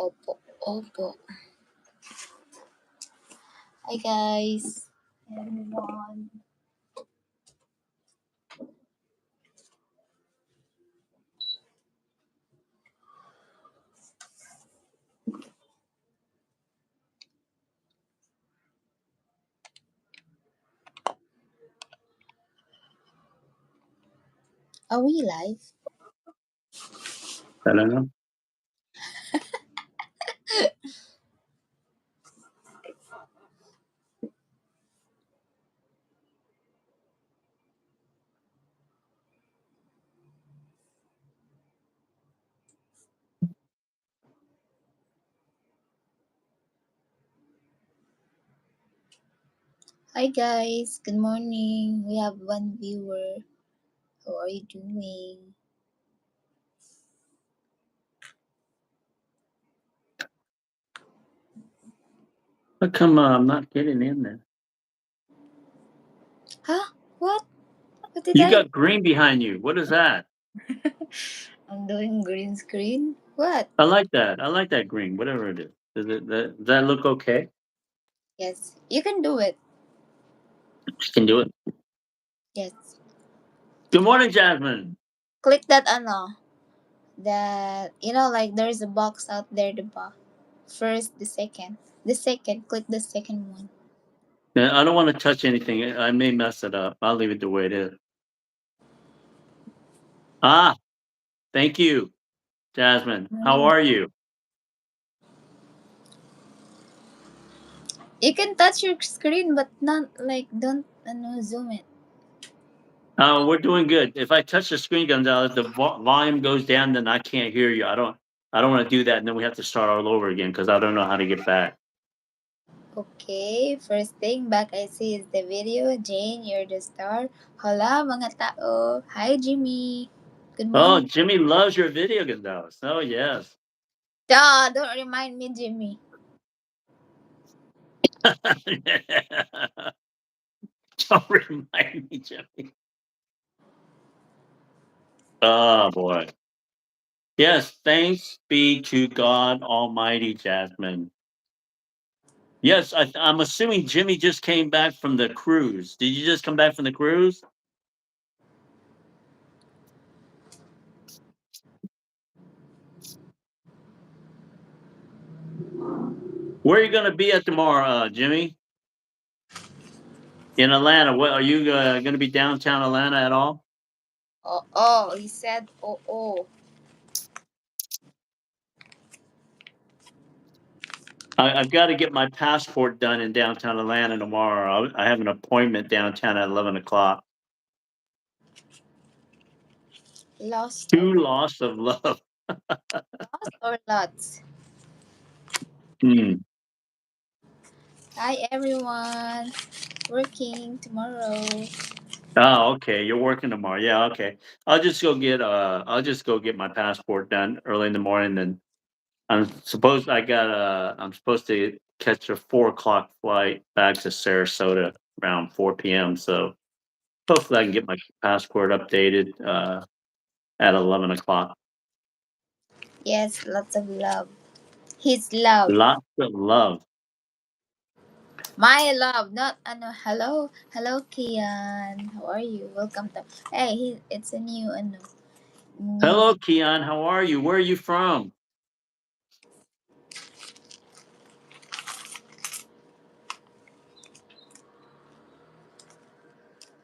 Opo, opo. Hi guys, everyone. Are we live? I don't know. Hi guys, good morning. We have one viewer. How are you doing? How come I'm not getting in there? Huh? What? What did You I? got green behind you. What is that? I'm doing green screen. What? I like that. I like that green, whatever it is. Does that look okay? Yes, you can do it. You can do it. Yes. Good morning, Jasmine. Click that that like there's a box out there the first the second click the second one. Yeah, I don't want to touch anything. I may mess it up. I'll leave it the way it is. Ah, thank you, Jasmine. How Mm. are you? You can touch your screen but not like don't zoom it. We're doing good. If I touch the screen, Gonzalez, the volume goes down, then I can't hear you. I don't want to do that, and then we have to start all over again because I don't know how to get back. Okay, first thing back I see is the video. Jane, you're the star. Hola mga tao. Hi Jimmy. Good Oh, morning. Jimmy loves your video, Gonzalez. Oh, yes. Duh, don't remind me, Jimmy. Don't remind me, Jimmy. Oh, boy. Yes, thanks be to God Almighty, Jasmine. Yes, I'm assuming Jimmy just came back from the cruise. Did you just come back from the cruise? Where are you going to be at tomorrow, Jimmy? In Atlanta. What are you going to be downtown Atlanta at all? Oh, he said oh. I've got to get my passport done in downtown Atlanta tomorrow. I have an appointment downtown at 11 o'clock. Lost Too or lost of love. lost or lots. Hmm. Hi everyone. Working tomorrow. Oh, okay. You're working tomorrow. Yeah, okay. I'll just go get my passport done early in the morning. Then I'm supposed to catch a 4 o'clock flight back to Sarasota around 4 p.m. So hopefully I can get my passport updated at 11 o'clock. Yes, lots of love. His love. Lots of love. My love, not hello. Hello Kian. How are you? Welcome to Hey, it's a new Hello, Keon. How are you? Where are you from?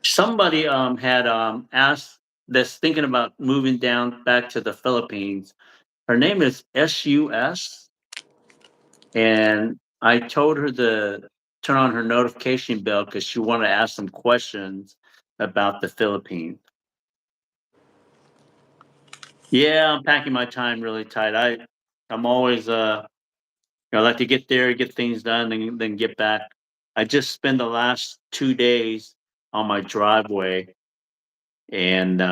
Somebody had asked that's thinking about moving down back to the Philippines. Her name is SUS, and I told her to turn on her notification bell because she wanted to ask some questions about the Philippines. Yeah, I'm packing my time really tight. I'm always I like to get there, get things done, and then get back. I just spent the last 2 days on my driveway and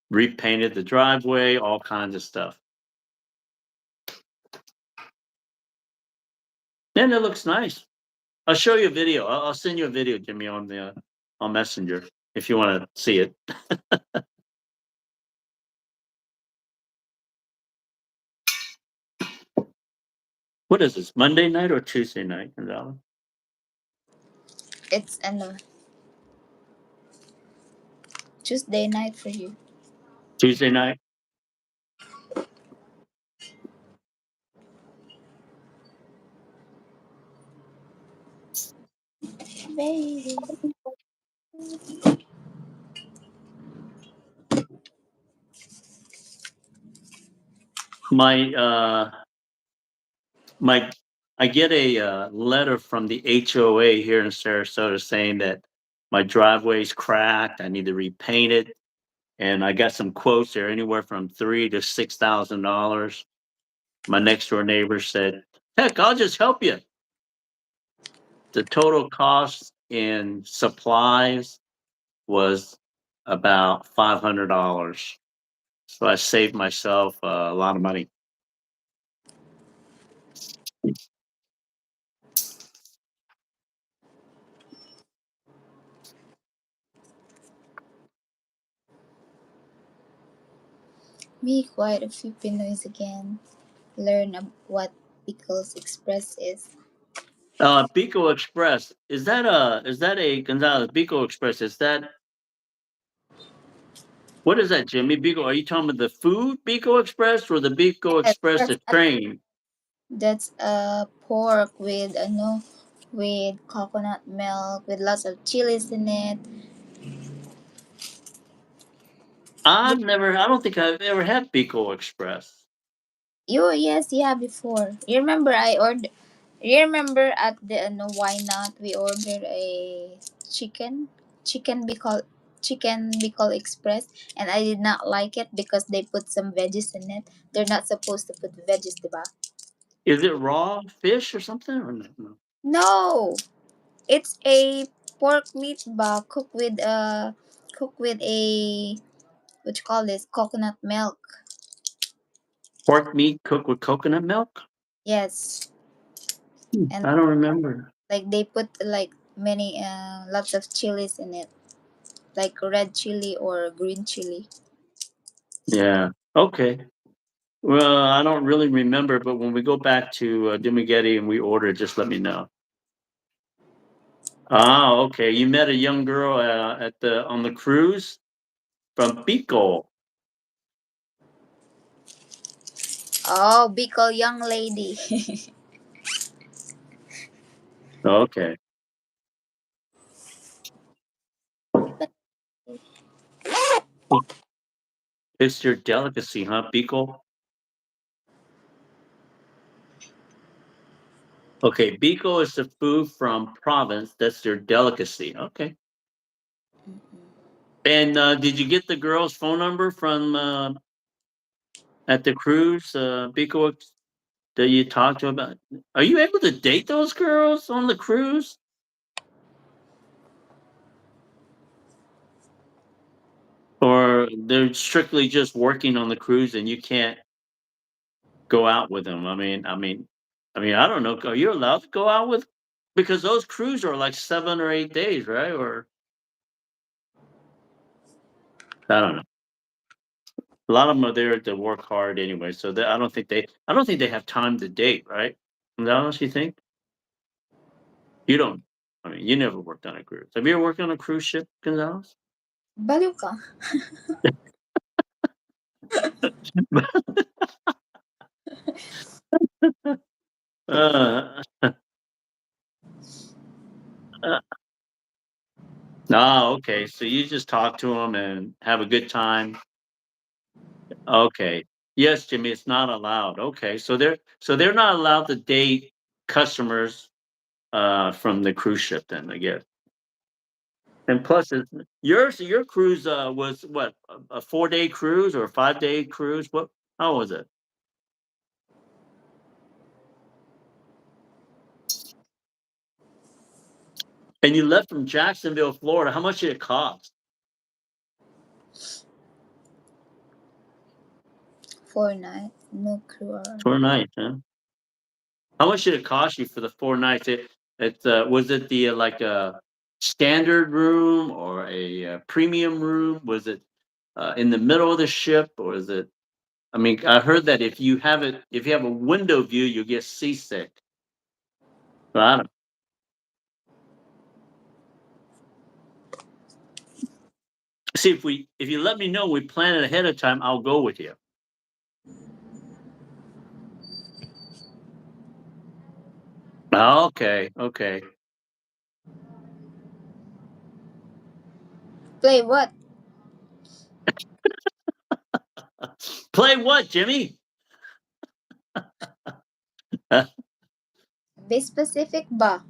repainted the driveway, all kinds of stuff. And it looks nice. I'll show you a video. I'll send you a video, Jimmy, on Messenger if you want to see it. What is this? Monday night or Tuesday night, Gonzalez? It's Tuesday night for you. Tuesday night. Baby. My my I get a letter from the HOA here in Sarasota saying that my driveway's cracked. I need to repaint it, and I got some quotes there, anywhere from $3,000 to $6,000. My next door neighbor said, "Heck, I'll just help you." The total cost in supplies was about $500. So I saved myself a lot of money. Me, quite a few Pinoys again learn what Pickles Express is. Pico Express, is that a Gonzalez Pico Express? Is that what is that, Jimmy? Pico? Are you talking about the food Pico Express or the Pico Yes, Express the train? that's pork with with coconut milk with lots of chilies in it. I don't think I've ever had Pico Express. You yes, yeah, before. You remember I ordered. You remember at the why not we ordered a chicken chicken bicol express, and I did not like it because they put some veggies in it. They're not supposed to put veggies, diba? Is it raw fish or something? Or no? No. No, it's a pork meat ba cooked with a what you call this coconut milk. Pork meat cooked with coconut milk? Yes, and I don't remember. like they put like many lots of chilies in it, like red chili or green chili. Yeah. Okay. Well, I don't really remember, but when we go back to Dumagetti and we order, just let me know. Ah, okay. You met a young girl at the on the cruise from Pico. Oh, Bicol young lady. Okay. It's your delicacy, huh, Pico? Okay, Pico is the food from province. That's their delicacy. Okay. And did you get the girl's phone number from at the cruise, Pico, that you talked to about? Are you able to date those girls on the cruise? Or they're strictly just working on the cruise and you can't go out with them? I don't know. Are you allowed to go out with, because those cruises are like 7 or 8 days, right? Or I don't know. A lot of them are there to work hard anyway, so I don't think they have time to date, right? Is that what you think? You don't. I mean, you never worked on a cruise. Have you ever worked on a cruise ship, Gonzalez? Baliw ka. uh, uh, no, okay. So you just talk to them and have a good time. Okay. Yes, Jimmy, it's not allowed. Okay. So they're not allowed to date customers from the cruise ship then, I guess. And plus your cruise was what, a 4-day cruise or a 5-day cruise? What, how was it? And you left from Jacksonville, Florida. How much did it cost? 4 night, no crew. 4 nights, huh? How much did it cost you for the 4 nights? Was it the like a standard room or a premium room? Was it in the middle of the ship, or is it? I mean, I heard that if you have a window view, you get seasick. So I don't. See if you let me know, we plan it ahead of time. I'll go with you. Okay, okay. Play what? Play what, Jimmy? Be specific ba?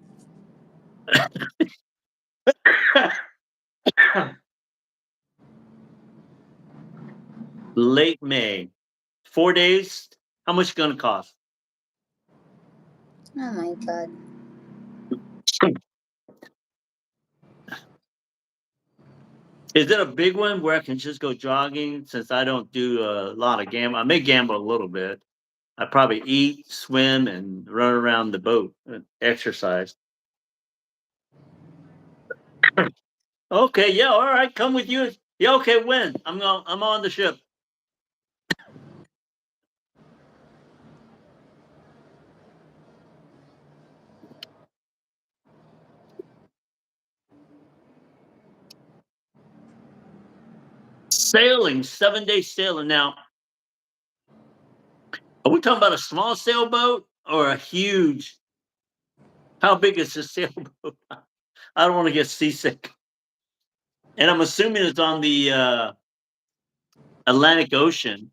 Late May, 4 days. How much going to cost? Oh my god. Is it a big one where I can just go jogging? Since I don't do a lot of gamble, I may gamble a little bit. I probably eat, swim, and run around the boat and exercise. Okay, yeah, all right, come with you. Yeah, okay, when? I'm on the ship. Sailing, 7 day sailing. Now, are we talking about a small sailboat or a huge? How big is this sailboat? I don't want to get seasick. And I'm assuming it's on the Atlantic Ocean.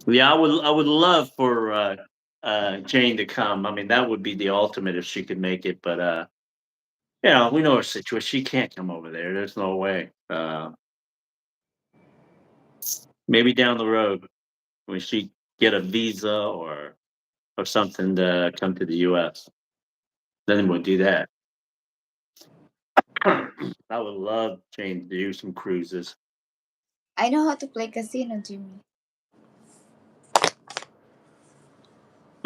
Yeah, I would love for Jane to come. I mean, that would be the ultimate if she could make it. But we know her situation. She can't come over there. There's no way. Maybe down the road when she get a visa or something to come to the U.S. Then we'll do that. I would love Jane to do some cruises. I know how to play casino, Jimmy.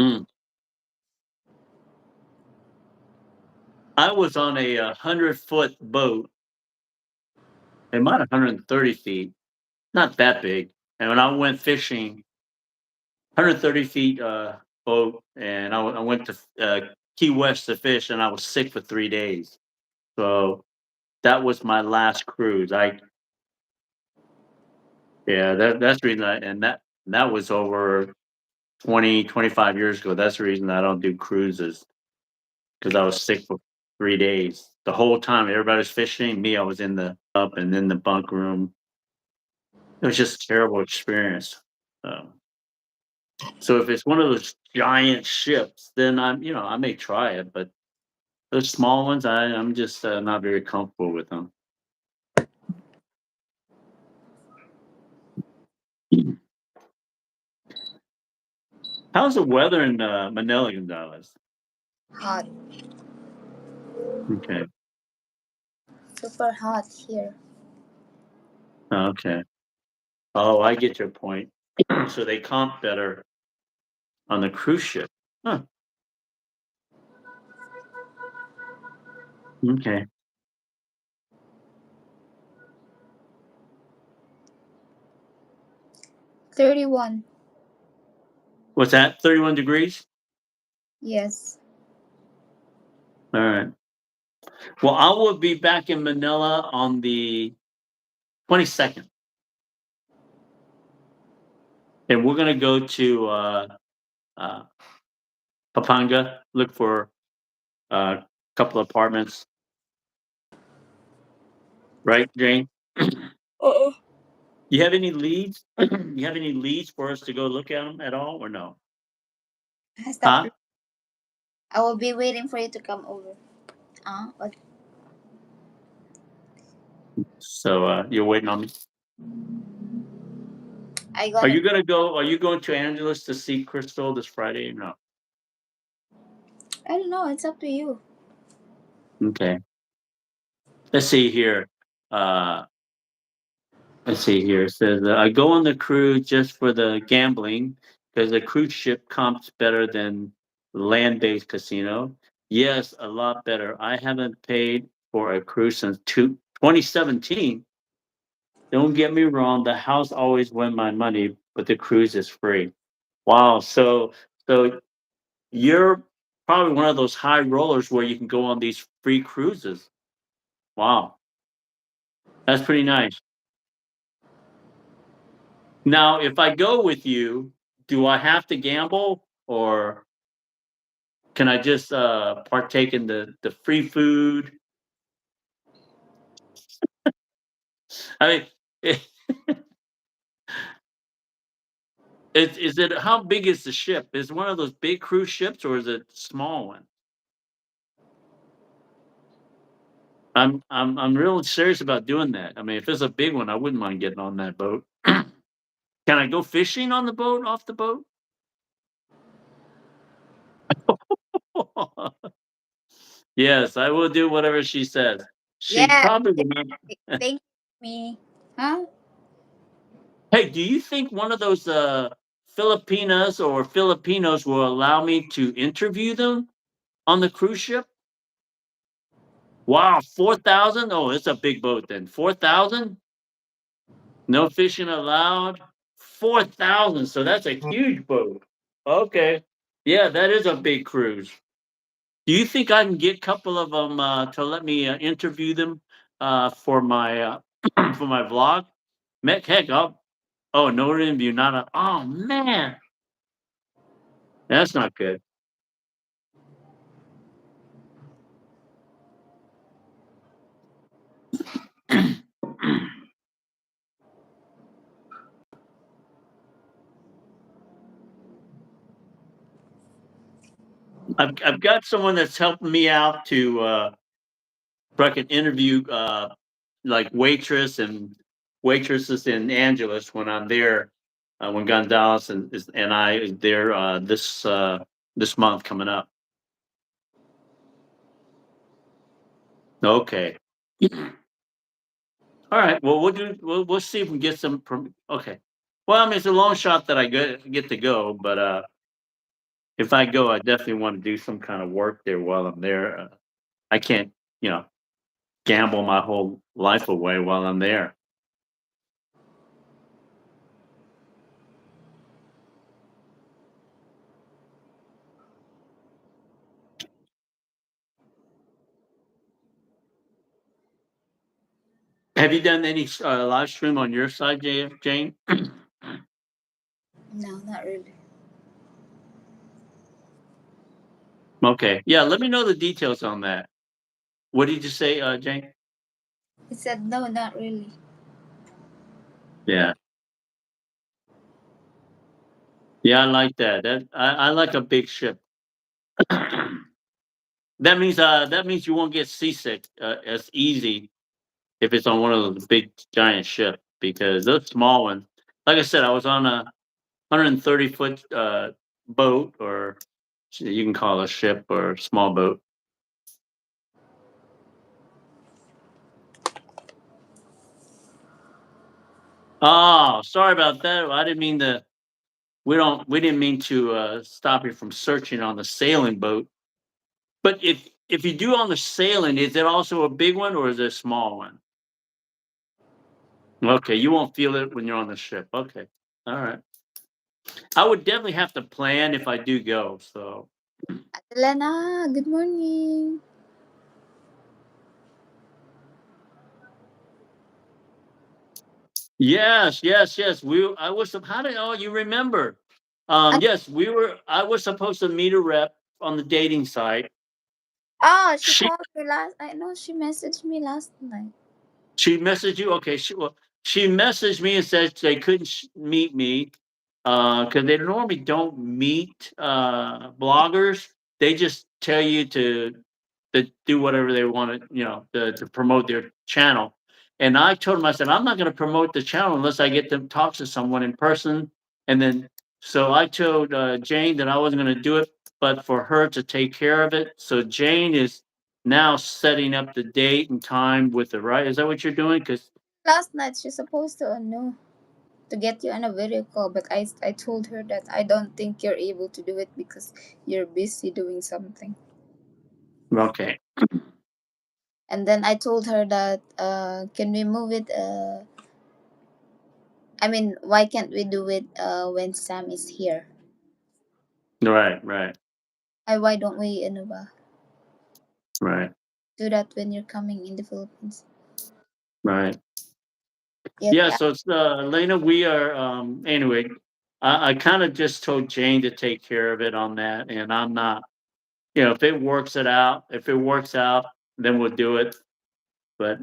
Mm. I was on a 100-foot boat. It might have 130 feet, not that big. And when I went fishing, 130 feet boat, and I went to Key West to fish, and I was sick for 3 days. So that was my last cruise. Yeah, that's the reason. And that was over 20, 25 years ago. That's the reason I don't do cruises because I was sick for 3 days. The whole time everybody was fishing, me, I was in the up and in the bunk room. It was just a terrible experience. Um, so if it's one of those giant ships, then I may try it, but those small ones, I'm just not very comfortable with them. How's the weather in Manila, Gonzalez? Hot. Okay, Super hot here. okay. Oh, I get your point. So they comp better on the cruise ship. Huh. Okay. 31. What's that? 31 degrees. Yes. All right. Well, I will be back in Manila on the 22nd, and we're gonna go to uh, Papanga, look for a couple of apartments. Right, Jane? Uh-uh. You have any leads? You have any leads for us to go look at them at all, or no? Stop. Huh? I will be waiting for you to come over. What? So you're waiting on me. I gonna. Are you going to Angeles to see Crystal this Friday? Or no. I don't know. It's up to you. Okay. Let's see here. Uh, let's see here. It says I go on the cruise just for the gambling because the cruise ship comps better than land-based casino. Yes, a lot better. I haven't paid for a cruise since 2017. Don't get me wrong, the house always win my money, but the cruise is free. Wow. So you're probably one of those high rollers where you can go on these free cruises. Wow. That's pretty nice. Now, if I go with you, do I have to gamble or can I just partake in the free food? I mean, is it how big is the ship? Is it one of those big cruise ships or is it small one? I'm really serious about doing that. I mean, if it's a big one, I wouldn't mind getting on that boat. Can I go fishing on the boat, off the boat? Yes, I will do whatever she says. She Yeah. probably will not. Thank me. Huh? Hey, do you think one of those Filipinas or Filipinos will allow me to interview them on the cruise ship? Wow, 4,000? Oh, it's a big boat then. 4,000? No fishing allowed. 4,000. So that's a huge boat. Okay. Yeah, that is a big cruise. Do you think I can get a couple of them to let me interview them for my for my vlog? Heck, oh, no interview, not a. Oh man, that's not good. I've got someone that's helping me out to so I can interview like waitresses in Angeles when I'm there when Gonzalez and I is there this month coming up. Okay. All right. Well, we'll see if we can get some. Okay. Well, I mean, it's a long shot that I get to go, but if I go, I definitely want to do some kind of work there while I'm there. I can't, you know, gamble my whole life away while I'm there. Have you done any live stream on your side, Jane? No, not really. Okay. Yeah. Let me know the details on that. What did you say, Jane? He said no, not really. Yeah. Yeah, I like that. I like a big ship. That means you won't get seasick as easy if it's on one of those big giant ships because those small ones, like I said, I was on a 130-foot boat, or you can call it a ship or small boat. Oh, sorry about that. I didn't mean to. We didn't mean to stop you from searching on the sailing boat. But if you do on the sailing, is it also a big one or is it a small one? Okay, you won't feel it when you're on the ship. Okay, all right. I would definitely have to plan if I do go. So Adelana, good morning. yes, yes, yes. I was. How did? Oh, you remember? And, Yes, we were. I was supposed to meet a rep on the dating site. oh, she She called me last. I know she messaged me last night. She messaged you? Okay, she messaged me and said they couldn't meet me because they normally don't meet bloggers. They just tell you to do whatever they want to, to promote their channel. And I told them, I said, I'm not going to promote the channel unless I get to talk to someone in person. And then, so I told Jane that I wasn't going to do it, but for her to take care of it. So Jane is now setting up the date and time with the right. Is that what you're doing? Because Last night she's supposed to know to get you on a video call, but I told her that I don't think you're able to do it because you're busy doing something. okay, And then I told her that can we move it I mean, why can't we do it when Sam is here? Right, right, Why don't we right, do that when you're coming in the Philippines? right. Yes, Yeah, yeah. so it's Lena, we are anyway, I kind of just told Jane to take care of it on that, and I'm not, if it works it out, if it works out, then we'll do it. But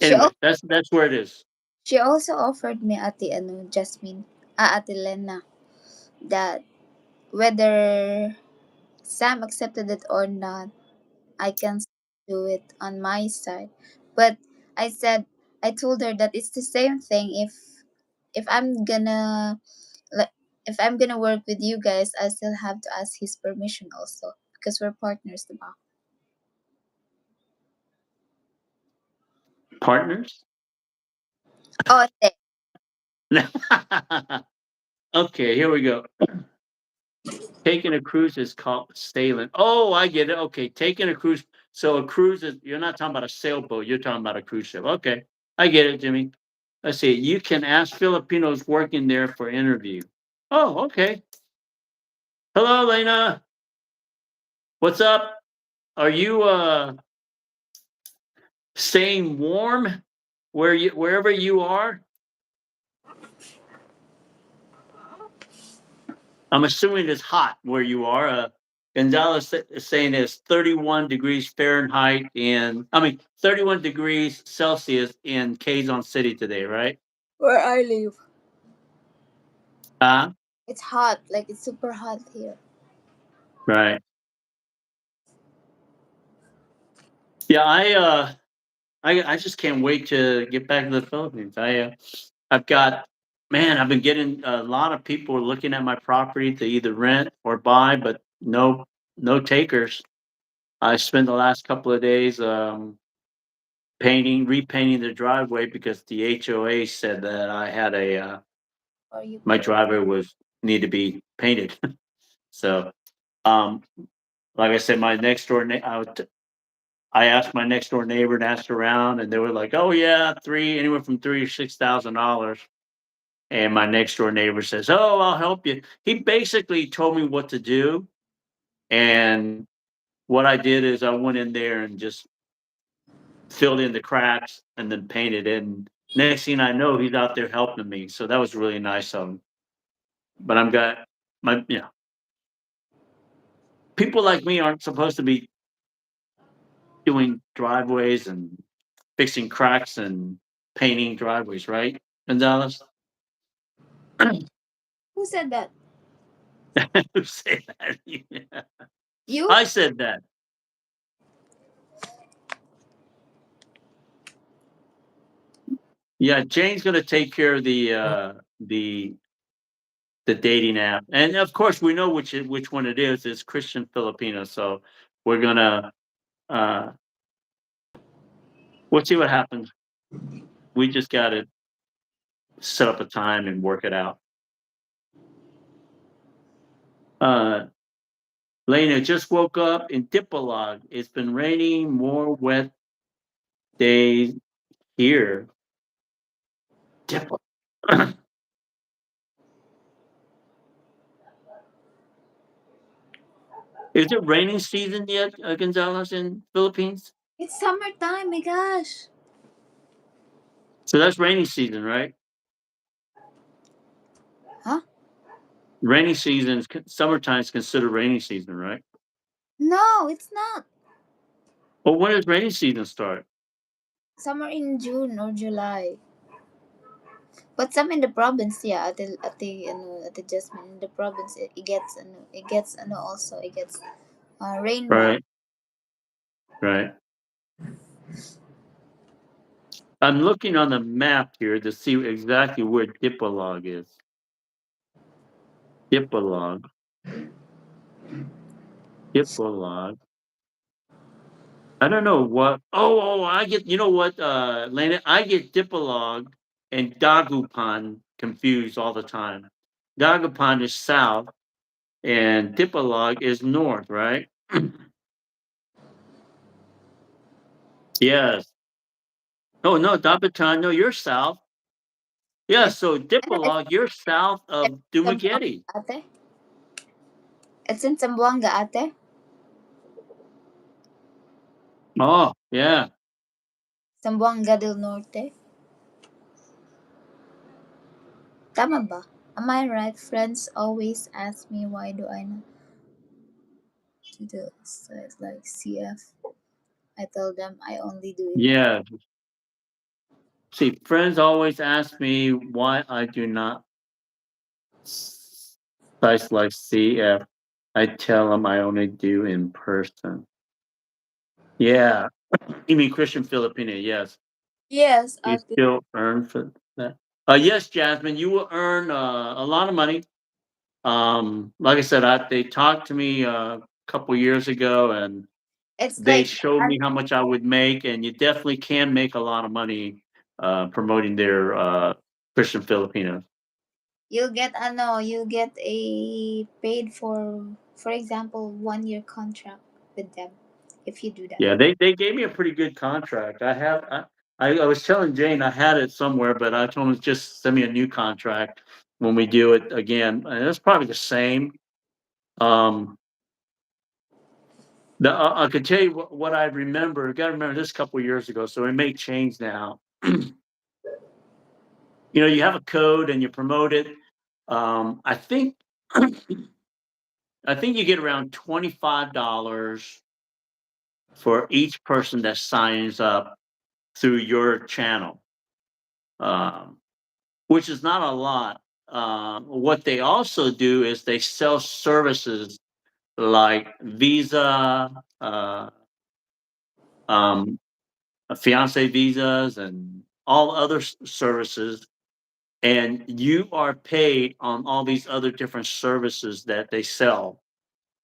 She anyway, al- that's where it is. she also offered me Ate Jasmine, Ate Lena, that whether Sam accepted it or not, I can do it on my side. But I said I told her that it's the same thing if I'm gonna like if I'm gonna work with you guys, I still have to ask his permission also because we're partners, diba? Partners. Oh, Okay, here we go. Taking a cruise is called sailing. Oh, I get it. Okay, taking a cruise. So a cruise is, you're not talking about a sailboat. You're talking about a cruise ship. Okay, I get it, Jimmy. Let's see. You can ask Filipinos working there for interview. Oh, okay. Hello, Lena. What's up? Are you staying warm wherever you are? I'm assuming it's hot where you are. Gonzalez is saying it's 31 degrees Fahrenheit and 31 degrees Celsius in Quezon City today, right? where I live, Uh, it's hot. Like it's super hot here. right. Yeah, I just can't wait to get back to the Philippines. I've got man, I've been getting a lot of people looking at my property to either rent or buy, but no takers. I spent the last couple of days repainting the driveway because the HOA said that I had Or you my can. driveway was need to be painted. So, um, like I said, my next door I asked my next door neighbor and asked around, and they were like, "Oh yeah, anywhere from $3,000 to $6,000." And my next door neighbor says, "Oh, I'll help you." He basically told me what to do, and what I did is I went in there and just filled in the cracks and then painted it. And next thing I know, he's out there helping me. So that was really nice of him. But I'm got my people like me aren't supposed to be doing driveways and fixing cracks and painting driveways, right, Gonzalez? Who said that? Who said that? Yeah. You? I said that. Yeah, Jane's gonna take care of the dating app, and of course we know which one it is. It's Christian Filipino, so we're gonna uh, we'll see what happens. We just got to set up a time and work it out. Uh, Lena just woke up in Dipolog. It's been raining, more wet days here. Dipolog. Is it raining season yet, Gonzalez, in Philippines? It's summertime, my gosh. So that's rainy season, right? Huh? Rainy season, summertime is considered rainy season, right? No, it's not. Well, when does rainy season start? Summer in June or July. But some in the province, yeah, at the Jasmine in the province, it gets rainwater. Right, right. I'm looking on the map here to see exactly where Dipolog is. Dipolog, Dipolog. I don't know what. I get. You know what, Lena? I get Dipolog and Dagupan confused all the time. Dagupan is south, and Dipolog is north, right? Yes. Oh no, Dagupan. No, you're south. Yeah, It's so it's, Dipolog, you're south it's of Zamboanga, Dumaguete. ate. It's in Zamboanga, ate. Oh, yeah. Zamboanga del Norte. Tama ba? Am I right? Friends always ask me why do I not do the sites like CF. I tell them I only do it. Yeah. See, friends always ask me why I do not sites like CF. I tell them I only do in person. Yeah. You mean Christian Filipino? Yes. Yes, You ate. still earn for that? Yes, Jasmine, you will earn a lot of money. Like I said, they talked to me a couple years ago, and It's they like showed me how much I would make, and you definitely can make a lot of money promoting their Christian Filipinos. you'll get ano, you get a paid for example 1 year contract with them if you do that. Yeah, they gave me a pretty good contract. I was telling Jane I had it somewhere, but I told them just send me a new contract when we do it again, and it's probably the same. Um, I could tell you what I remember. I got to remember this a couple years ago, so it may change now. You have a code and you promote it. I think I think you get around $25 for each person that signs up through your channel, um, which is not a lot. What they also do is they sell services like Visa, um, fiance visas, and all other services, and you are paid on all these other different services that they sell.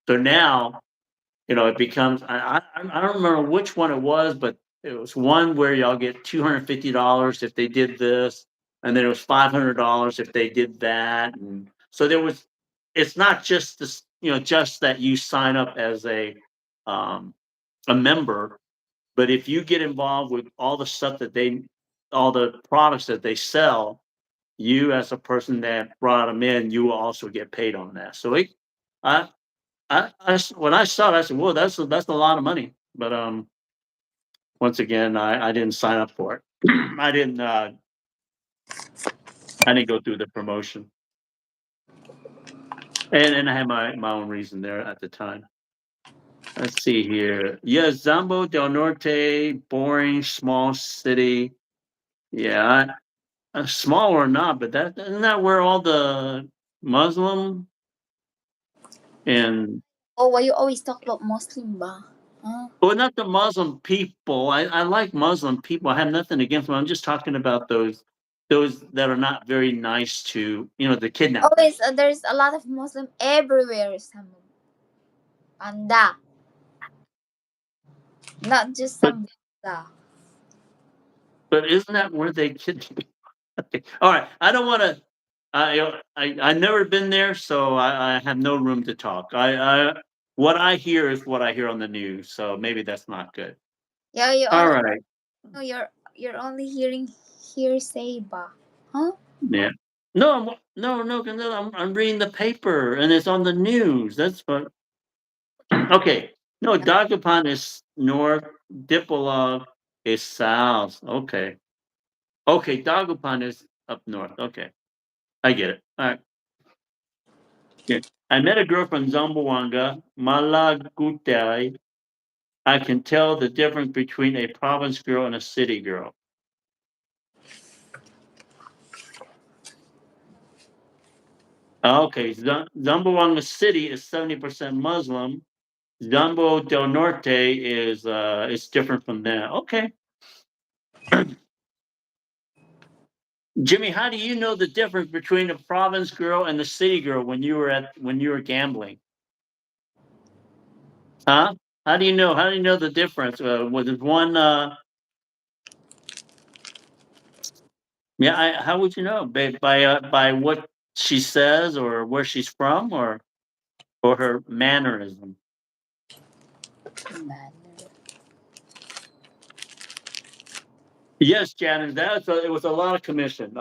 So now, it becomes I don't remember which one it was, but it was one where y'all get $250 if they did this, and then it was $500 if they did that, and so there was. It's not just this, just that you sign up as um, a member, but if you get involved with all the stuff all the products that they sell, you as a person that brought them in, you will also get paid on that. So I, when I saw it, I said, "Whoa, that's a lot of money." But once again, I didn't sign up for it. I didn't go through the promotion, and I had my own reason there at the time. Let's see here. Yeah, Zambo del Norte, boring, small city. Yeah, small or not, but that isn't that where all the Muslim and Oh, why you always talk about Muslim ba? Huh? well, not the Muslim people. I like Muslim people. I have nothing against them. I'm just talking about those that are not very nice to the Always kidnappers. there's a lot of Muslim everywhere. Some panda, not just But some banda. but isn't that where they kidnap? Okay. All right. I don't want to. I never been there, so I have no room to talk. What I hear is what I hear on the news, so maybe that's not good. Yeah, you All only right. no, you're only hearing hearsay ba? Huh? Yeah. No, no, no. I'm reading the paper and it's on the news. That's what. Okay. No, Dagupan is north. Dipolog is south. Okay. Okay. Dagupan is up north. Okay. I get it. All right. Yeah. I met a girl from Zamboanga, Malagutai. I can tell the difference between a province girl and a city girl. Okay. Zamboanga City is 70% Muslim. Zambo del Norte is different from that. Okay. Jimmy, how do you know the difference between a province girl and the city girl when you were gambling? Huh? How do you know? How do you know the difference? Was it one? Yeah. How would you know? By what she says, or where she's from, or her mannerism? Man. Yes, Janice. It was a lot of commission.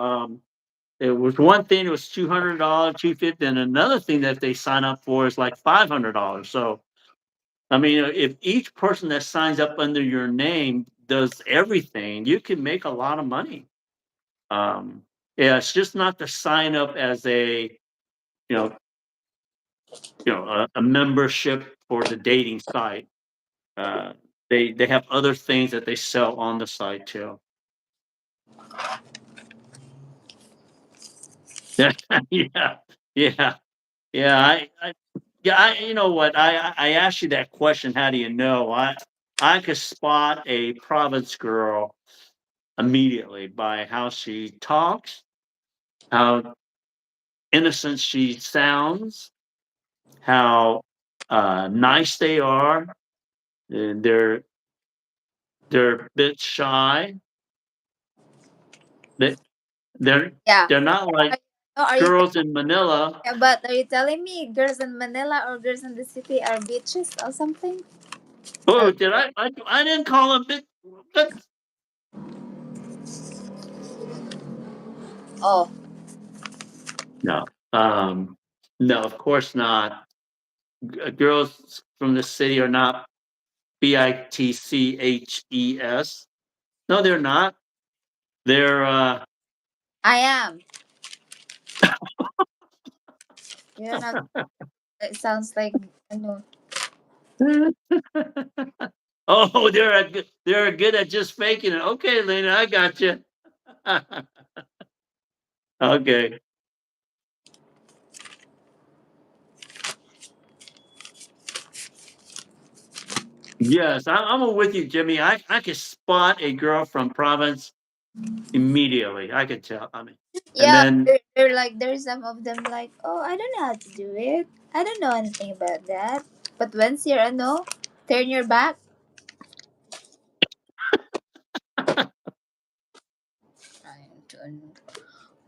it was one thing, it was $200, 250, and another thing that they sign up for is like $500. So, I mean, if each person that signs up under your name does everything, you can make a lot of money. Um, yeah, it's just not to sign up as a, know, a membership for the dating site. Uh, they have other things that they sell on the site too. Yeah, yeah, yeah, yeah. You know what? I asked you that question. How do you know? I could spot a province girl immediately by how she talks, how innocent she sounds, how nice they are. And they're a bit shy. They they're Yeah. they're not like Are, oh, are you? girls in Manila. Yeah, but are you telling me girls in Manila or girls in the city are bitches or something? Oh, Or did I didn't call them bit. But oh, no, no, of course not. Girls from the city are not bitches. No, they're not. They're I am. You're not. It sounds like I know. oh, they're good at just faking it. Okay, Lena, I got you. okay. Yes, I'm with you, Jimmy. I could spot a girl from province immediately. I could tell. I mean, and Yeah, then they're like there's some of them like, oh, I don't know how to do it. I don't know anything about that. But once you're a no, turn your back.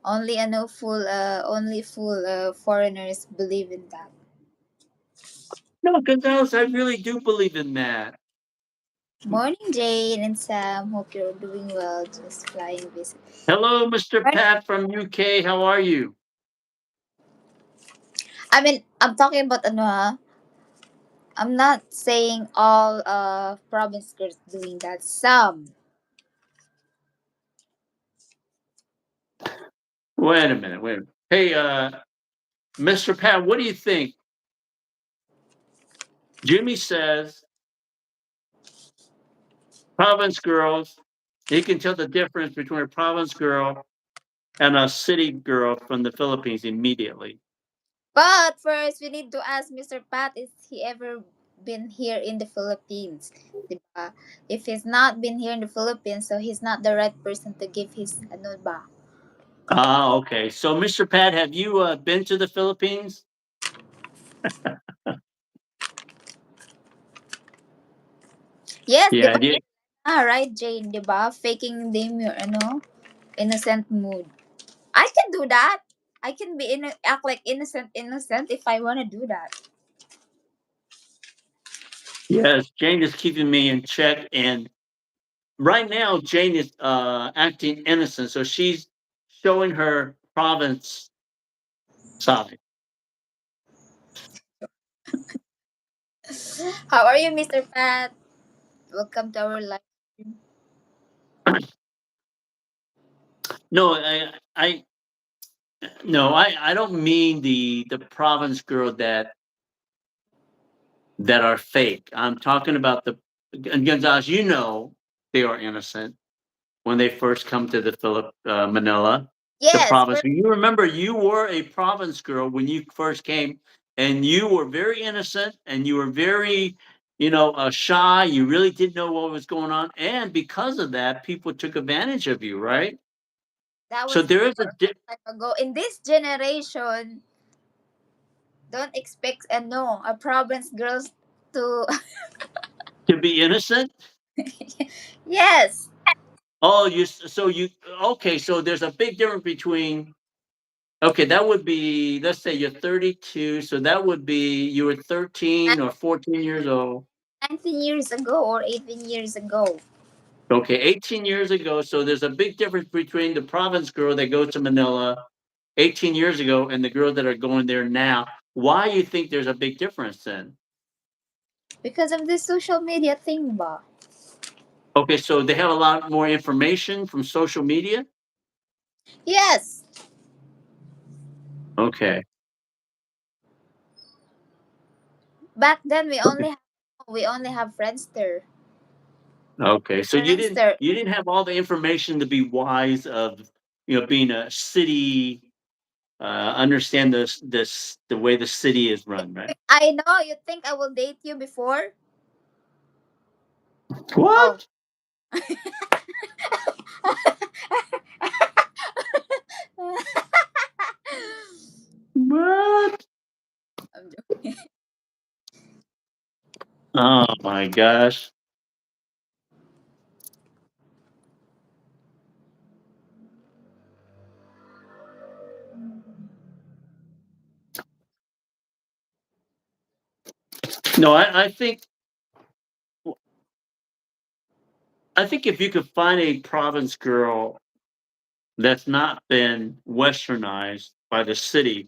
Only a no full only full foreigners believe in that. no, Gonzalez, I really do believe in that. Morning, Jane and Sam. Hope you're doing well. Just flying visit. Hello, Mr. Morning. Pat from UK. How are you? I mean, I'm talking about ano ha. I'm not saying all province girls doing that. Some. Wait a minute. Wait a minute. Hey, Mr. Pat, what do you think? Jimmy says province girls. He can tell the difference between a province girl and a city girl from the Philippines immediately. But first, we need to ask Mr. Pat, is he ever been here in the Philippines? Diba? If he's not been here in the Philippines, so he's not the right person to give his ano ba? Ah, okay. So, Mr. Pat, have you been to the Philippines? Yes, Yeah, diba? yeah. Ah, right, Jane, diba? Faking them your ano, innocent mood. I can do that. I can be act like innocent if I want to do that. Yes, Jane is keeping me in check, and right now Jane is acting innocent, so she's showing her province side. How are you, Mr. Pat? Welcome to our live stream. No, I no, I don't mean the province girl that are fake. I'm talking about and Gonzalez. You know they are innocent when they first come to the Manila, the Yes, province. You remember you were a province girl when you first came, and you were very innocent, and you were very, shy. You really didn't know what was going on, and because of that, people took advantage of you, right? that So was there is a time ago. In this generation, don't expect no a province girls to. to be innocent. Yes, Oh, okay. So there's a big difference between. Okay, that would be, let's say you're 32, so that would be you were 13 or 14 years old. 19 years ago or 18 years ago. Okay, 18 years ago. So there's a big difference between the province girl that goes to Manila 18 years ago and the girls that are going there now. Why you think there's a big difference then? Because of this social media thing, ba? Okay, so they have a lot more information from social media. Yes. Okay. Back then we only have Friendster. Okay. So Friendster. you didn't have all the information to be wise of being a city, understand the way the city is run, right? I know you think I will date you before. Oh. What? What? I'm joking. Oh my gosh. No, I think if you could find a province girl that's not been westernized by the city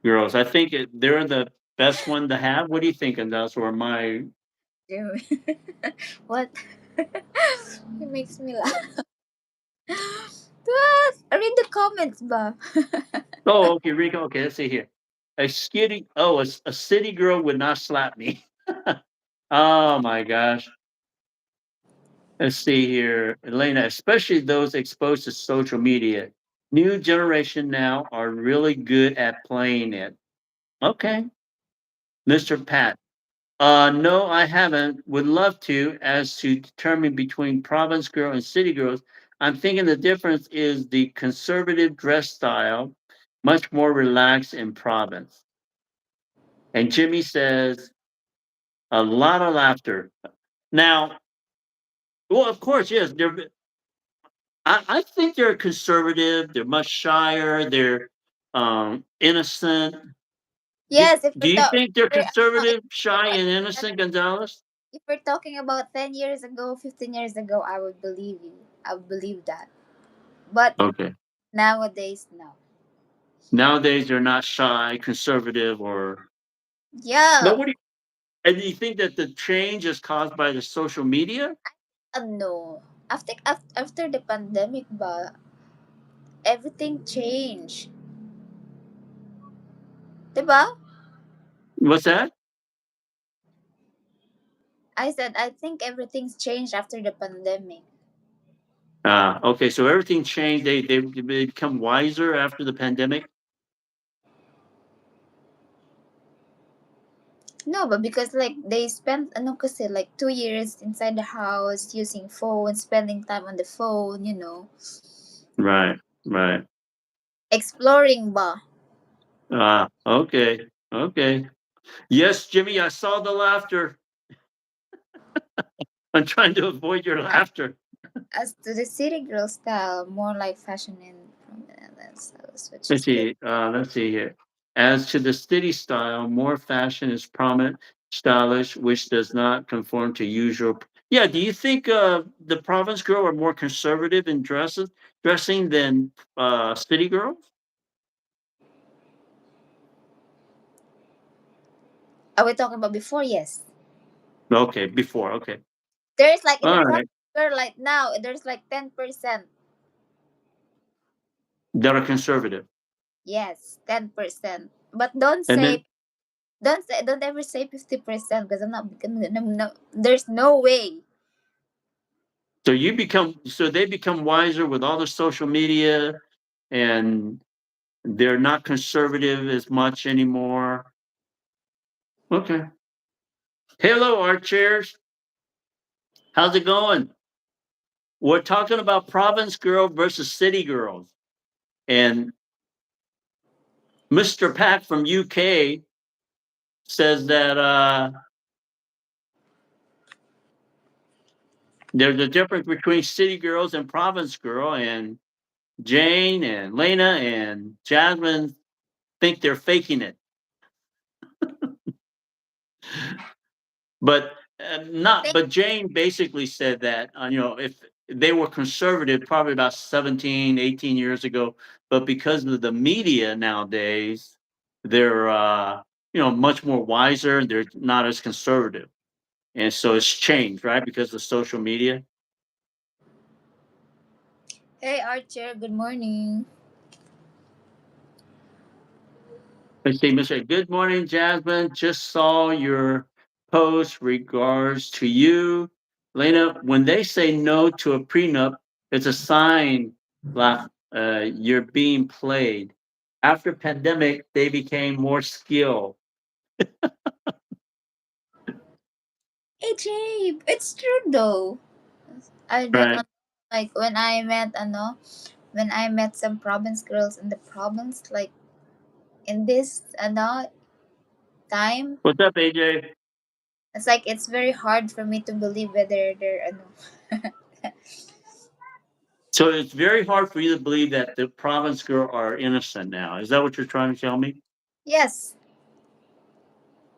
girls, I think they're the best one to have. What do you think? And that's where my Dude. What? It makes me laugh. What? Read the comments, ba? oh okay Rico. Okay, let's see here. A city girl would not slap me. Oh my gosh. Let's see here, Elena. Especially those exposed to social media. New generation now are really good at playing it. Okay, Mr. Pat. No, I haven't. Would love to. As to determine between province girl and city girls, I'm thinking the difference is the conservative dress style, much more relaxed in province. And Jimmy says a lot of laughter. Now, well, of course, yes. I think they're conservative. They're much shyer. They're innocent. Yes, if Do we're you talking, think they're no, conservative, shy, and innocent, Gonzalez? if we're talking about 10 years ago, 15 years ago, I would believe you. I would believe that. But Okay. nowadays, no. Nowadays, they're not shy, conservative, or. But Yeah. what do you? And do you think that the change is caused by the social media? No. After the pandemic, ba, everything changed. Diba? What's that? I said I think everything's changed after the pandemic. Ah, okay. So everything changed. They become wiser after the pandemic. No, but because like they spent ano kasi like 2 years inside the house using phone, spending time on the phone, Right. Right. exploring ba. Ah. Okay. Okay. Yes, Jimmy. I saw the laughter. I'm trying to avoid your laughter. As to the city girl style, more like fashion and prominence, which Let's is good. see. Let's see here. As to the city style, more fashion is prominent, stylish, which does not conform to usual. Yeah. Do you think the province girl are more conservative in dressing than city girls? Are we talking about before? Yes. Okay. Before. Okay. There's like in the All front right. girl like now, there's like 10%. That are conservative, Yes, 10%. But and then don't ever say 50% because I'm not no, no, there's no way. so they become wiser with all the social media, and they're not conservative as much anymore. Okay. Hello, art chairs. How's it going? We're talking about province girl versus city girls. And Mr. Pack from UK says that there's a difference between city girls and province girl, and Jane and Lena and Jasmine think they're faking it. But not. Think But Jane basically said that if they were conservative probably about 17, 18 years ago, but because of the media nowadays, they're much more wiser. They're not as conservative, and so it's changed, right? Because of social media. Hey Archer, good morning. Let's see, Mr. Good morning, Jasmine. Just saw your post. Regards to you, Lena. When they say no to a prenup, it's a sign that you're being played. After pandemic, they became more skilled. Hey Jabe, it's true though. I don't Right. know. Like when I met some province girls in the province, like in this time, What's up, AJ? it's like it's very hard for me to believe whether they're So it's very hard for you to believe that the province girl are innocent now. Is that what you're trying to tell me? Yes,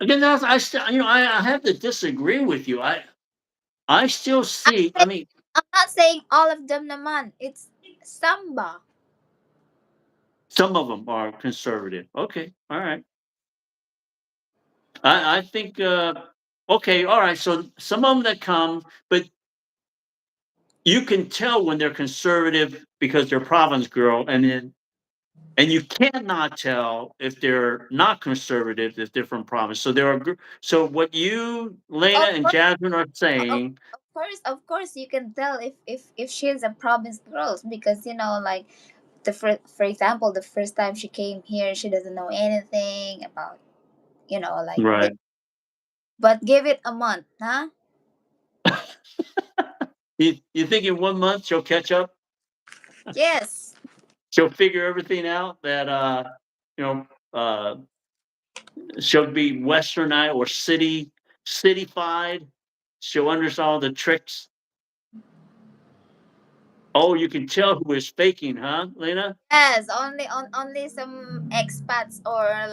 Again, I still, I have to disagree with you. I still I'm see. I saying, mean, I'm not saying all of them naman. It's samba. some of them are conservative. Okay, all right. I think. Okay, all right. So some of them that come, but you can tell when they're conservative because they're province girl, and you cannot tell if they're not conservative if they're from province. So there are. So what you, Lena, Of and course, Jasmine are of, saying. of course, you can tell if she's a province girl because like for example, the first time she came here, she doesn't know anything about like this. Right. But give it a month, huh? You think in 1 month she'll catch up? Yes. She'll figure everything out that you know uh she'll be westernized or cityfied. She'll understand all the tricks. Oh, you can tell who is faking, huh, Lena? Yes, only some expats or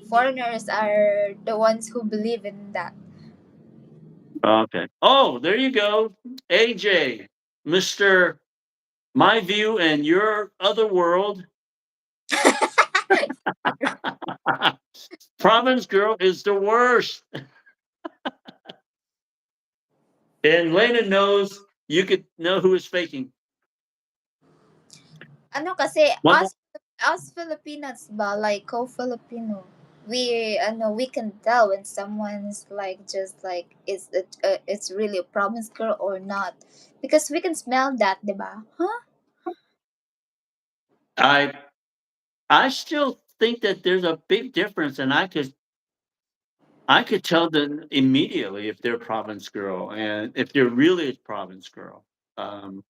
foreigners are the ones who believe in that. Okay. Oh, there you go. AJ, Mr. My View and Your Other World. Province girl is the worst. And Lena knows you could know who is faking. Kasi One us Filipinas ba like co-Filipino, we can tell when someone's like just like it's really a province girl or not because we can smell that, diba? Huh? I I still think that there's a big difference, and I could tell them immediately if they're province girl and if they're really a province girl. Um,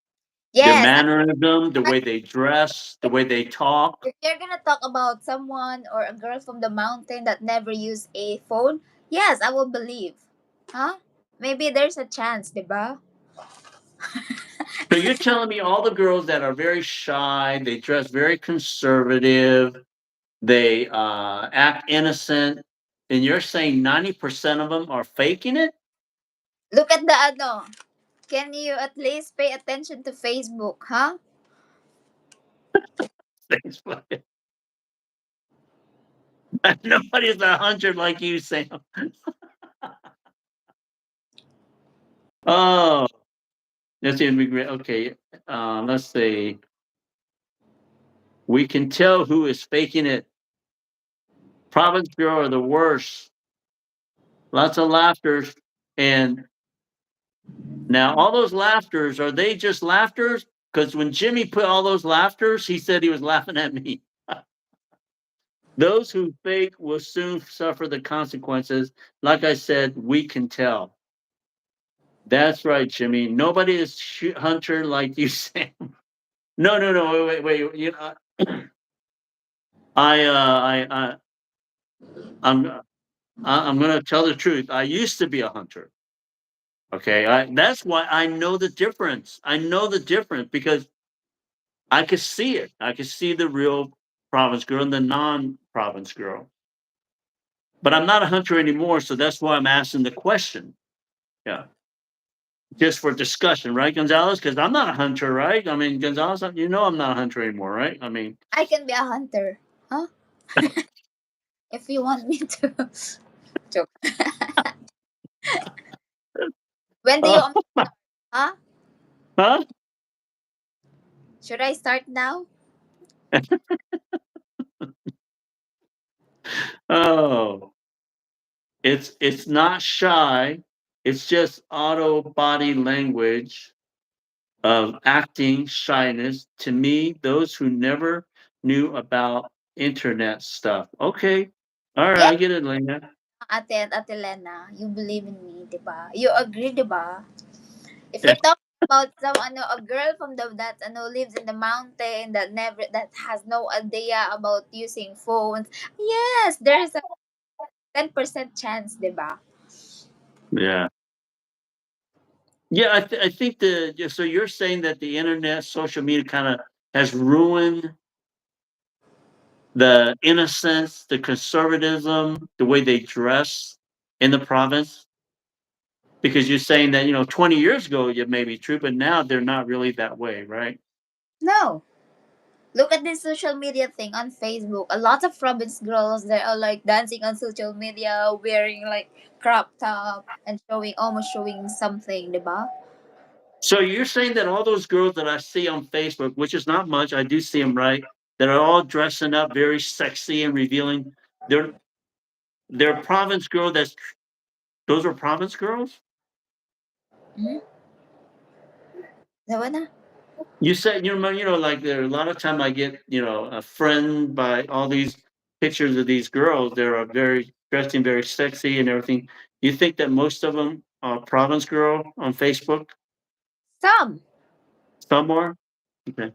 their Yes. mannerism, the way they dress, the way they talk. If you're gonna talk about someone or a girl from the mountain that never used a phone, yes, I will believe. Huh? Maybe there's a chance, diba? So you're telling me all the girls that are very shy, they dress very conservative, they act innocent, and you're saying 90% of them are faking it? Look at the Can you at least pay attention to Facebook, huh? Nobody's 100 like you, Sam. Oh, that's the great. Okay, let's see. We can tell who is faking it. Province girl are the worst. Lots of laughters. And now all those laughters, are they just laughters? Because when Jimmy put all those laughters, he said he was laughing at me. Those who fake will soon suffer the consequences. Like I said, we can tell. That's right, Jimmy. Nobody is hunter like you, Sam. No, no, no. Wait. You know, I, I'm, I'm going to tell the truth. I used to be a hunter. Okay, that's why I know the difference. I know the difference because I could see it. I could see the real province girl and the non-province girl. But I'm not a hunter anymore, so that's why I'm asking the question. Yeah. just for discussion, right, Gonzalez? Because I'm not a hunter, right? I mean, Gonzalez, you know I'm not a hunter anymore, right? I mean, I can be a hunter. Huh? If you want me to. Joke. When do you oh, want me? Huh? huh? Should I start now? Oh, it's not shy. It's just auto body language of acting shyness. To me, those who never knew about internet stuff. Okay, all right, Yeah, I get it, Lena. Ate Lena, you believe in me, di ba? You agree, di ba? If we're talking about some a girl from the that lives in the mountain that has no idea about using phones, yes, there's a 10% chance, di ba? Yeah. Yeah, I think so you're saying that the internet, social media kind of has ruined the innocence, the conservatism, the way they dress in the province? Because you're saying that, 20 years ago it may be true, but now they're not really that way, right? No. Look at this social media thing on Facebook. A lot of province girls they are like dancing on social media, wearing like crop top and almost showing something, diba? So you're saying that all those girls that I see on Facebook, which is not much, I do see them, right? That are all dressing up very sexy and revealing. They're they're province girl. Those are province girls. Hmm? Diba na? You said, like there a lot of time I get, a friend by all these pictures of these girls. They're very dressing very sexy and everything. You think that most of them are province girl on Facebook? Some. Some are. Okay.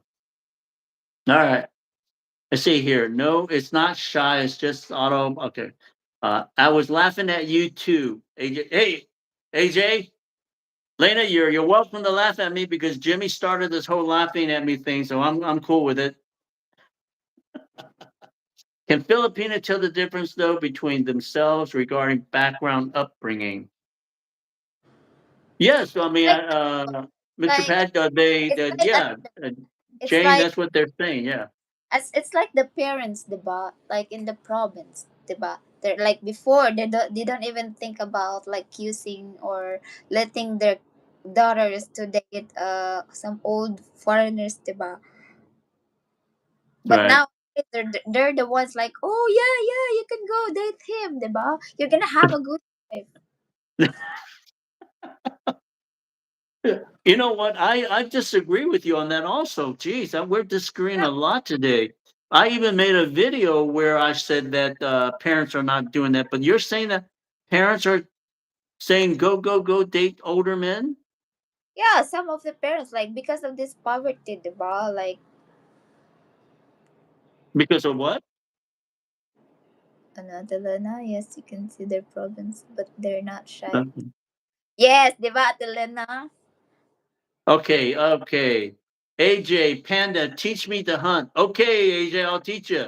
All right. I see here. No, it's not shy. It's just auto. Okay. I was laughing at you too, AJ. Hey, AJ, Lena, you're welcome to laugh at me because Jimmy started this whole laughing at me thing, so I'm cool with it. Can Filipina tell the difference though between themselves regarding background upbringing? Yes, I mean, Like Mr. like Pat, it's like yeah, uh, it's Jane, like that's what they're saying. Yeah, as it's like the parents, diba? Like in the province, diba? They're like before they don't even think about like using or letting their daughters to date some old foreigners, diba? But right. now they're the ones like, oh yeah, yeah, you can go date him, diba? You're gonna have a good life. You know what? I disagree with you on that also. Geez, we're disagreeing Yeah, a lot today. I even made a video where I said that parents are not doing that, but you're saying that parents are saying go, go, go date older men yeah, some of the parents like because of this poverty, diba? Like because of what? Adelena, yes, you can see their province, but they're not shy. Uh, Yes, diba, Adelena? Okay, okay. AJ, Panda, teach me to hunt. Okay, AJ, I'll teach you.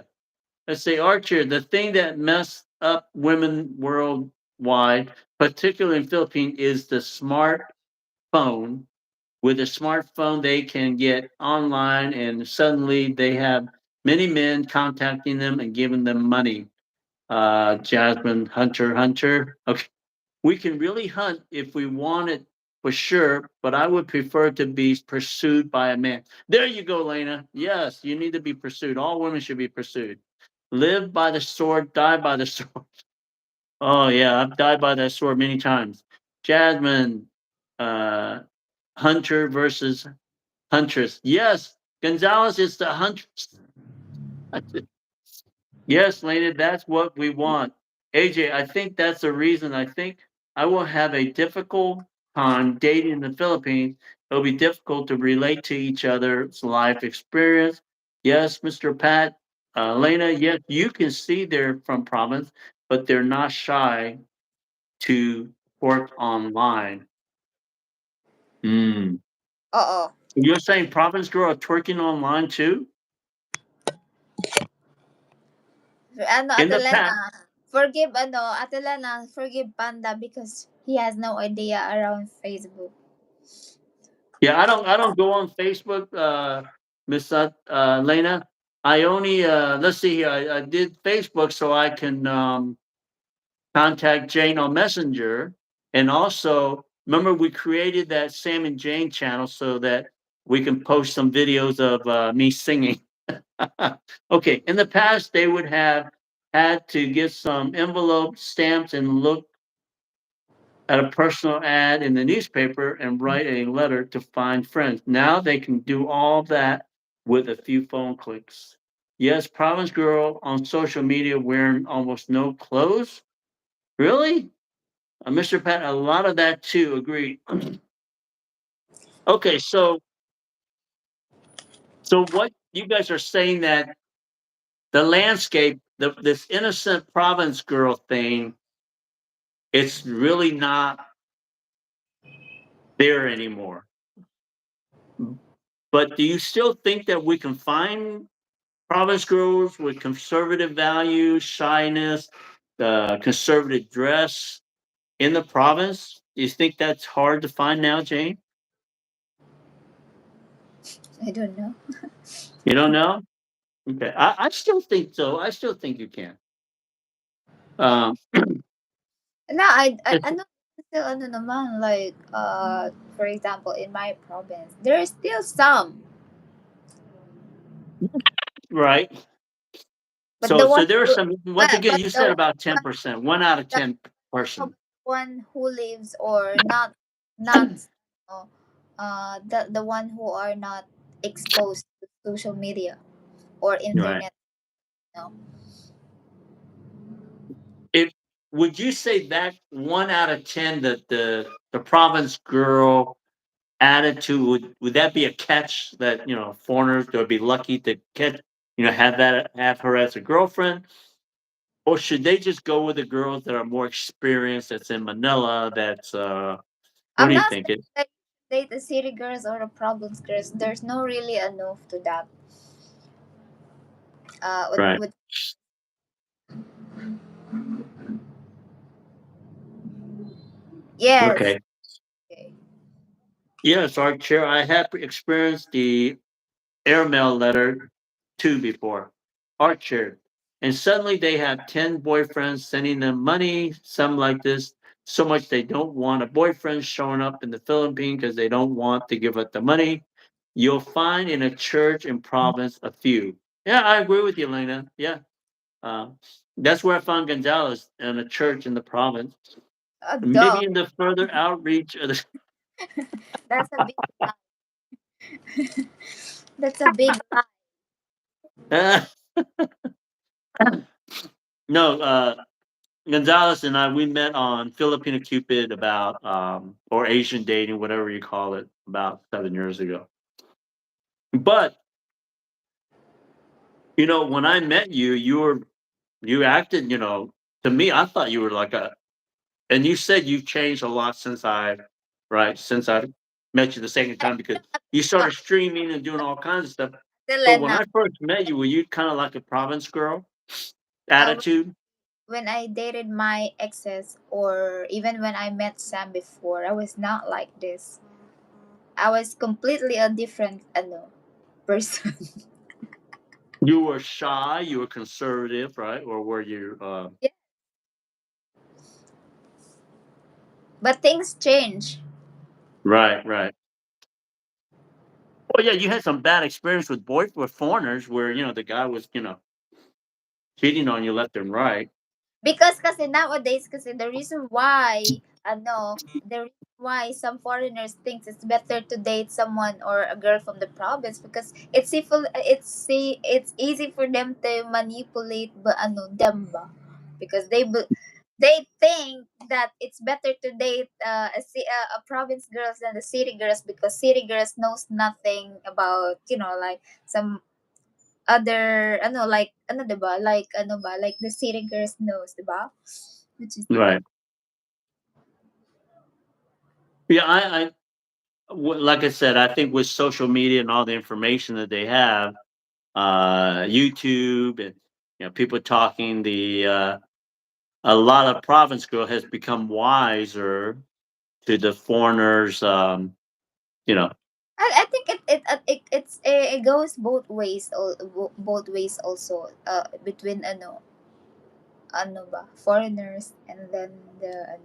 Let's say Archer, the thing that messed up women worldwide, particularly in Philippines, is the smartphone. With a smartphone, they can get online and suddenly they have many men contacting them and giving them money. Jasmine Hunter. Okay. We can really hunt if we want it for sure, but I would prefer to be pursued by a man. There you go, Lena. Yes, you need to be pursued. All women should be pursued. Live by the sword, die by the sword. Oh yeah, I've died by that sword many times. Jasmine, uh, hunter versus huntress. Yes, Gonzalez is the huntress. Yes, Lena, that's what we want. AJ, I think that's the reason I think I will have a difficult time dating in the Philippines. It'll be difficult to relate to each other's life experience. Yes, Mr. Pat, Lena, yes, you can see they're from province, but they're not shy to work online. Mm. Oo. You're saying province girl are twerking online too? In the past, Ate Lena, forgive Panda because he has no idea around Facebook. Yeah, I don't go on Facebook, Miss Lena. I only let's see here. I did Facebook so I can contact Jane on Messenger, and also remember we created that Sam and Jane channel so that we can post some videos of me singing. Okay, in the past they would have had to get some envelopes, stamps, and look at a personal ad in the newspaper and write a letter to find friends. Now they can do all that with a few phone clicks. Yes, Province Girl on social media wearing almost no clothes. Really? Mr. Pat, a lot of that too. Agreed. Okay, so what you guys are saying that the landscape, this innocent province girl thing, it's really not there anymore. But do you still think that we can find province girls with conservative values, shyness, conservative dress in the province? Do you think that's hard to find now, Jane? I don't know. You don't know? Okay, I still think so. I still think you can. Um, No, I it's ano still ano naman like for example in my province there is still some, right. but the So one there are who, some. Once again, but you the said about 10%, one out of the 10 person, one who lives or not the one who are not exposed to social media or right? internet, no. If would you say that 1 out of 10 that the province girl attitude would that be a catch that foreigners would be lucky to catch have her as a girlfriend, or should they just go with the girls that are more experienced that's in Manila that's what I'm do you not think saying it that you date the city girls or the province girls. There's no really enough to that. right? With yes. Okay. Okay. Yes, our chair. I have experienced the airmail letter two before, Archer. And suddenly they have 10 boyfriends sending them money, some like this, so much they don't want a boyfriend showing up in the Philippines because they don't want to give up the money. You'll find in a church in province a few. Yeah, I agree with you, Lena. Yeah. Uh, that's where I found Gonzalez in a church in the province. Duh. Maybe in the further outreach of That's a big that's a big lie. the. No, Gonzalez and I, we met on Filipino Cupid about, or Asian dating, whatever you call it, about 7 years ago. But, when I met you, you acted, to me, I thought you were like and you said you've changed a lot since I met you the second I time because you no, started streaming and doing all kinds of stuff. But when Selena. I first met you, were you kind of like a province girl Uh, attitude? when I dated my exes or even when I met Sam before, I was not like this. I was completely a different person. You were shy, you were conservative, right? Or were you, Yeah, but things change. right, right. Well, yeah, you had some bad experience with foreigners where the guy was cheating on you left and right. Because kasi nowadays kasi the reason why the reason why some foreigners thinks it's better to date someone or a girl from the province because it's easy for them to manipulate them ba because they think that it's better to date a province girls than the city girls because city girls knows nothing about like some other like diba like ba like the city girls knows diba which is Right. Yeah, like I said, I think with social media and all the information that they have, YouTube and people talking, the a lot of province girl has become wiser to the foreigners. you know. I think it goes both ways. Both ways also. Between foreigners and then the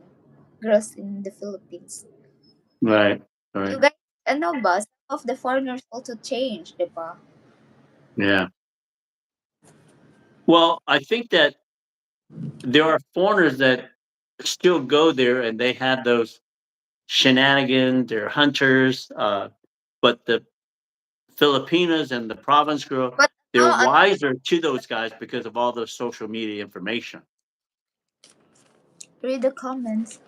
girls in the Philippines. Right, right, You guys some of the foreigners also change, diba? yeah. Well, I think that there are foreigners that still go there and they have those shenanigans. They're hunters, but the Filipinas and the province girl, But they're wiser to those guys because of all the social media information. read the comments.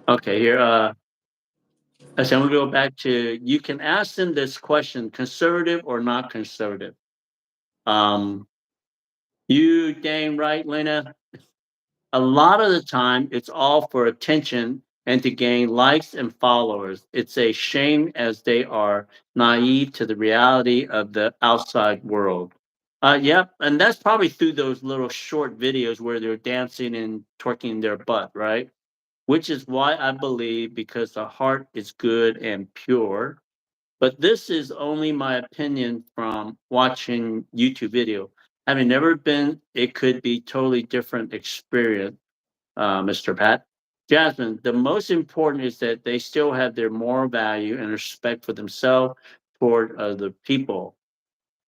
Okay, here. So I'm gonna go back to you can ask them this question: conservative or not conservative? Um, you dang right, Lena. A lot of the time, it's all for attention and to gain likes and followers. It's a shame as they are naive to the reality of the outside world. Yep, and that's probably through those little short videos where they're dancing and twerking their butt, right? Which is why I believe because the heart is good and pure. But this is only my opinion from watching YouTube video. Having never been, it could be totally different experience, Mr. Pat. Jasmine, the most important is that they still have their moral value and respect for themselves toward other people.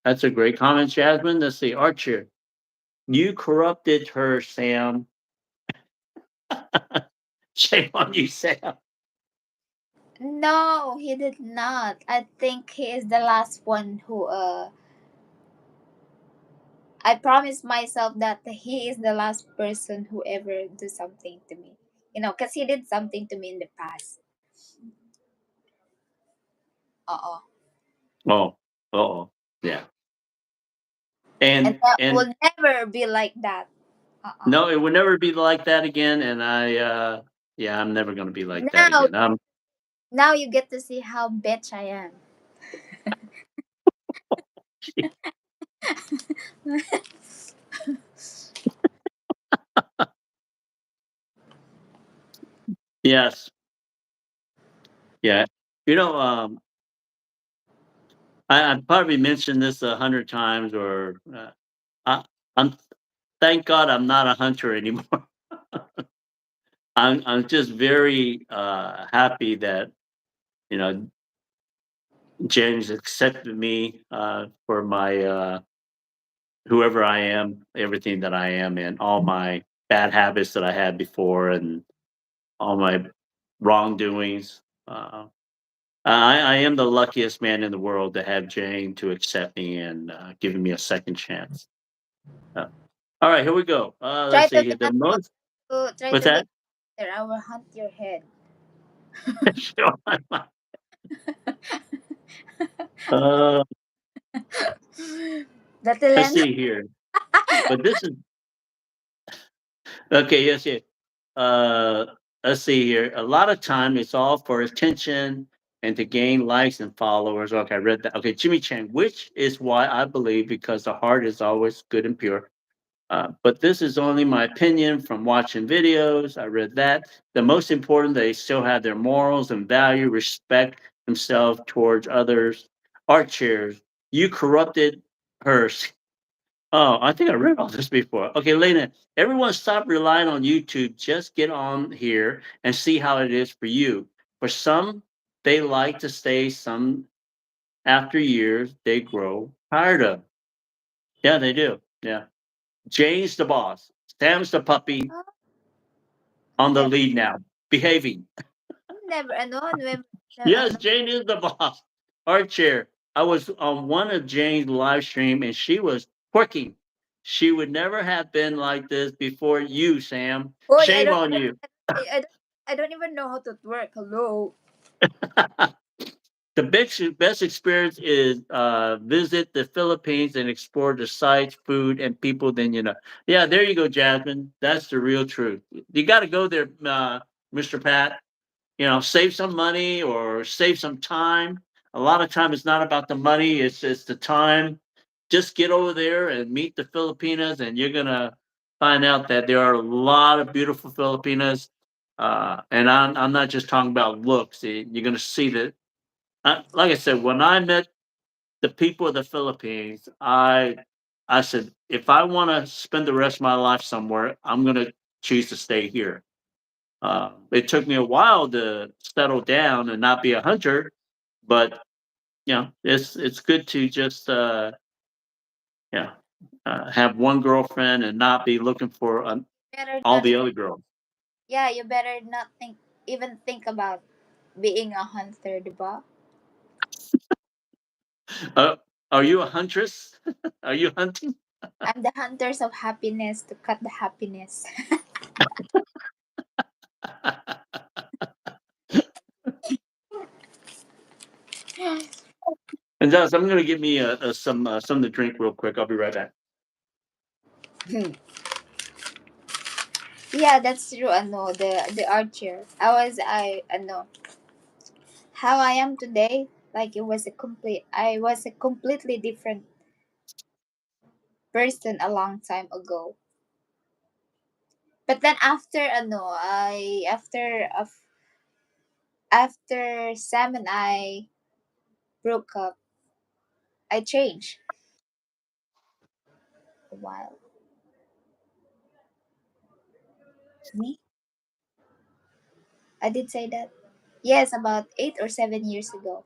That's a great comment, Jasmine. Let's see, Archer. You corrupted her, Sam. Shame on you, Sam. No, he did not. I think he is the last one who I promised myself that he is the last person who ever do something to me. Cause he did something to me in the past. Uh-uh. Oh, oh, yeah. And And that and will never be like that. Uh-uh. no, it would never be like that again. And yeah, I'm never gonna be like that Now again. now you get to see how bitch I am. Yes, yeah. You know, I probably mentioned this 100 times, or I, I'm thank God I'm not a hunter anymore. I'm just very happy that you know James accepted me for my whoever I am, everything that I am, and all my bad habits that I had before, and all my wrongdoings. I am the luckiest man in the world to have Jane to accept me and giving me a second chance. Uh, all right, here we go. Try Let's to see here. be The most try what's to be that? a hunter. I will hunt your head. Sure. uh, The let's talent. see here. But this is okay. Yes, yes. Uh, let's see here. A lot of time it's all for attention and to gain likes and followers. Okay, I read that. Okay, Jimmy Chang, which is why I believe because the heart is always good and pure. But this is only my opinion from watching videos. I read that. The most important, they still have their morals and value, respect themselves towards others. Art chairs, you corrupted hers. Oh, I think I read all this before. Okay, Lena, everyone stop relying on YouTube. Just get on here and see how it is for you. For some, they like to stay. Some, after years, they grow tired of. Yeah, they do. Yeah. Jane's the boss. Sam's the puppy Oh, on the never, lead now, behaving. never, never, Yes, Jane is the boss. Art chair. I was on one of Jane's live stream and she was twerking. She would never have been like this before you, Sam. Boy, Shame on you. I don't even know how to work. Hello. The best experience is visit the Philippines and explore the sites, food, and people. Then you know. Yeah, there you go, Jasmine. That's the real truth. You got to go there, Mr. Pat. Save some money or save some time. A lot of time it's not about the money, it's the time. Just get over there and meet the Filipinas and you're gonna find out that there are a lot of beautiful Filipinas. And I'm not just talking about looks. You're going to see that. Like I said, when I met the people of the Philippines, I said, if I want to spend the rest of my life somewhere, I'm going to choose to stay here. It took me a while to settle down and not be a hunter, but it's good to just yeah have one girlfriend and not be looking for Better all not the even, other girls. yeah, you better not think about being a hunter, diba? Uh, are you a huntress? Are you hunting? I'm the hunters of happiness to cut the happiness. And Dallas, I'm going to give me something to drink real quick. I'll be right back. Yeah, that's true. Ano, the archer. I how I am today. Like I was a completely different person a long time ago. But then after after Sam and I broke up, I changed a while. Me? I did say that. Yes, about 8 or 7 years ago.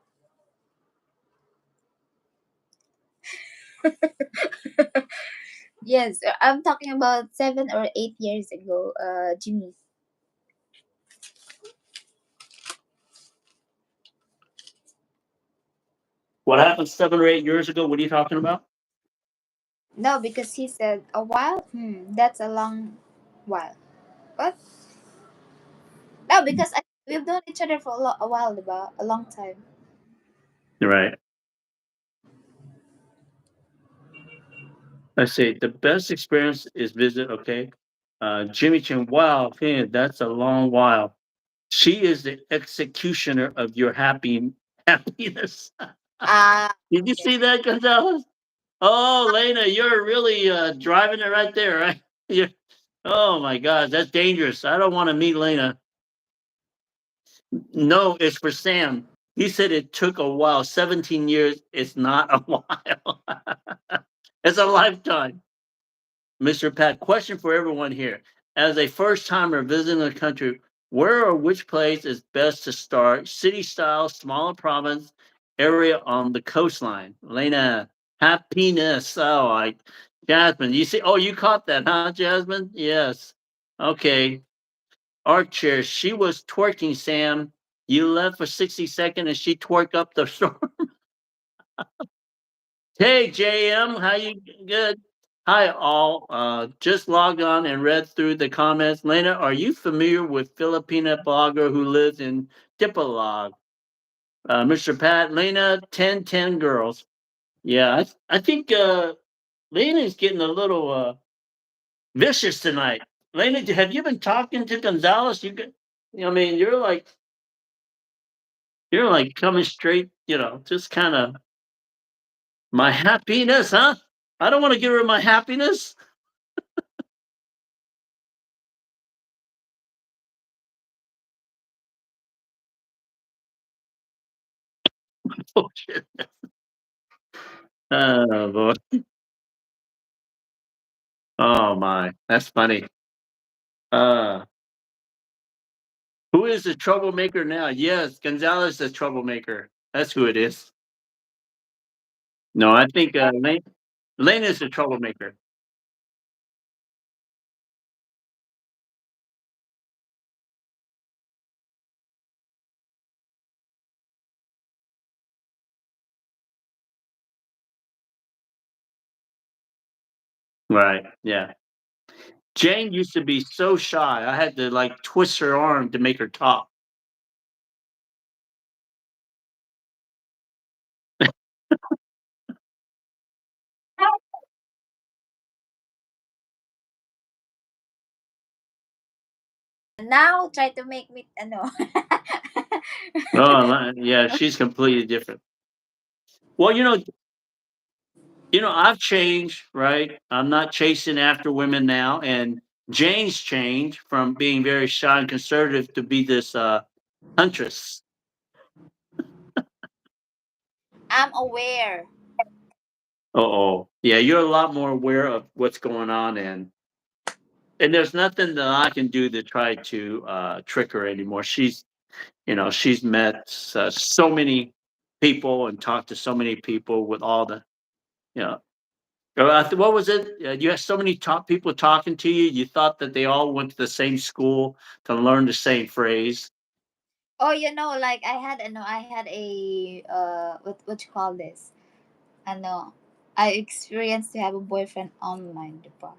Yes, I'm talking about 7 or 8 years ago, Jimmy. What happened 7 or 8 years ago? What are you talking about? No, because he said a while. That's a long while. What? No, because we've known each other for a while, about a long time. Right. I say the best experience is visit. Okay. Jimmy Chin. Wow, man, that's a long while. She is the executioner of your happiness. Ah, Did you okay. see that, Gonzalez? Oh, Lena, you're really driving it right there, right? you oh my God, that's dangerous. I don't want to meet Lena. No, it's for Sam. He said it took a while. 17 years. It's not a while. It's a lifetime. Mr. Pat, question for everyone here. As a first timer visiting the country, where or which place is best to start? City style, smaller province, area on the coastline. Lena, happiness. Oh, Jasmine, you see, oh, you caught that, huh, Jasmine? Yes. Okay. Archer, she was twerking, Sam. You left for 60 seconds and she twerked up the storm. Hey JM, how you good? Hi all. Just logged on and read through the comments. Lena, are you familiar with Filipina blogger who lives in Dipolog? Mr. Pat, Lena, 1010 girls. Yeah, I think Lena is getting a little vicious tonight. Lena, have you been talking to Gonzalez? I mean, you're like coming straight, just kind of my happiness, huh? I don't want to give her my happiness. Oh shit. Oh boy. Oh my. That's funny. Uh who is the troublemaker now? Yes, Gonzalez is the troublemaker. That's who it is. No, I think Lane is the troublemaker. Right. Yeah. Jane used to be so shy. I had to like twist her arm to make her talk. Now try to make me ano. Oh yeah, she's completely different. Well, I've changed, right? I'm not chasing after women now, and Jane's changed from being very shy and conservative to be this huntress. I'm aware. Oh, yeah, you're a lot more aware of what's going on, and there's nothing that I can do to try to trick her anymore. She's met so many people and talked to so many people with all the you know. What was it? You had so many top people talking to you. You thought that they all went to the same school to learn the same phrase. Oh, like I had a what you call this? Ano, I experienced to have a boyfriend online, diba?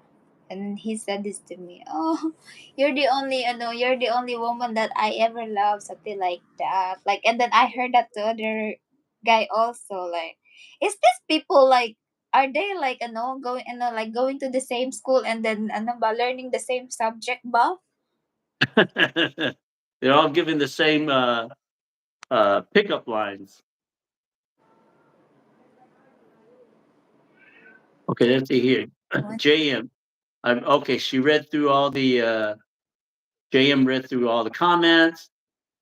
And he said this to me. Oh, you're the only woman that I ever loved, something like that. Like, and then I heard that to other guy also. Like, is this people like? Are they like going like going to the same school and then ba learning the same subject ba? They're all giving the same pickup lines. Okay, let's see here. What? JM. Okay. She read through all the JM read through all the comments.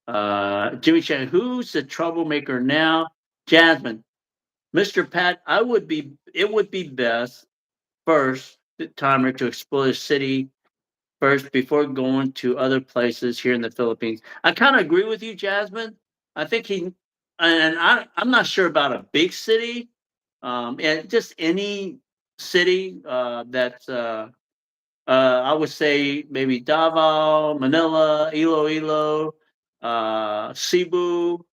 Jimmy Chan, who's the troublemaker now? Jasmine, Mr. Pat. It would be best first the timer to explore the city first before going to other places here in the Philippines. I kind of agree with you, Jasmine. I think I'm not sure about a big city, and just any city that's I would say maybe Davao, Manila, Iloilo, Cebu,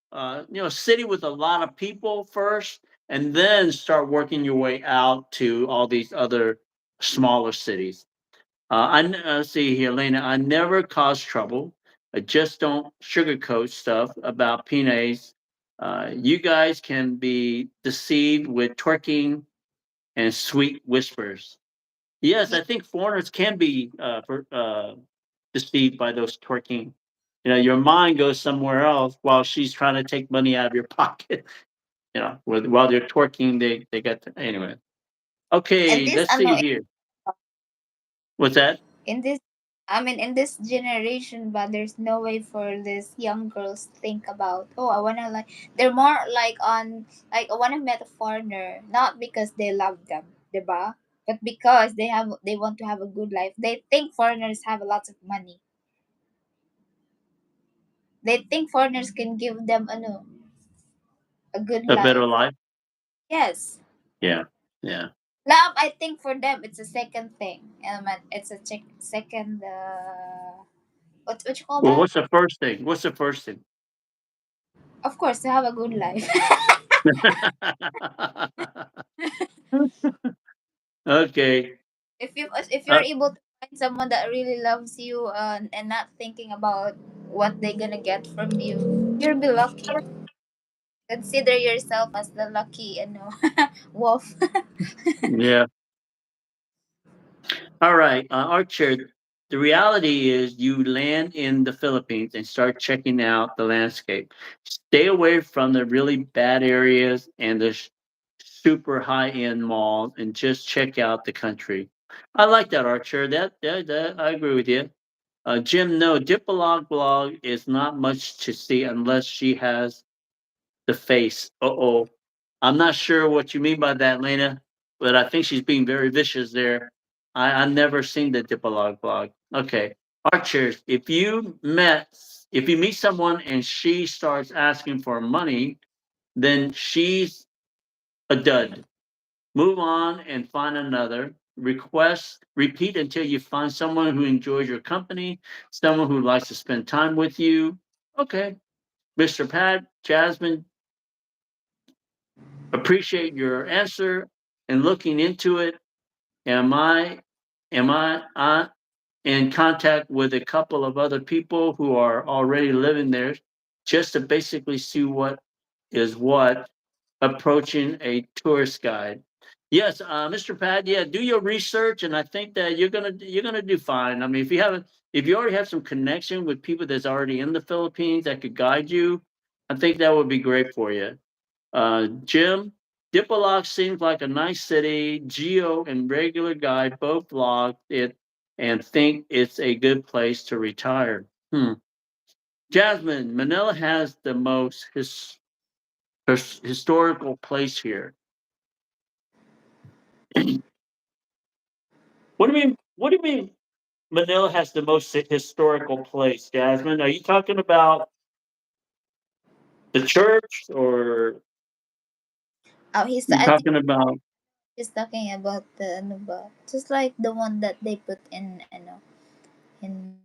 city with a lot of people first, and then start working your way out to all these other smaller cities. See here, Lena. I never cause trouble. I just don't sugarcoat stuff about PNAs. You guys can be deceived with twerking and sweet whispers. Yes, I think foreigners can be deceived by those twerking. Your mind goes somewhere else while she's trying to take money out of your pocket. While they're twerking, they got anyway. And Okay, this let's see here. What's that? in this in this generation, but there's no way for these young girls think about, oh, I wanna like, they're more like on, like, I wanna meet a foreigner, not because they love them, diba? But because they want to have a good life. They think foreigners have lots of money. They think foreigners can give them a good A better life. life. Yes. Yeah, yeah. Love, I think for them it's a second thing. It's a second what you call Well, that? what's the first thing? What's the first thing? Of course, to have a good life. Okay. If you're Uh, able to find someone that really loves you, and not thinking about what they're gonna get from you, you'll be lucky. Consider yourself as the lucky wolf. yeah. All right, Archer. The reality is, you land in the Philippines and start checking out the landscape. Stay away from the really bad areas and the super high end malls, and just check out the country. I like that, Archer. That I agree with you. Jim, no, Dipalog blog is not much to see unless she has the face. Uh-oh. I'm not sure what you mean by that, Lena, but I think she's being very vicious there. I never seen the Dipalog blog. Okay. Archers, if you meet someone and she starts asking for money, then she's a dud. Move on and find another. Repeat until you find someone who enjoys your company, someone who likes to spend time with you. Okay. Mr. Pat, Jasmine, appreciate your answer and looking into it. Am I am I in contact with a couple of other people who are already living there, just to basically see what approaching a tourist guide. Yes, Mr. Pat. Yeah, do your research, and I think that you're gonna do fine. I mean, if you already have some connection with people that's already in the Philippines that could guide you, I think that would be great for you. Jim, Dipolog seems like a nice city. Geo and regular guy both blogged it. and think it's a good place to retire. Jasmine, Manila has the most historical place here. What do you mean? What do you mean? Manila has the most historical place, Jasmine. Are you talking about the church, or Oh, you I think talking about? he's talking about the ano ba? Just like the one that they put in ano, in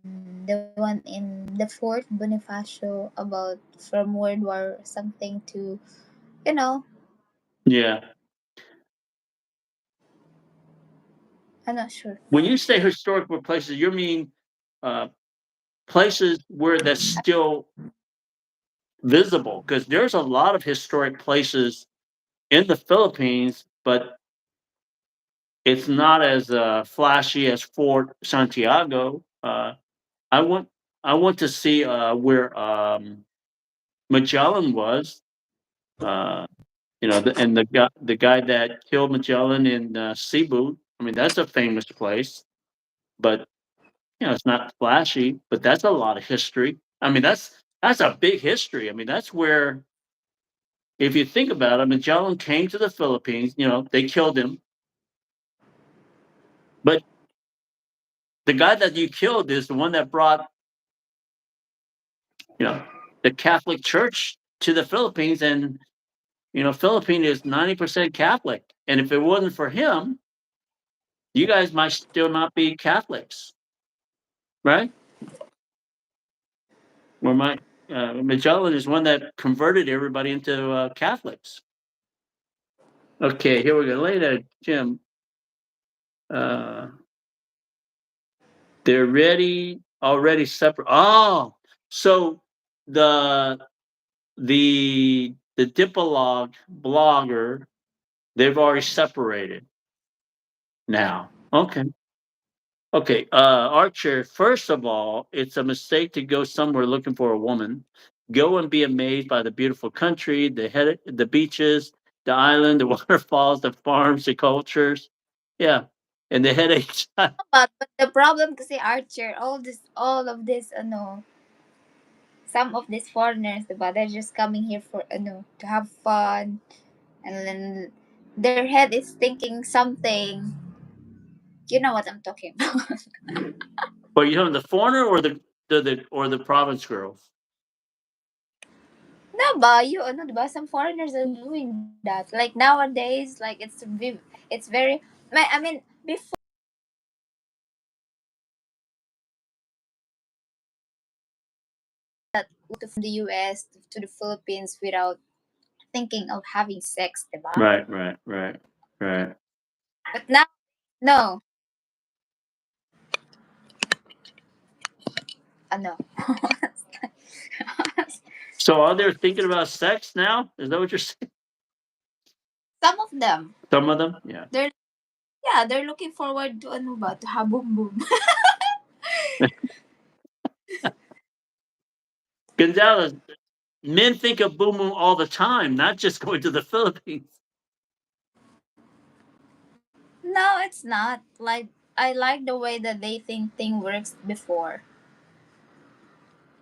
the one in the Fort Bonifacio about from World War something to, you know, Yeah. I'm not sure. When you say historical places, you mean uh, places where that's still visible, because there's a lot of historic places in the Philippines, but it's not as flashy as Fort Santiago. I want I want to see where Magellan was. Uh, and the guy that killed Magellan in Cebu. I mean, that's a famous place, but it's not flashy, but that's a lot of history. I mean, that's a big history. I mean, that's where, if you think about it, Magellan came to the Philippines. They killed him, but the guy that you killed is the one that brought, you know, the Catholic Church to the Philippines, and Philippines is 90% Catholic. And if it wasn't for him, you guys might still not be Catholics, right? Or my Magellan is one that converted everybody into Catholics. Okay, here we go. Later, Jim. Uh, they're ready already separate. Oh, so the the Dipolog blogger, they've already separated now. Okay. Okay, Archer, first of all, it's a mistake to go somewhere looking for a woman. Go and be amazed by the beautiful country, the beaches, the island, the waterfalls, the farms, the cultures. Yeah. And the headaches. But the problem kasi Archer, all of this ano, some of these foreigners, diba, they're just coming here for ano, to have fun, and then their head is thinking something. You know what I'm talking about. But you talking the foreigner, or the province girls? No ba, you ano, diba, some foreigners are doing that. Like nowadays, like it's very I mean, before that go to from the US to the Philippines without thinking of having sex, diba? Right, right, right, right. But now, no. Ano. So are they thinking about sex now? Is that what you're saying? Some of them. Some of them? Yeah. They're yeah, they're looking forward to ano ba, to have boom boom. Gonzalez, men think of boom boom all the time, not just going to the Philippines. No, it's not. Like I like the way that they think thing works before.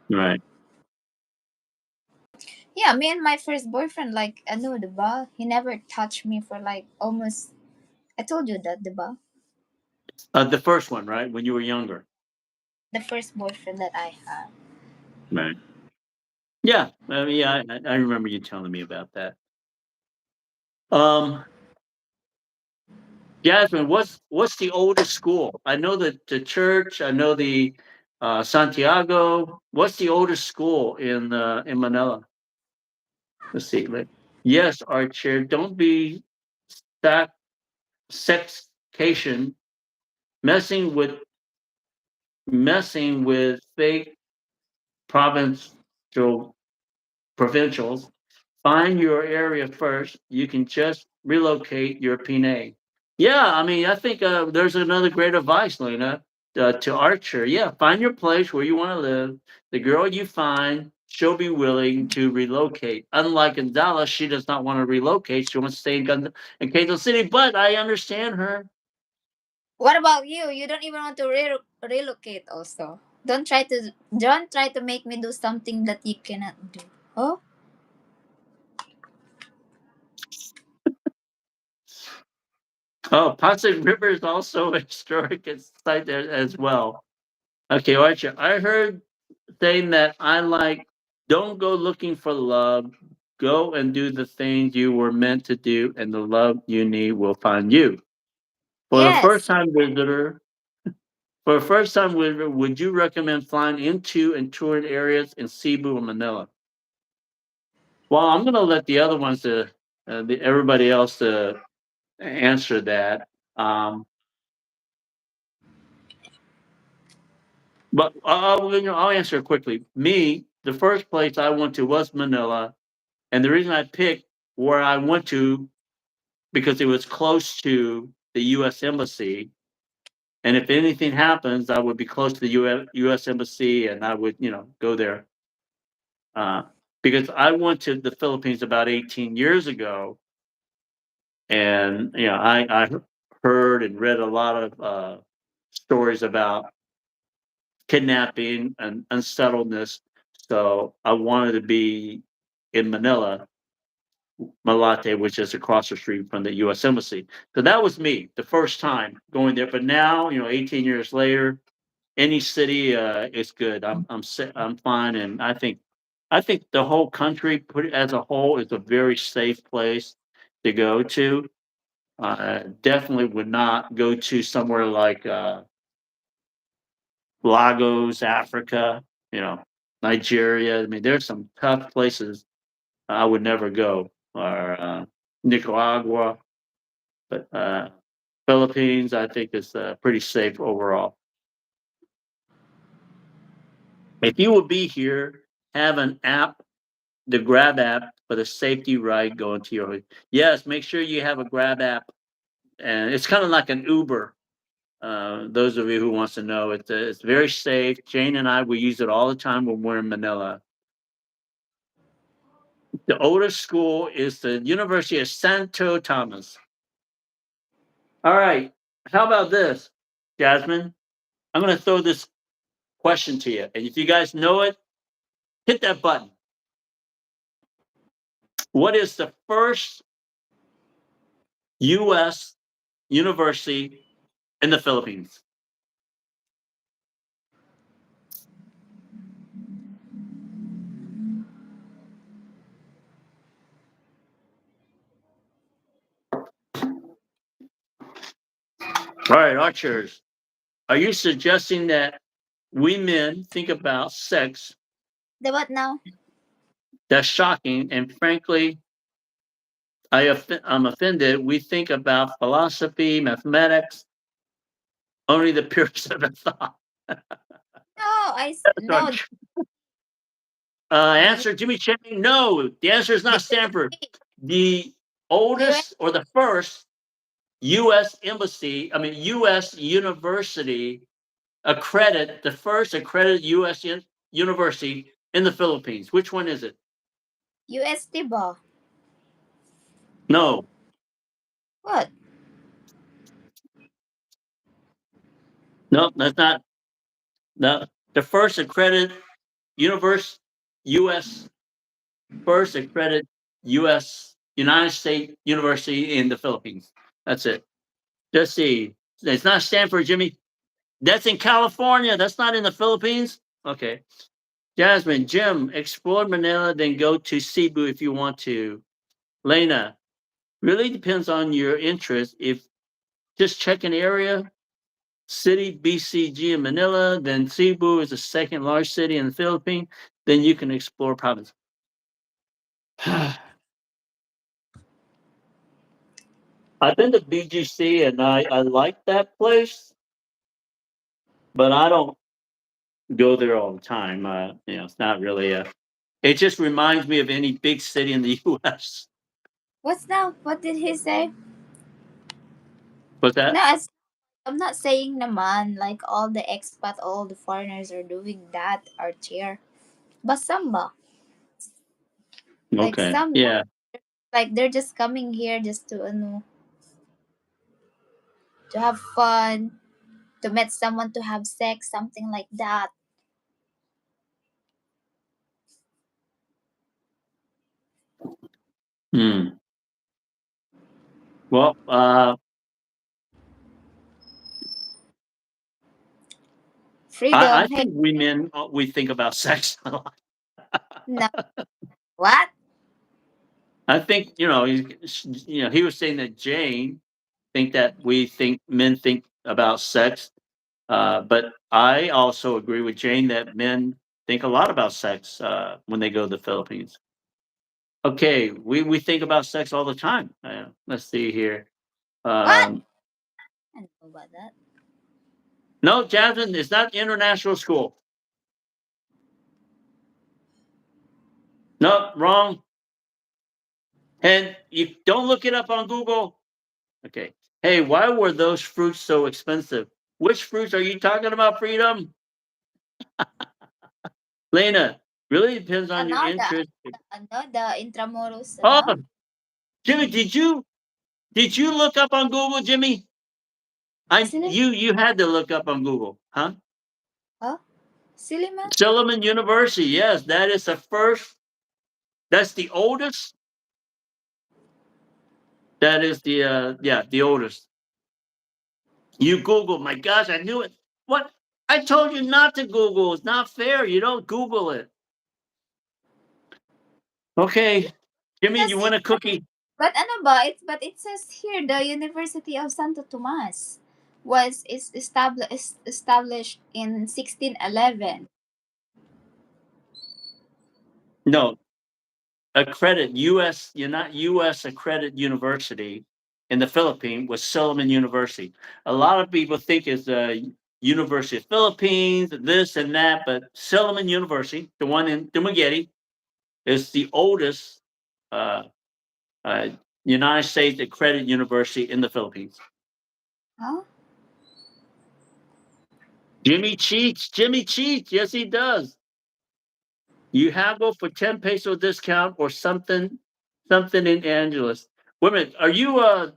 Right. Yeah, me and my first boyfriend, like ano, diba? He never touched me for like almost, I told you that, diba? The first one, right? When you were younger. The first boyfriend that I had. Right. Yeah. Yeah, I remember you telling me about that. Um, Jasmine, what's the oldest school? I know that the church. I know the Santiago. What's the oldest school in Manila? Let's see. Yes, our chair. Don't be stack sexcation, messing with fake provincial provincials. Find your area first. You can just relocate your PNA. Yeah, I mean, I think there's another great advice, Lena, to Archer. Yeah, find your place where you want to live. The girl you find, she'll be willing to relocate. Unlike in Dallas, she does not want to relocate. She wants to stay in Kansas City. But I understand her. What about you? You don't even want to relocate also. Don't try to make me do something that you cannot do. Oh? Oh, Pasig River is also a historic site there as well. Okay, Archer, I heard saying that I like, don't go looking for love. Go and do the things you were meant to do, and the love you need will find you. For the first Yes. time visitor, for a first time visitor, would you recommend flying into and touring areas in Cebu or Manila? Well, I'm going to let the other ones, everybody else, answer that. Um, but I'll answer it quickly. Me, the first place I went to was Manila, and the reason I picked where I went to because it was close to the U.S. embassy, and if anything happens, I would be close to the U.S. embassy, and I would go there. Uh, because I went to the Philippines about 18 years ago, and I heard and read a lot of stories about kidnapping and unsettledness. So I wanted to be in Manila, Malate, which is across the street from the U.S. Embassy. So that was me, the first time going there. But now, 18 years later, any city is good. I'm fine, and I think the whole country, put it as a whole, is a very safe place to go to. Definitely would not go to somewhere like Lagos, Africa, you know, Nigeria. I mean, there's some tough places I would never go, or Nicaragua, but Philippines, I think is pretty safe overall. If you will be here, have an app, the Grab app for the safety ride going to your. Yes, make sure you have a Grab app, and it's kind of like an Uber. Those of you who wants to know, it's very safe. Jane and I, we use it all the time when we're in Manila. The oldest school is the University of Santo Thomas. All right. How about this, Jasmine? I'm going to throw this question to you. And if you guys know it, hit that button. What is the first U.S. university in the Philippines? All right, Archers. Are you suggesting that we men think about sex? The what now? That's shocking. And frankly, I'm offended. We think about philosophy, mathematics, only the purest of the thought. No, That's no. The Answer, Jimmy Chang. No, the answer is not Stanford. university, The US, oldest or the first U.S. embassy, I mean U.S. university the first accredited U.S. university in the Philippines. Which one is it? UST ba? No, What? no, that's not. No, the first accredited universe U.S. first accredited U.S. United States university in the Philippines. That's it. Just see. It's not Stanford, Jimmy. That's in California. That's not in the Philippines. Okay. Jasmine, Jim, explore Manila, then go to Cebu if you want to. Lena, really depends on your interest. If just check an area, city, BCG in Manila, then Cebu is the second largest city in the Philippines, then you can explore province. I've been to BGC and I like that place, but I don't go there all the time. It's not really a. It just reminds me of any big city in the U.S. What's now? What did he say? But that No, I'm not saying naman like all the expat, all the foreigners are doing that are here. But some ba? Like okay? some, Yeah, like they're just coming here just to ano. to have fun, to meet someone, to have sex, something like that. Hmm. Well, I Freedom. Hey, think we men we think about sex a lot. no, what? I think he was saying that Jane think that we think men think about sex, but I also agree with Jane that men think a lot about sex when they go to the Philippines. Okay, we think about sex all the time. Let's see here. What? Um, I don't know about that. no, Jasmine, it's not international school. No, wrong. And you don't look it up on Google. Okay. Hey, why were those fruits so expensive? Which fruits are you talking about, Freedom? Lena, really depends on your Ano, interest. the intramuros, Oh, ano? Jimmy, did you look up on Google, Jimmy? I Sili, you had to look up on Google, huh? huh? Siliman? Silliman University, yes, that is the first. That's the oldest. That is the oldest. You Google, my gosh, I knew it. What? I told you not to Google. It's not fair. You don't Google it. Okay, Jimmy, Yes, you want a cookie? but ano ba? But it says here the University of Santo Tomas is established in 1611. No, accredit U.S. You're not U.S. accredited university in the Philippines was Silliman University. A lot of people think it's the University of Philippines, this and that, but Silliman University, the one in Dumaguete, is the oldest uh, uh, United States accredited university in the Philippines. Huh? Jimmy cheats. Jimmy cheats. Yes, he does. You haggle for 10 peso discount or something in Angeles. Wait a minute. Are you are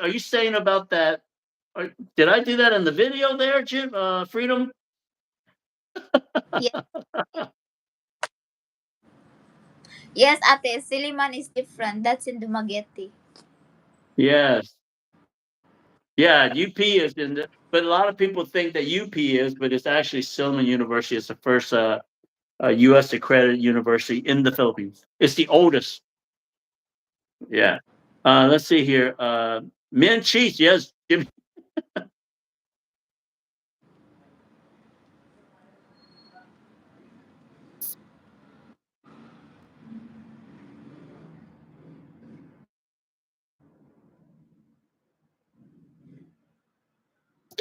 you saying about that? Did I do that in the video there, Jim? Freedom? Yes, yes, ate. Siliman is different. That's in Dumaguete. Yes. Yeah, UP is in the, but a lot of people think that UP is, but it's actually Silliman University. It's the first US accredited university in the Philippines. It's the oldest. Yeah. Let's see here. Men cheese, yes. Jimmy.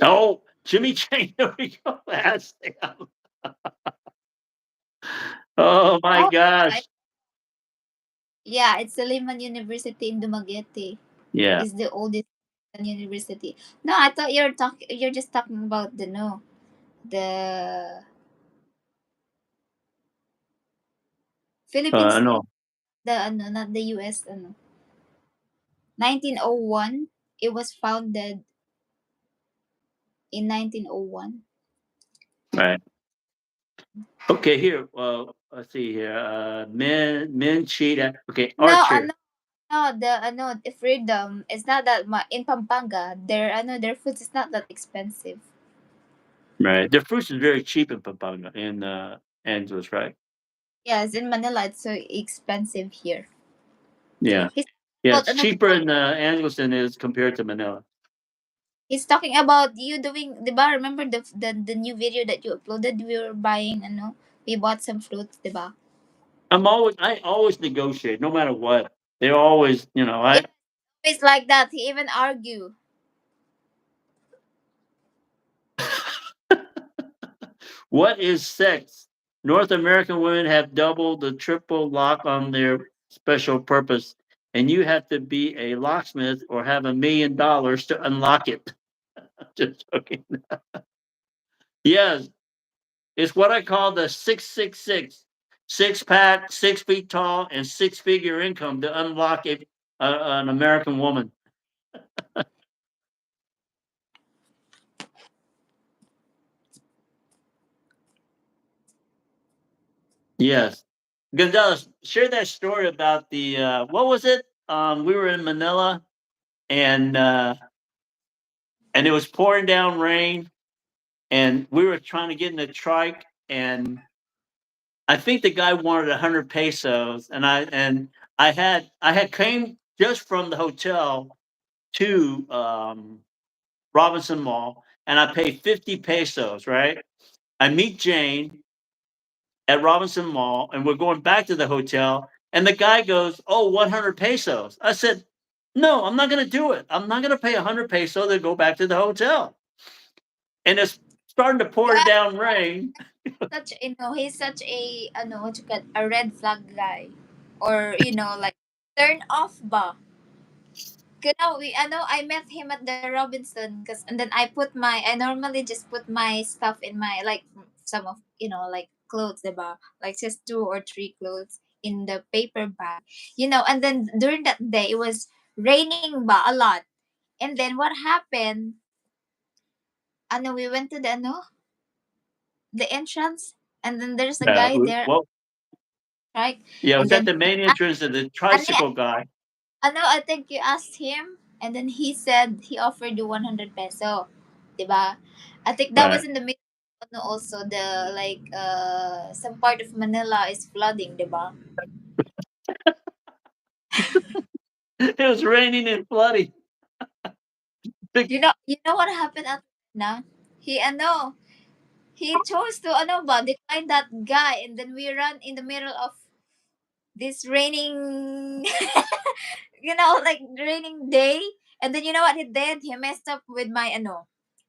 Oh, Jimmy Chang. There we go. That's him. Oh my Oh, I, gosh. yeah, it's Siliman University in Dumaguete. Yeah. Is the oldest university. No, I thought you're just talking about the no the Philippines, No. the ano, not the US ano. 1901. It was founded in 1901. Right. Okay. Here. Let's see here. Men cheat. Okay. No, Archer. ano, no, the ano, the freedom. It's not that in Pampanga. Their food is not that expensive. Right. The fruits is very cheap in Pampanga in Angeles, right? Yes, in Manila it's so expensive here. Yeah. He's Yeah. about It's ano, cheaper in Angeles than it is compared to Manila. he's talking about you doing, 'di ba? Remember the new video that you uploaded? We were buying ano, we bought some fruits, 'di ba? I always negotiate no matter what. They're always, Yeah, it's like that. He even argue. What is sex? North American women have double the triple lock on their special purpose, and you have to be a locksmith or have $1 million to unlock it. Just joking. Yes, it's what I call the 666. Six pack, 6 feet tall, and six-figure income to unlock an American woman. Yes. Gonzalez, share that story about the what was it? We were in Manila and and it was pouring down rain and we were trying to get in the trike and I think the guy wanted 100 pesos and I had came just from the hotel to Robinson Mall and I paid 50 pesos, right? I meet Jane at Robinson Mall and we're going back to the hotel and the guy goes, "Oh, 100 pesos." I said, "No, I'm not going to do it. I'm not going to pay 100 pesos to go back to the hotel." And it's starting to You pour are down rain. such, he's such a, what you call, a red flag guy. Or, like, turn off ba? I met him at the Robinson, and then I normally just put my stuff in my, like, some of, like, clothes, diba? Like, just two or three clothes in the paper bag. And then during that day, it was raining ba a lot. And then what happened, we went to the entrance, and then there's a guy there, Well, right? yeah, it And was at then, the main entrance of the and tricycle guy. I think you asked him, and then he said he offered you 100 peso, diba? I think that was Right. in the middle. Also, the, like, some part of Manila is flooding, diba? It was raining and flooding. Big- You know what happened after na? He he chose to decline that guy, and then we run in the middle of this raining, like, raining day. And then, you know what he did? He messed up with my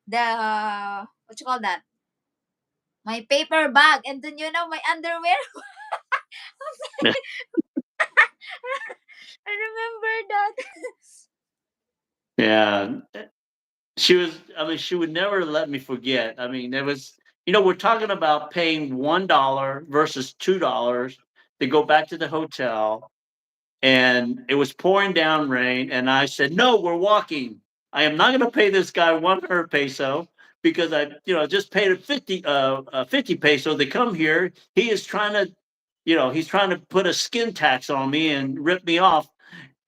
the, what you call that? My paper bag, and then, my underwear. I remember that. Yeah. She was, I mean, she would never let me forget. I mean, there was, we're talking about paying $1 versus $2 to go back to the hotel. And it was pouring down rain. And I said, "No, we're walking. I am not going to pay this guy 100 peso because just paid a 50 peso to come here. He is trying to, he's trying to put a skin tax on me and rip me off.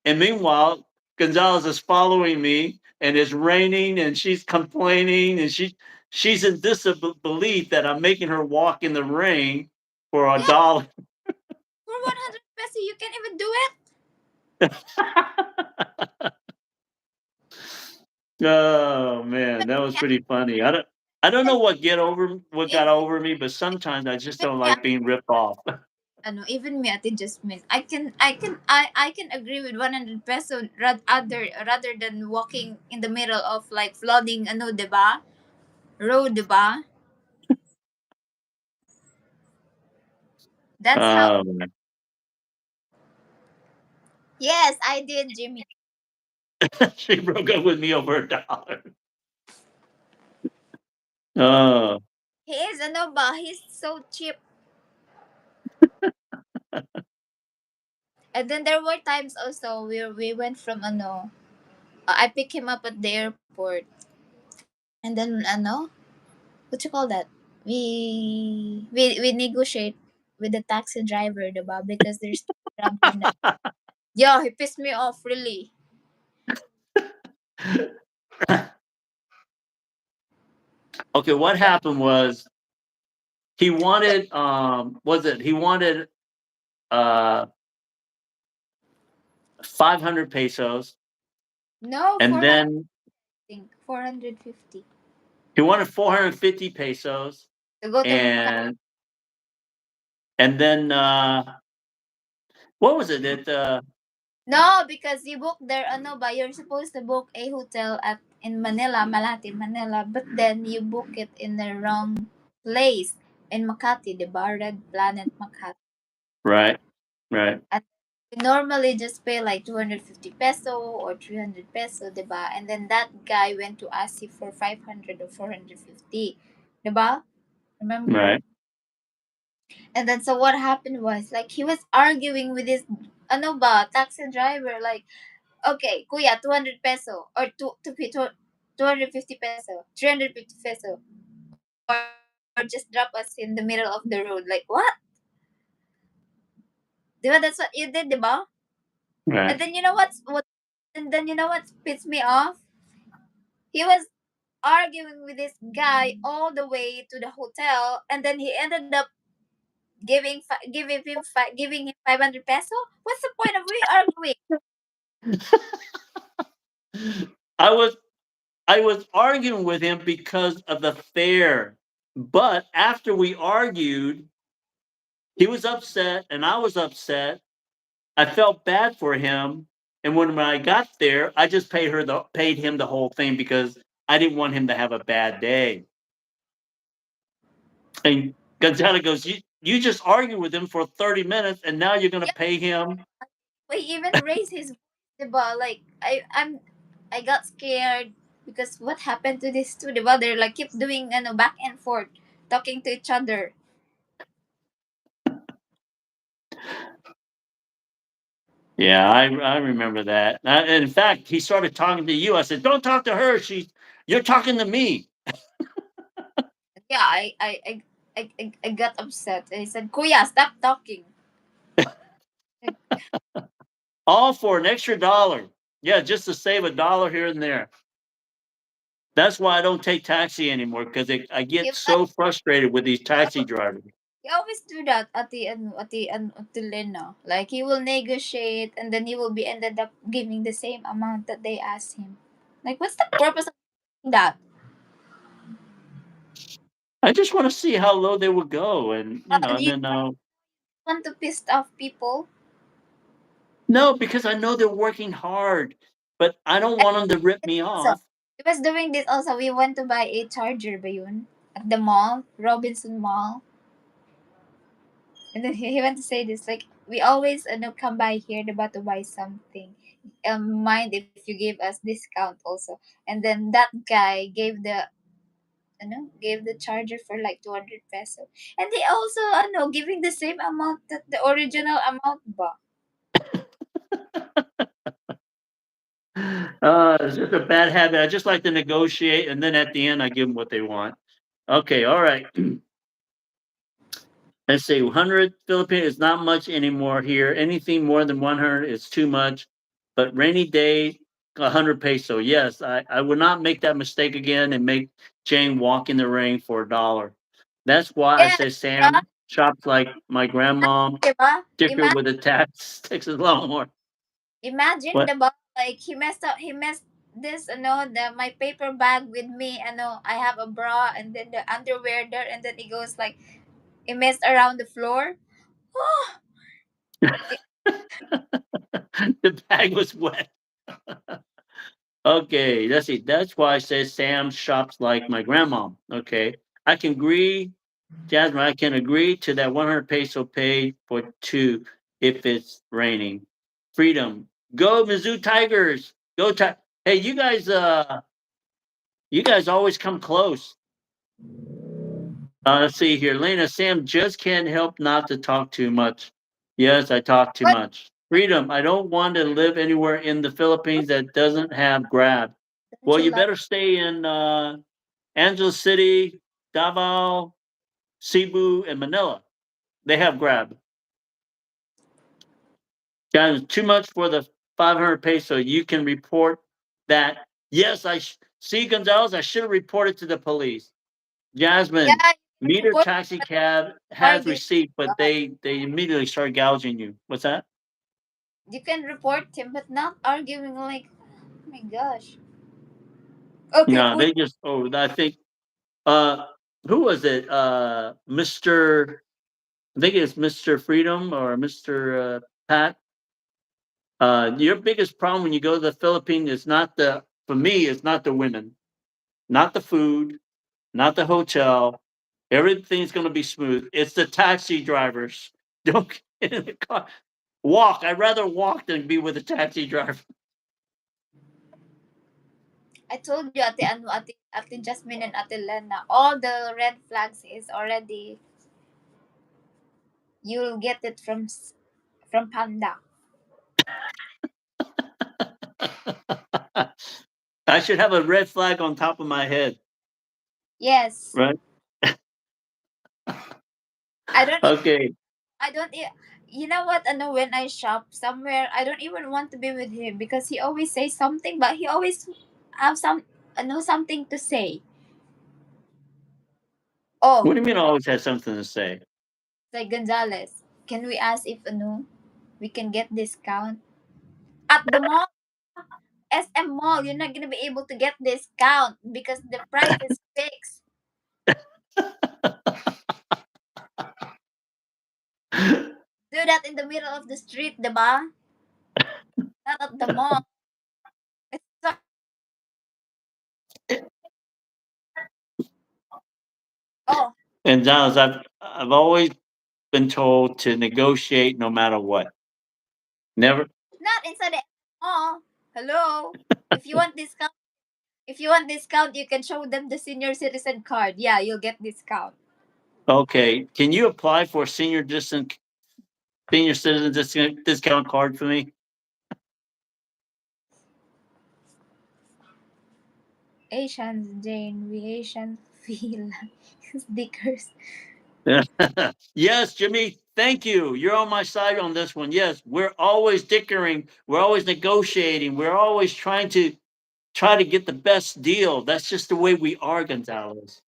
And meanwhile, Gonzalez is following me and it's raining and she's complaining and she's in disbelief that I'm making her walk in the rain for a Yeah, dollar." for 100 peso, you can't even do it. Oh man, that was pretty funny. I don't know Even, what got if, over me, but sometimes I just even don't me, like being ripped off. even me, Ate Jasmine, I can agree with 100 peso, rather than walking in the middle of, like, flooding, diba? Road, diba? That's how. Um, Yes, I did, Jimmy. she broke up with me over a dollar. Oh, He is, ba? He's so cheap. And then there were times also where we went from, I pick him up at the airport, and then, what you call that? We negotiate with the taxi driver, diba? Because there's grab here na. Yo, he pissed me off, really. okay. What Yeah. happened was he wanted was it he wanted uh 500 pesos No, and 400, then I think. 450. he wanted 450 pesos To go to Makati. and then what was it? No, because you book there, you're supposed to book a hotel in Manila, Malati, Manila, but then you book it in the wrong place in Makati, the Red Planet Makati. Right, right, And we normally just pay like 250 peso or 300 peso, diba? And then that guy went to ask you for 500 or 450, diba? Remember? right. And then, so what happened was, like, he was arguing with his, taxi driver, like, okay, kuya, 200 peso, or 250 peso, 350 peso, or just drop us in the middle of the road. Like, what? Diba that's what you did, diba? And Right. then you know what and then you know what pissed me off? He was arguing with this guy all the way to the hotel, and then he ended up giving him 500 peso. What's the point of we arguing? I was I was arguing with him because of the fare. But after we argued, he was upset and I was upset. I felt bad for him. And when I got there, I just paid him the whole thing because I didn't want him to have a bad day. And Gonzalo goes, you just argued with him for 30 minutes and now you're gonna Yeah, pay him. he even raised his voice, diba? Like I got scared because what happened to these two, diba? They're like keep doing back and forth, talking to each other. Yeah, I remember that. In fact, he started talking to you. I said, "Don't talk to her. You're talking to me." Yeah, I got upset. I said, Kuya, stop talking. Like, All for an extra dollar. Yeah, just to save a dollar here and there. That's why I don't take taxi anymore because I he, get so frustrated with these taxi drivers. he always do that at the Lena. Like he will negotiate and then he will be ended up giving the same amount that they asked him. Like what's the purpose of that? I just want to see how low they will go, and Do and you then want to piss off people? no, because I know they're working hard, but I don't want them to rip me So off. he was doing this also. We went to buy a charger ba yun? At the mall, Robinson Mall. And then he went to say this, like, we always come by here diba, to buy something. Mind if you give us discount also. And then that guy gave the charger for like 200 peso. And they also, giving the same amount that the original amount ba? It's just a bad habit. I just like to negotiate, and then at the end, I give them what they want. Okay, all right. Let's see, 100 Philippine is not much anymore here. Anything more than 100 is too much. But rainy day, 100 peso. Yes, I would not make that mistake again and make Jane walk in the rain for a dollar. That's why I Yes, say diba? Sam shops like my grandma, Diba? sticker with a tax, Texas Longhorn. Imagine What? the like he messed this the my paper bag with me I have a bra and then the underwear there and then it goes like it messed around the floor. Oh, it, The bag was wet. Okay, let's see. That's why I say Sam shops like my grandma. Okay, I can agree, Jasmine. I can agree to that 100 peso paid for two if it's raining. Freedom. Go Mizzou Tigers. Go Hey, you guys always come close. Let's see here, Lena. Sam just can't help not to talk too much. Yes, I talk too what much. Freedom. I don't want to live anywhere in the Philippines that doesn't have Grab. don't Well, you you like better stay in Angeles City, Davao, Cebu, and Manila. They have Grab. Guys, too much for the 500 peso. You can report that. Yes, see Gonzalez. I should have reported to the police. Jasmine, yeah you can meter report taxi cab has arguing receipt, but uh, they immediately start gouging you. What's that? you can report him but not arguing like oh my gosh. Okay, No, cool. they just. Oh, I think. Uh, who was it? Mister. I think it's Mister Freedom or Mister Pat. Your biggest problem when you go to the Philippines is not the. For me, it's not the women, not the food, not the hotel. Everything's going to be smooth. It's the taxi drivers. Don't get in the car. Walk. I'd rather walk than be with a taxi driver. I told you ate Jasmine and ate Lena all the red flags is already you'll get it from Panda. I should have a red flag on top of my head, Yes. right? I don't Okay. I don't. You know what? I know when I shop somewhere, I don't even want to be with him because he always says something, but he always have some, I know something to say. Oh, What do you mean? I always has something to say. like Gonzales, can we ask if we can get discount at the mall? SM Mall, you're not gonna be able to get discount because the price is fixed. Do that in the middle of the street, diba? Not at the mall. It's so, oh, And Giles, I've always been told to negotiate no matter what. Never. not inside the mall. Hello. If you want discount, if you want discount, you can show them the senior citizen card. Yeah, you'll get discount. Okay. Can you apply for a senior citizen discount card for me? Asians, Jane, we Asians feel stickers. Yes, Jimmy. Thank you. You're on my side on this one. Yes, we're always dickering. We're always negotiating. We're always try to get the best deal. That's just the way we are, Gonzalez.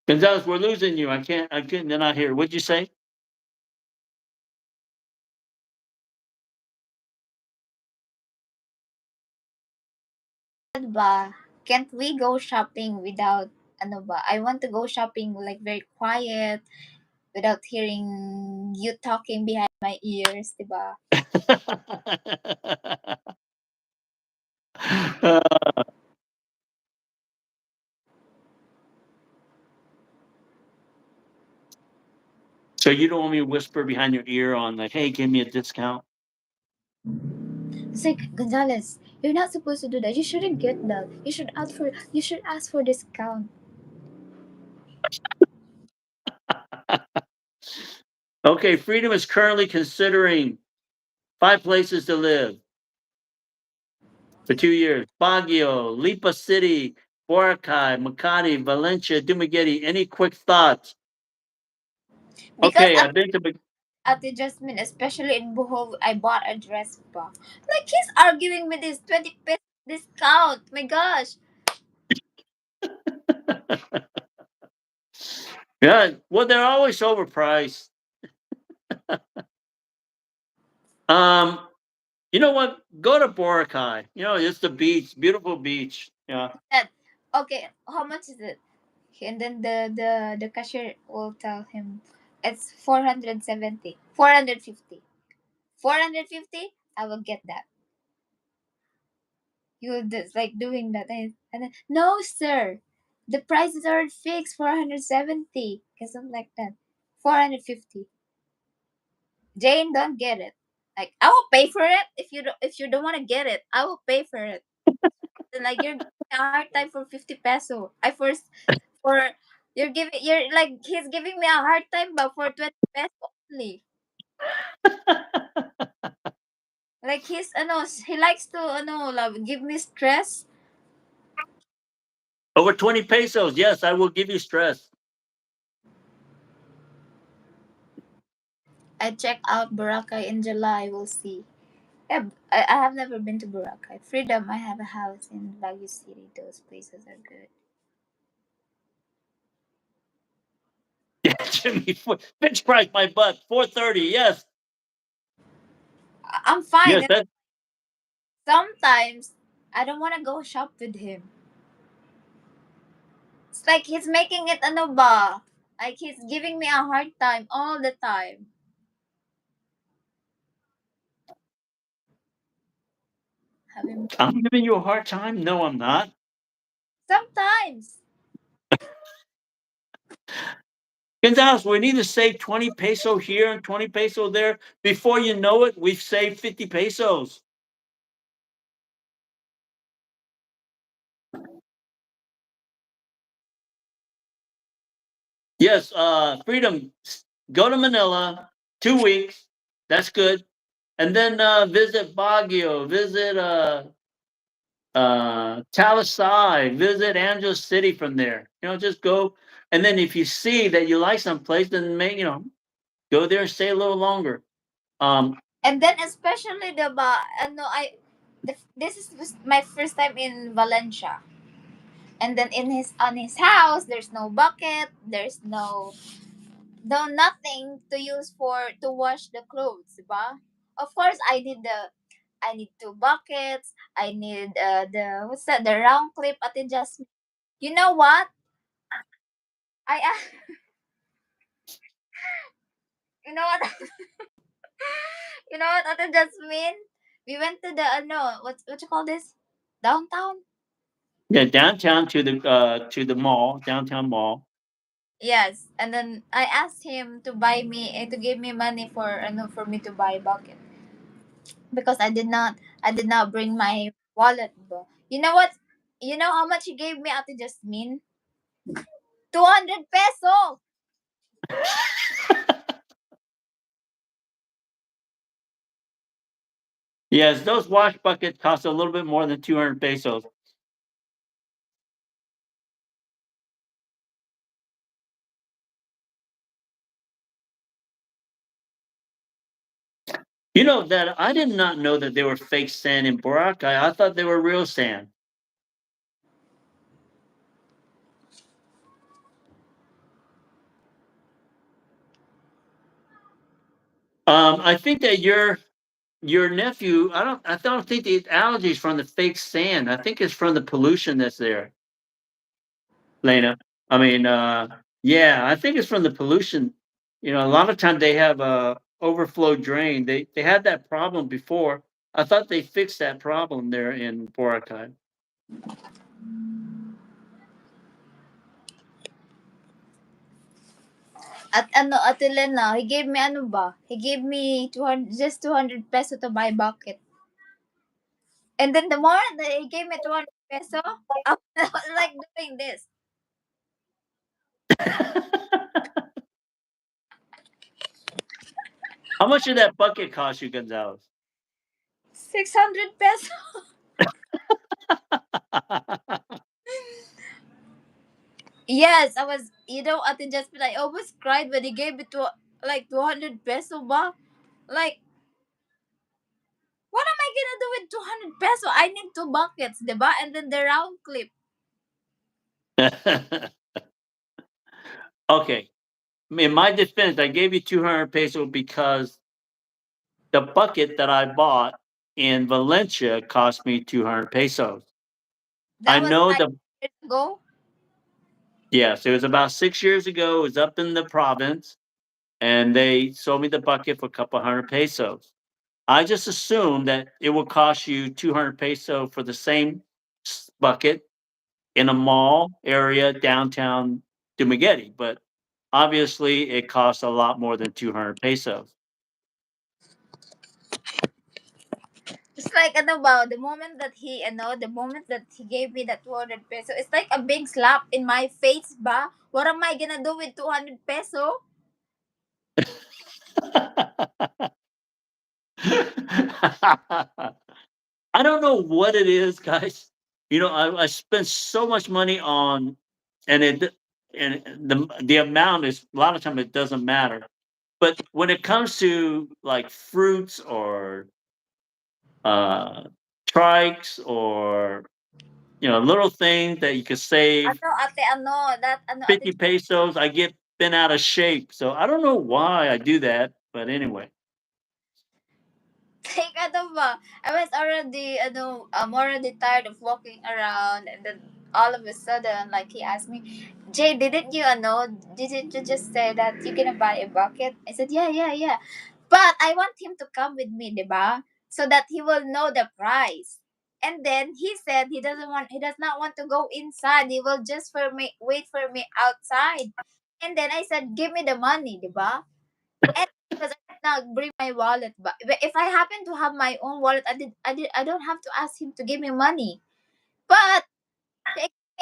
Gonzalez, we're losing you. I can't. They're not here. What'd you say? Ba? Can't we go shopping without ano ba? I want to go shopping like very quiet without hearing you talking behind my ears, diba? So you don't want me to whisper behind your ear on like, "Hey, give me a discount." It's like Gonzales, you're not supposed to do that. You shouldn't get that. You should ask for discount. Okay, Freedom is currently considering 5 places to live for 2 years: Baguio, Lipa City, Boracay, Makati, Valencia, Dumaguete. Any quick thoughts? Because Okay, I've been to. at the Jasmine, especially in Bohol, I bought a dress pa. Like he's arguing with this 20 peso discount. My gosh. Yeah, well, they're always overpriced. Um, you know what? Go to Boracay. You know, it's the beach, beautiful beach. Yeah. That okay, how much is it? And then the cashier will tell him it's 470. 450. 450? I will get that. You will just like doing that and then no sir. The prices are fixed 470. Something like that. 450. Jane don't get it. Like I will pay for it if you don't want to get it. I will pay for it. Then, like you're giving me a hard time for 50 peso. I first for you're like he's giving me a hard time but for 20 peso only. Like he's he likes to like, give me stress. Over 20 pesos. Yes, I will give you stress. I check out Boracay in July. We'll see. Yeah, I have never been to Boracay. Freedom, I have a house in Baguio City. Those places are good. Yeah, Jimmy, fixed price my butt, 430. Yes. I'm fine. Yes, that Sometimes I don't want to go shop with him. It's like he's making it ba? Like he's giving me a hard time all the time. Having I'm giving you a hard time. No, I'm not. sometimes Gonzalez, we need to save 20 peso here and 20 peso there. Before you know it, we've saved 50 pesos. Yes, Freedom, go to Manila, 2 weeks. That's good. And then visit Baguio, visit Talisay, visit Angeles City from there. Just go. And then if you see that you like some place, then go there and stay a little longer. Um, And then especially the ano this is my first time in Valencia. And then in his on his house, there's no bucket, there's no nothing to use for to wash the clothes, ba? Of course, I need two buckets. I need the what's that? The round clip at adjustment. You know what? I you know what you know what at adjustment? We went to the what you call this? Downtown. yeah, downtown to the mall, downtown mall. Yes, and then I asked him to buy me to give me money for me to buy bucket because I did not bring my wallet. Bro. You know what? You know how much he gave me, Ate Jasmine? 200 peso. Yes, those wash buckets cost a little bit more than 200 pesos. You know that I did not know that they were fake sand in Boracay. I thought they were real sand. I think that your nephew. I don't think the allergy is from the fake sand. I think it's from the pollution that's there, Lena. I mean, yeah, I think it's from the pollution. A lot of times they have a overflow drain. They had that problem before. I thought they fixed that problem there in Boracay. At Ate Lena, he gave me ano ba? He gave me 200, just 200 peso to buy bucket. And then the moment that he gave me 200 peso, I was like doing this. How much did that bucket cost you, Gonzalez? 600 peso. Yes, I was, Ate Jasmine, I almost cried when he gave it to, like, 200 peso ba? Like, what am I gonna do with 200 peso? I need two buckets, diba? And then the round clip. Okay. In my defense, I gave you 200 peso because the bucket that I bought in Valencia cost me 200 pesos. I That was know like the years ago. Yes, it was about 6 years ago. It was up in the province, and they sold me the bucket for a couple hundred pesos. I just assumed that it would cost you 200 peso for the same bucket in a mall area downtown Dumaguete, but obviously it costs a lot more than 200 pesos. It's like ano ba, the moment that he gave me that 200 peso, it's like a big slap in my face ba? What am I gonna do with 200 peso? I don't know what it is, guys. I spent so much money on, and the amount is a lot of time it doesn't matter. But when it comes to like fruits or uh, trikes or little things that you could save That ate 50 pesos, I get bent out of shape. So I don't know why I do that, but anyway. like ano ba? I'm already tired of walking around, and then all of a sudden, like he asked me, Jay, didn't you just say that you're gonna buy a bucket? I said, yeah, yeah, yeah. But I want him to come with me, diba? So that he will know the price. And then he said he does not want to go inside. He will just wait for me outside. And then I said, give me the money, diba? And because I did not bring my wallet, but if I happen to have my own wallet, I don't have to ask him to give me money. But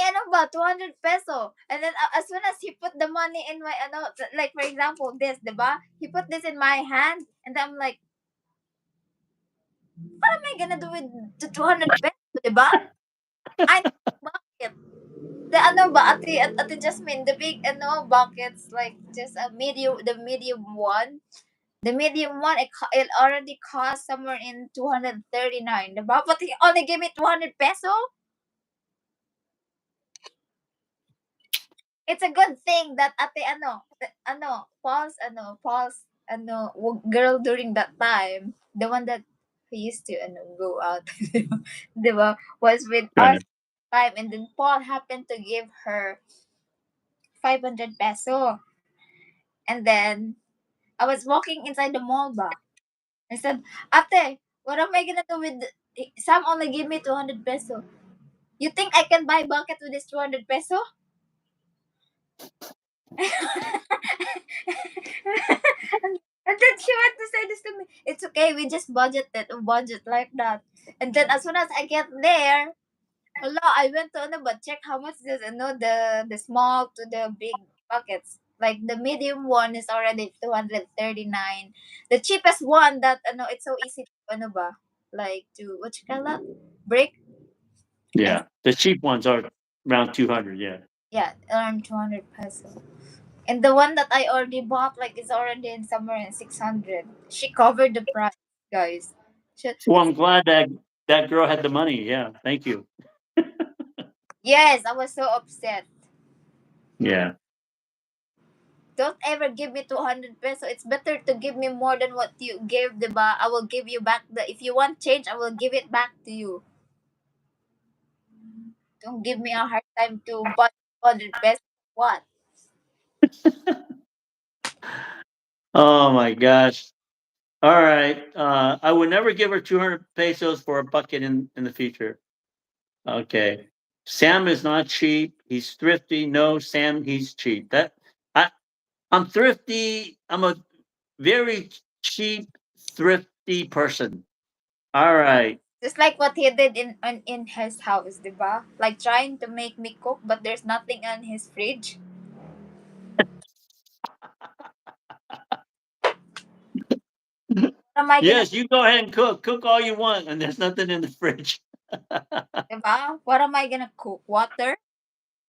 ano ba, 200 peso. And then as soon as he put the money in my, ano, like for example, this, diba? He put this in my hand, and I'm like, what am I gonna do with the 200 peso, diba? I know the bucket. The ano ba, ate Jasmine, the big, ano, buckets, like just a medium, the medium one. The medium one, it already cost somewhere in 239, diba? But he only gave me 200 peso. It's a good thing that ate Paul's girl during that time, the one that he used to go out, diba, was with us Right. time, and then Paul happened to give her 500 peso, and then I was walking inside the mall ba. I said, Ate, what am I gonna do with Sam only gave me 200 peso. You think I can buy bucket with this 200 peso? And then she went to say this to me. It's okay, we just budget like that. And then as soon as I get there, hello, I went to but check how much this the small to the big buckets. Like the medium one is already 239. The cheapest one that it's so easy to like to what you call that? Break. It's Yeah. The cheap ones are around 200. Yeah. yeah, around 200 peso. And the one that I already bought, like, is already in somewhere in 600. She covered the price, guys. She, Well, I'm glad that that girl had the money. Yeah. Thank you. yes, I was so upset. Yeah. Don't ever give me 200 peso. It's better to give me more than what you gave, diba? I will give you back if you want change, I will give it back to you. Don't give me a hard time to buy 200 pesos. What? Oh my gosh. All right. I would never give her 200 pesos for a bucket in the future. Okay. Sam is not cheap. He's thrifty. No, Sam, he's cheap. I I'm thrifty. I'm a very cheap, thrifty person. All right. Just like what he did in his house, diba? Like trying to make me cook, but there's nothing on his fridge. What am I gonna, Yes, you go ahead and cook. Cook all you want, and there's nothing in the fridge. diba? What am I gonna cook? Water?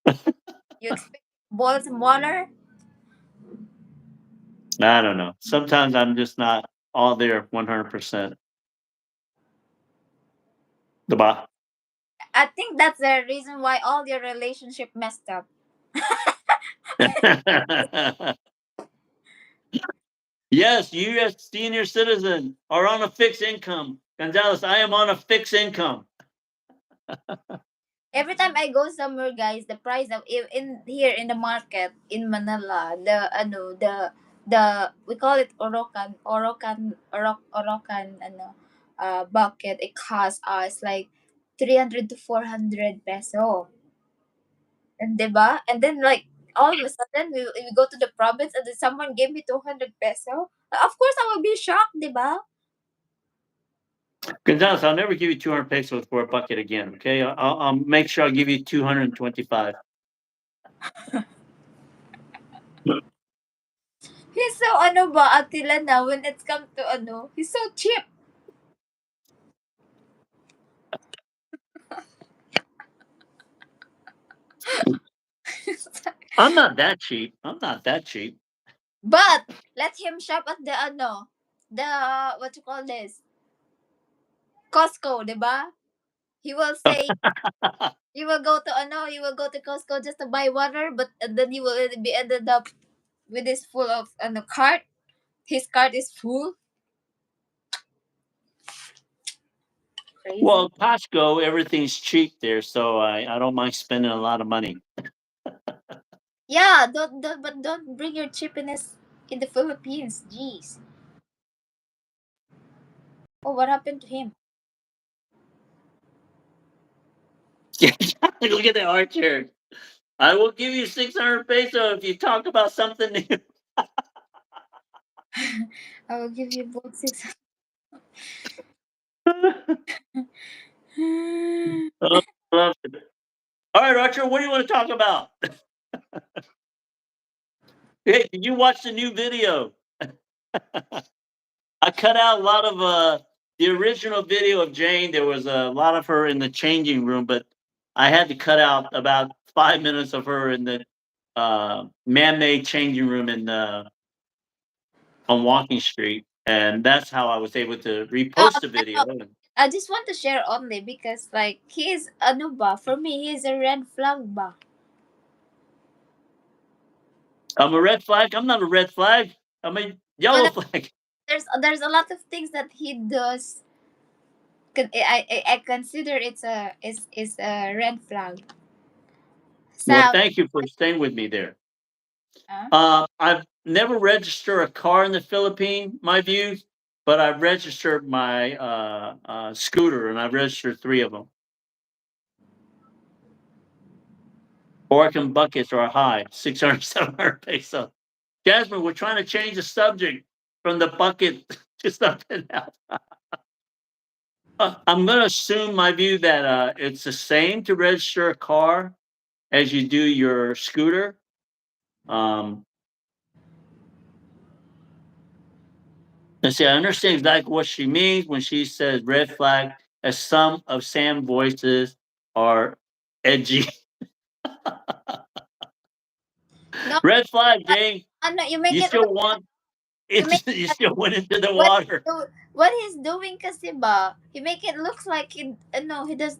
You expect me to boil some water? I don't know. Sometimes I'm just not all there 100%. The ba. I think that's the reason why all your relationship messed up. Yes, U.S. senior citizen are on a fixed income. Gonzalez, I am on a fixed income. Every time I go somewhere, guys, the price of in here in the market in Manila, the we call it Orocan bucket. It costs us like 300 to 400 peso. And diba? And then like all of a sudden we go to the province and then someone gave me 200 peso. Of course I will be shocked, diba? Gonzalez, I'll never give you 200 pesos for a bucket again. Okay, I'll make sure I'll give you 225. He's so Attila na when it's come to he's so cheap. I'm not that cheap. I'm not that cheap. But let him shop at the the what you call this? Costco, 'di ba? He will say he will go to Costco just to buy water, but then he will be ended up with this full of cart. His cart is full. Crazy. Well, Costco, everything's cheap there, so I don't mind spending a lot of money. Yeah, don't bring your cheapness in the Philippines. Jeez. Oh, what happened to him? Look at the Archer. I will give you 600 peso if you talk about something new. I will give you both six. Oh, love it. All right, Archer. Jasmine, what do you want to talk about? Hey, did you watch the new video? I cut out a lot of the original video of Jane. There was a lot of her in the changing room, but I had to cut out about 5 minutes of her in the man-made changing room in on Walking Street, and that's how I was able to Oh, repost the I video. know. I just want to share only because like he is ano ba? For me, he is a red flag ba? I'm a red flag. I'm not a red flag. I'm a No, yellow no, flag. there's a lot of things that he does. I consider it's a red flag. Well, So, thank you for staying with me there. uh, I've never registered a car in the Philippines, my views, but I've registered my scooter, and I've registered three of them. Oregon buckets are high, 600, 700 pesos. Jasmine, we're trying to change the subject from the bucket to something else. I'm going to assume my view that it's the same to register a car as you do your scooter. Um, And see, I understand exactly what she means when she says red flag, as some of Sam's voices are edgy. no, Red flag, Jane. ano, you make You it look still want you make it? You still went into the what water. what he's doing kasi ba? He make it looks like no, he does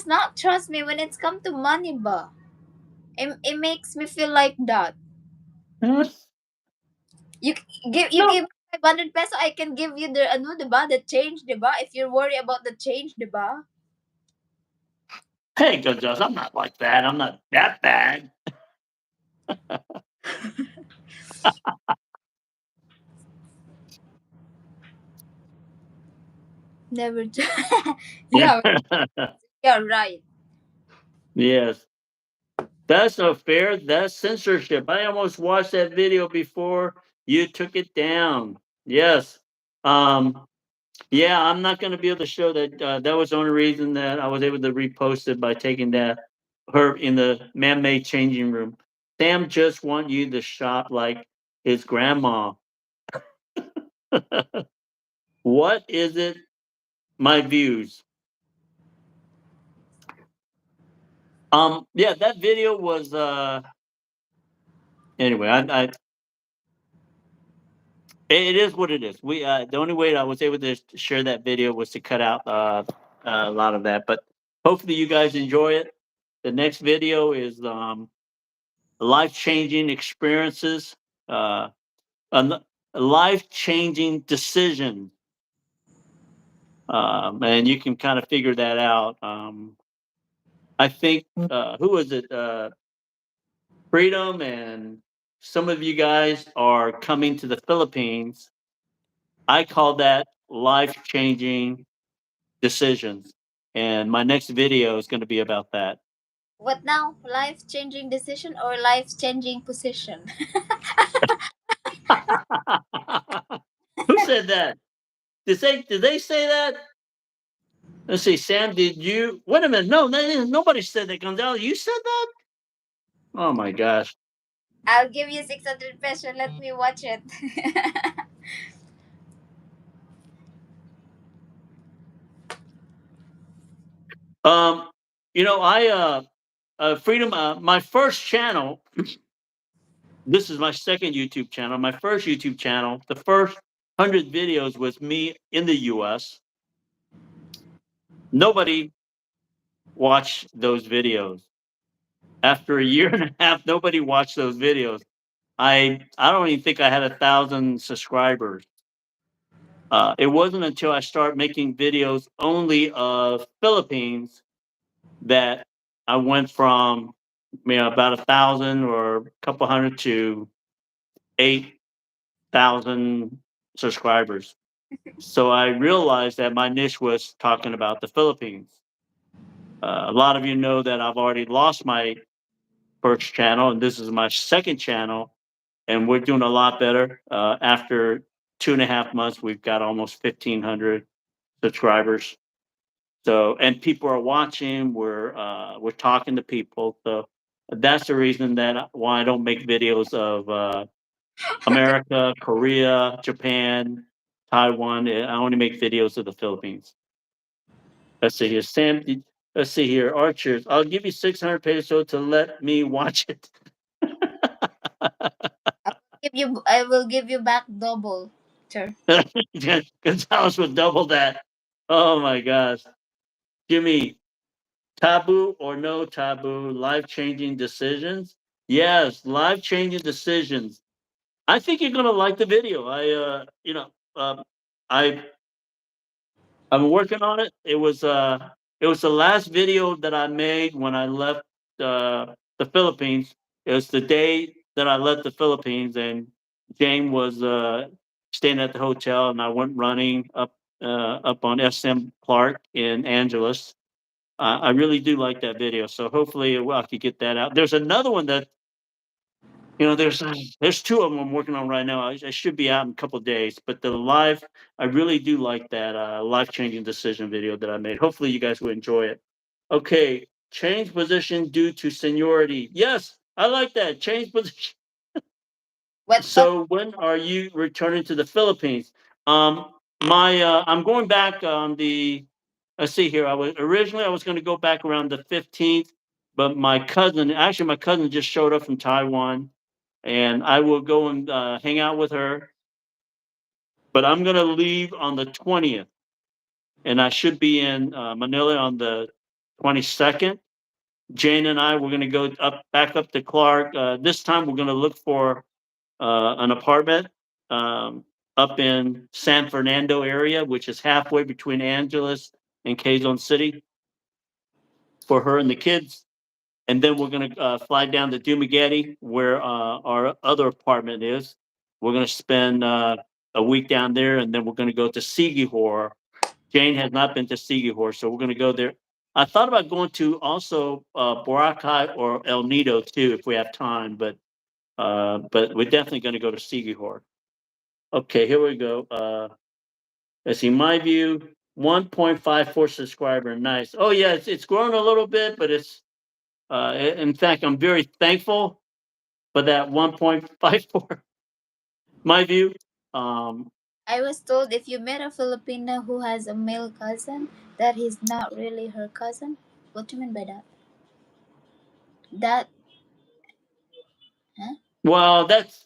not trust me when it's come to money ba. It makes me feel like that. You No. give me 500 peso, I can give you the ano, diba? The change, diba? If you're worried about the change, diba? Hey, good Josh. I'm not like that. I'm not that bad. Never. Yeah, you're right. Yes. That's not fair. That's censorship. I almost watched that video before you took it down. Yes. Um, Yeah, I'm not going to be able to show that. That was the only reason that I was able to repost it by taking that her in the man-made changing room. Sam just want you to shop like his grandma. What is it? My views. Yeah, that video was. Anyway, it is what it is. The only way I was able to share that video was to cut out a lot of that. But hopefully, you guys enjoy it. The next video is life changing experiences, uh, a life changing decision. And you can kind of figure that out. I think, who was it? Freedom and some of you guys are coming to the Philippines. I call that life changing decisions. And my next video is going to be about that. What now? Life changing decision or life changing position? Who said that? Did they say that? Let's see, Sam, did you wait a minute? No, nobody said that, Gonzalo. You said that? Oh my gosh. I'll give you 600 peso. Let me watch it. Um, I Freedom, my first channel, this is my second YouTube channel. My first YouTube channel, the first 100 videos was me in the US. Nobody watched those videos. After a year and a half, nobody watched those videos. I don't even think I had 1,000 subscribers. It wasn't until I started making videos only of Philippines that I went from about 1,000 or a couple hundred to 8,000 subscribers. So I realized that my niche was talking about the Philippines. A lot of you know that I've already lost my first channel, and this is my second channel, and we're doing a lot better. After 2.5 months, we've got almost 1,500 subscribers. So, and people are watching. We're talking to people. So that's the reason that why I don't make videos of America, Korea, Japan, Taiwan. I only make videos of the Philippines. Let's see here, Sam. Let's see here, Archers. I'll give you 600 pesos to let me watch it. I will give you back double, sir. Gonzalez would double that. Oh my gosh, Jimmy. Taboo or no taboo, life changing decisions. Yes, life changing decisions. I think you're gonna like the video. I I'm working on it. It was the last video that I made when I left the Philippines. It was the day that I left the Philippines, and Jane was staying at the hotel, and I went running up on SM Clark in Angeles. I really do like that video, so hopefully I could get that out. There's another one that there's two of them I'm working on right now. I should be out in a couple of days, but the live, I really do like that life changing decision video that I made. Hopefully, you guys will enjoy it. Okay, change position due to seniority. Yes, I like that. Change position. What So when are you returning to the Philippines? My I'm going back on the. Let's see here. I was going to go back around the 15th, but my cousin just showed up from Taiwan, and I will go and hang out with her. But I'm going to leave on the 20th, and I should be in Manila on the 22nd. Jane and I we're going to go back up to Clark. This time we're going to look for an apartment um, up in San Fernando area, which is halfway between Angeles and Quezon City for her and the kids. And then we're going to fly down to Dumaguete, where our other apartment is. We're going to spend a week down there, and then we're going to go to Sigihor. Jane has not been to Sigihor, so we're going to go there. I thought about going to also Boracay or El Nido too, if we have time, but we're definitely going to go to Sigihor. Okay, here we go. Let's see, my view, 1.54 subscriber. Nice. Oh yeah, it's grown a little bit, but in fact, I'm very thankful for that 1.54. My view. Um, I was told, if you met a Filipina who has a male cousin, that he's not really her cousin. What do you mean by that? That, huh? well, that's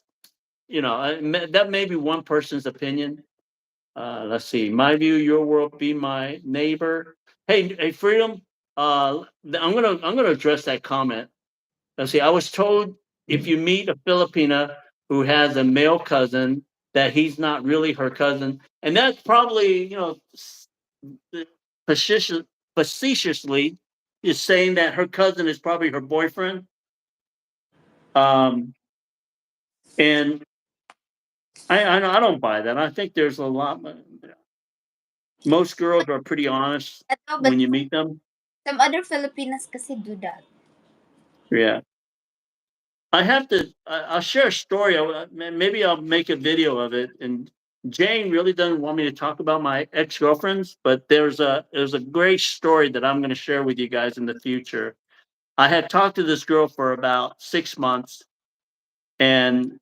that may be one person's opinion. Let's see. My view, your world, be my neighbor. Hey, freedom. I'm gonna address that comment. Let's see. I was told if you meet a Filipina who has a male cousin, that he's not really her cousin, and that's probably facetious, facetiously is saying that her cousin is probably her boyfriend. Um, and I don't buy that. I think there's a lot. Most girls are pretty honest No, but when you meet them. some other Filipinas kasi do that. Yeah. I'll share a story. Maybe I'll make a video of it. And Jane really doesn't want me to talk about my ex girlfriends, but there's a great story that I'm going to share with you guys in the future. I had talked to this girl for about 6 months, and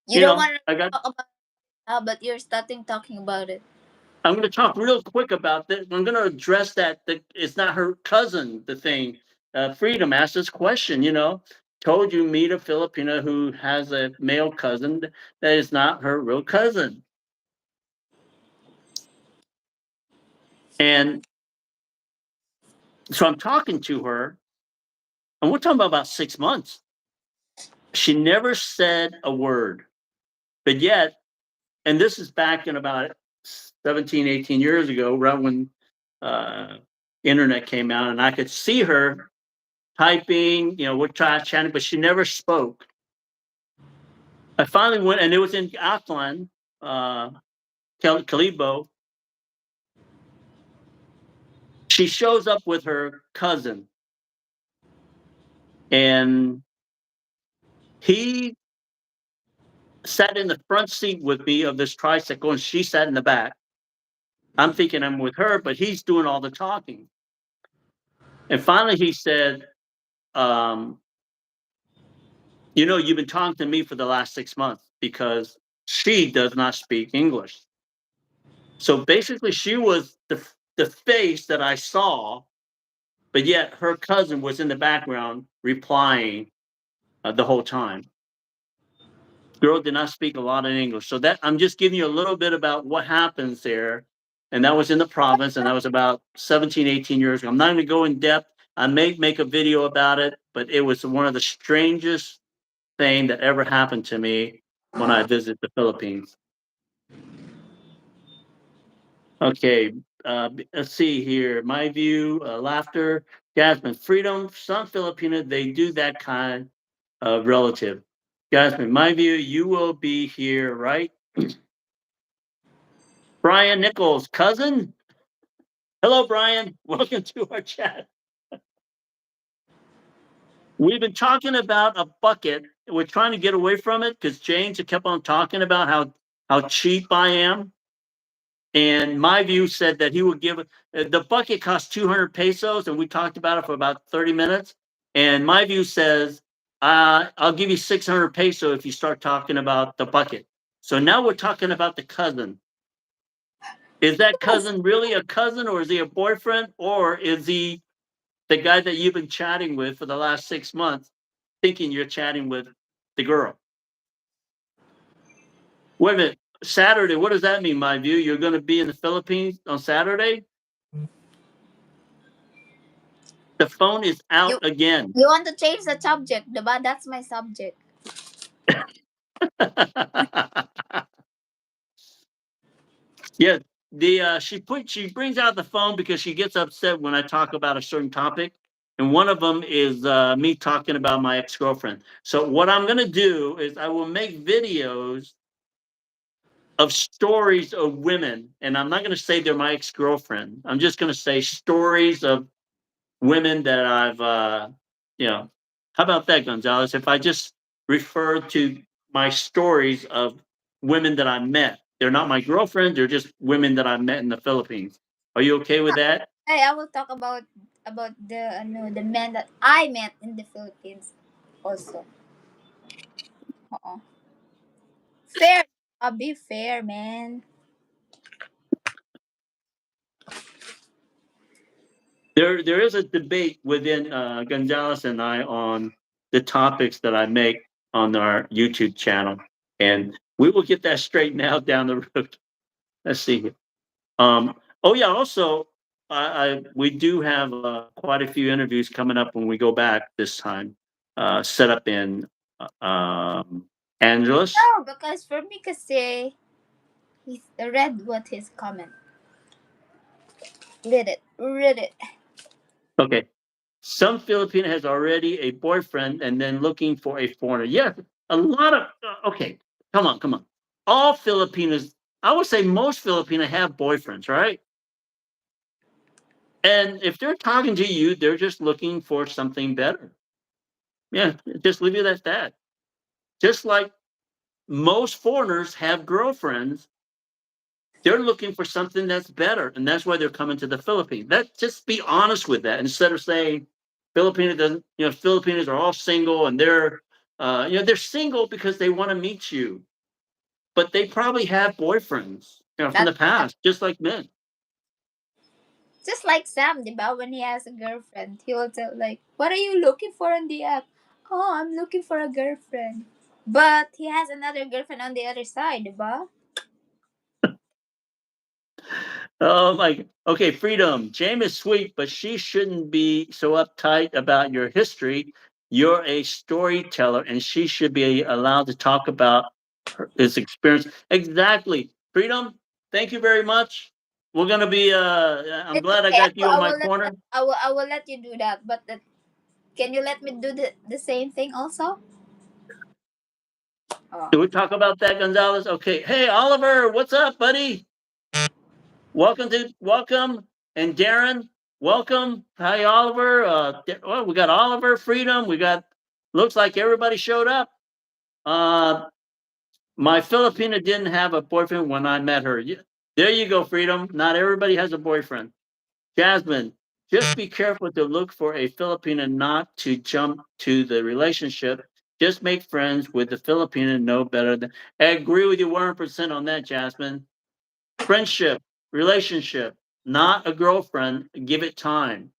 You don't want to I got. talk about it now, but you're starting talking about it. I'm going to talk real quick about this. I'm going to address that it's not her cousin. The thing, Freedom asked this question. Told you meet a Filipina who has a male cousin that is not her real cousin, and so I'm talking to her, and we're talking about 6 months. She never said a word, but yet, and this is back in about 17, 18 years ago, right when uh, internet came out, and I could see her typing, we're chatting, but she never spoke. I finally went, and it was in Aklan, uh, Kalibo. She shows up with her cousin, and he sat in the front seat with me of this tricycle, and she sat in the back. I'm thinking I'm with her, but he's doing all the talking. And finally, he said, um, you've been talking to me for the last 6 months because she does not speak English. So basically, she was the face that I saw, but yet her cousin was in the background replying the whole time. Girl did not speak a lot of English. So that I'm just giving you a little bit about what happens there. And that was in the province, and that was about 17, 18 years ago. I'm not going to go in depth. I may make a video about it, but it was one of the strangest thing that ever happened to me when I visited the Philippines. Okay, let's see here. My view, laughter, Jasmine, freedom. Some Filipino, they do that kind of relative. Jasmine, my view, you will be here, right? Brian Nichols, cousin. Hello, Brian. Welcome to our chat. We've been talking about a bucket. We're trying to get away from it because James had kept on talking about how cheap I am. And my view said that he would give the bucket cost 200 pesos, and we talked about it for about 30 minutes. And my view says, I'll give you 600 peso if you start talking about the bucket. So now we're talking about the cousin. Is that Yes. cousin really a cousin, or is he a boyfriend, or is he the guy that you've been chatting with for the last 6 months, thinking you're chatting with the girl? Wait a minute. Saturday, what does that mean, my view? You're going to be in the Philippines on Saturday? The phone is out You again. you want to change the subject, diba? That's my subject. Yeah, the she brings out the phone because she gets upset when I talk about a certain topic, and one of them is me talking about my ex girlfriend. So what I'm gonna do is I will make videos of stories of women, and I'm not gonna say they're my ex girlfriend. I'm just gonna say stories of women that I've, you know, how about that, Gonzalez? If I just refer to my stories of women that I met, they're not my girlfriends, they're just women that I met in the Philippines. Are you okay with that? Hey, I will talk about the the men that I met in the Philippines also. Uh-uh. Fair. I'll be fair, man. There is a debate within Gonzalez and I on the topics that I make on our YouTube channel, and we will get that straightened out down the road. Let's see here. Oh yeah, also, we do have quite a few interviews coming up when we go back this time. Set up in Angeles. No, because for me, kasi he's read what his comment. Read it. Read it. Okay. Some Filipino has already a boyfriend and then looking for a foreigner. Yeah, a lot of okay. Come on. All Filipinos, I would say most Filipino have boyfriends, right? And if they're talking to you, they're just looking for something better. Yeah, just leave it at that. Just like most foreigners have girlfriends, they're looking for something that's better, and that's why they're coming to the Philippines. That just be honest with that instead of saying Filipino doesn't. Filipinos are all single and they're single because they want to meet you, but they probably have boyfriends, from That's the past, just like men. just like Sam, diba? When he has a girlfriend, he will tell like, "What are you looking for on the app?" Oh, I'm looking for a girlfriend. But he has another girlfriend on the other side, diba? Oh my. Okay, freedom. Jane is sweet, but she shouldn't be so uptight about your history. You're a storyteller, and she should be allowed to talk about his experience. Exactly. Freedom. Thank you very much. We're gonna be. I'm It's glad I okay. got you in my corner. I will let you do that. But can you let me do the same thing also? Oh. Do we talk about that, Gonzalez? Okay. Hey, Oliver, what's up, buddy? Welcome, and Darren, welcome. Hi, Oliver. Well, we got Oliver, Freedom. We got. Looks like everybody showed up. Uh, my Filipina didn't have a boyfriend when I met her. There you go, Freedom. Not everybody has a boyfriend. Jasmine, just be careful to look for a Filipina, not to jump to the relationship. Just make friends with the Filipina, know better than. I agree with you 100% on that, Jasmine. Friendship, relationship, not a girlfriend. Give it time.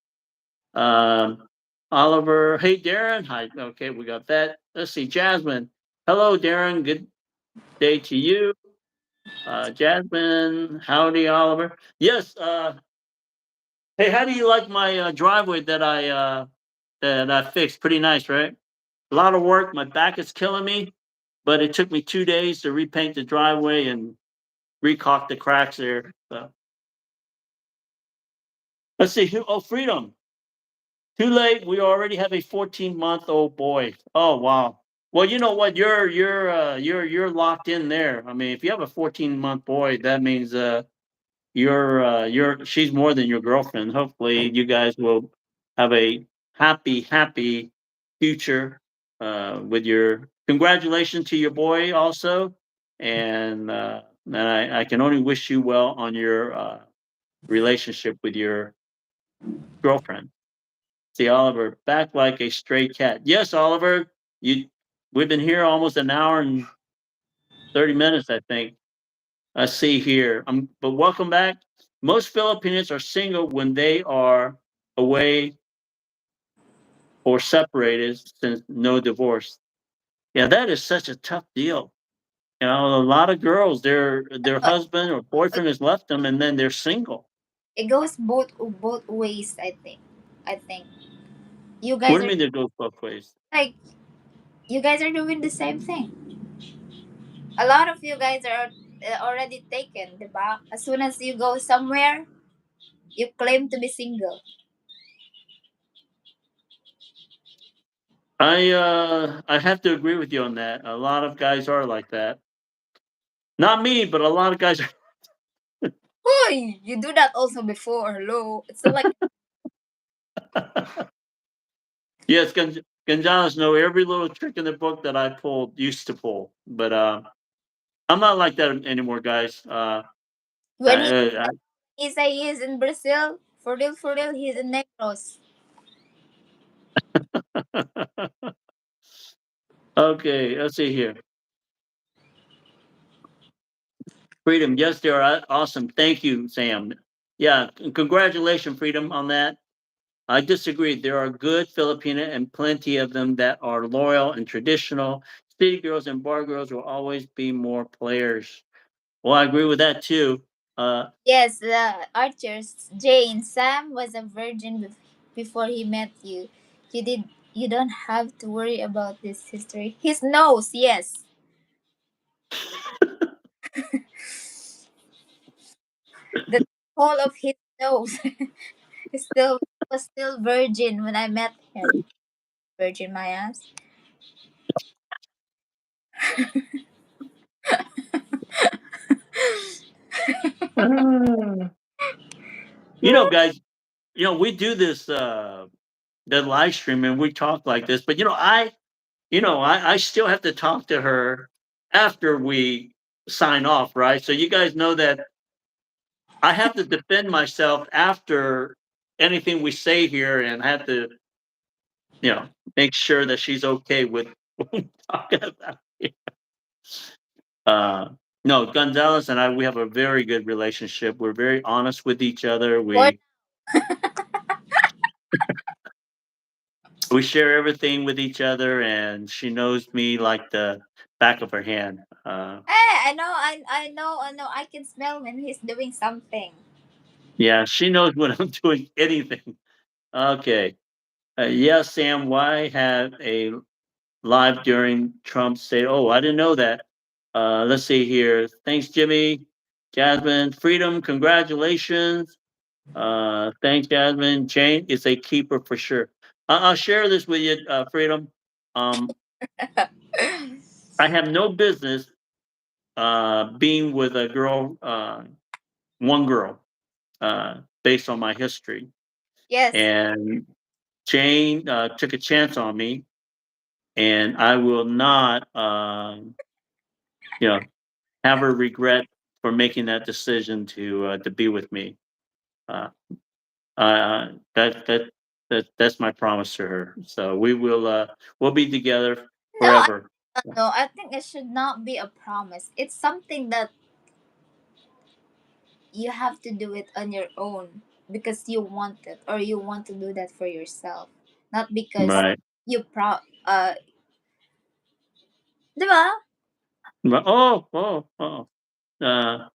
Um, Oliver, hey Darren, hi. Okay, we got that. Let's see, Jasmine. Hello, Darren. Good day to you. Jasmine, howdy, Oliver. Yes. Hey, how do you like my driveway that I fixed? Pretty nice, right? A lot of work. My back is killing me, but it took me 2 days to repaint the driveway and recaulk the cracks there. So, let's see. Oh, Freedom. Too late. We already have a 14-month-old boy. Oh wow. Well, you know what? You're locked in there. I mean, if you have a 14-month boy, that means you're she's more than your girlfriend. Hopefully, you guys will have a happy future with your. Congratulations to your boy also, and I can only wish you well on your relationship with your girlfriend. See Oliver back like a stray cat. Yes, Oliver, you. We've been here almost an hour and 30 minutes, I think. I see here. But welcome back. Most Filipinos are single when they are away or separated, since no divorce. Yeah, that is such a tough deal. You know, a lot of girls, their husband or boyfriend has left them, and then they're single. It goes both ways. I think you What guys do you are mean it goes both ways? like you guys are doing the same thing. A lot of you guys are already taken, diba? As soon as you go somewhere, you claim to be single. I have to agree with you on that. A lot of guys are like that. Not me, but a lot of guys Hoy, you do that also before. Hello, it's not like are. Yes, Gonzalez know every little trick in the book that I pulled used to pull, but I'm not like that anymore, guys. when I, he say he is in Brazil. For real, he's in Negros. okay, let's see here. Freedom, yes, they are awesome. Thank you, Sam. Yeah, congratulations, Freedom, on that. I disagree. There are good Filipina and plenty of them that are loyal and traditional. City girls and bar girls will always be more players. Well, I agree with that too. Uh, Yes, the archers. Jane, Sam was a virgin before he met you. You did. You don't have to worry about this history. His nose, yes. The whole of his nose is still was still virgin when I met him. Virgin my ass. guys, we do this the live stream and we talk like this, but I still have to talk to her after we sign off, right? So you guys know that I have to defend myself after anything we say here, and I have to, you know, make sure that she's okay with what we talk about. Uh, no, Gonzalez and I, we have a very good relationship. We're very honest with each other. For We share everything with each other, and she knows me like the back of her hand. I know, I know. I can smell when he's doing something. Yeah, she knows when I'm doing anything. Okay. Yes, Sam. Why have a live during Trump's state? Oh, I didn't know that. Let's see here. Thanks, Jimmy. Jasmine, Freedom, congratulations. Thanks, Jasmine. Jane is a keeper for sure. I'll share this with you, Freedom. Um, I have no business being with a girl, one girl, based on my history. Yes, And Jane took a chance on me, and I will not, you know, have her regret. for making that decision to be with me. Uh, that's my promise to her. So we'll be together No, forever. no, I think it should not be a promise. It's something that you have to do it on your own because you want it or you want to do that for yourself, not because Right. you di ba? Oh. Uh,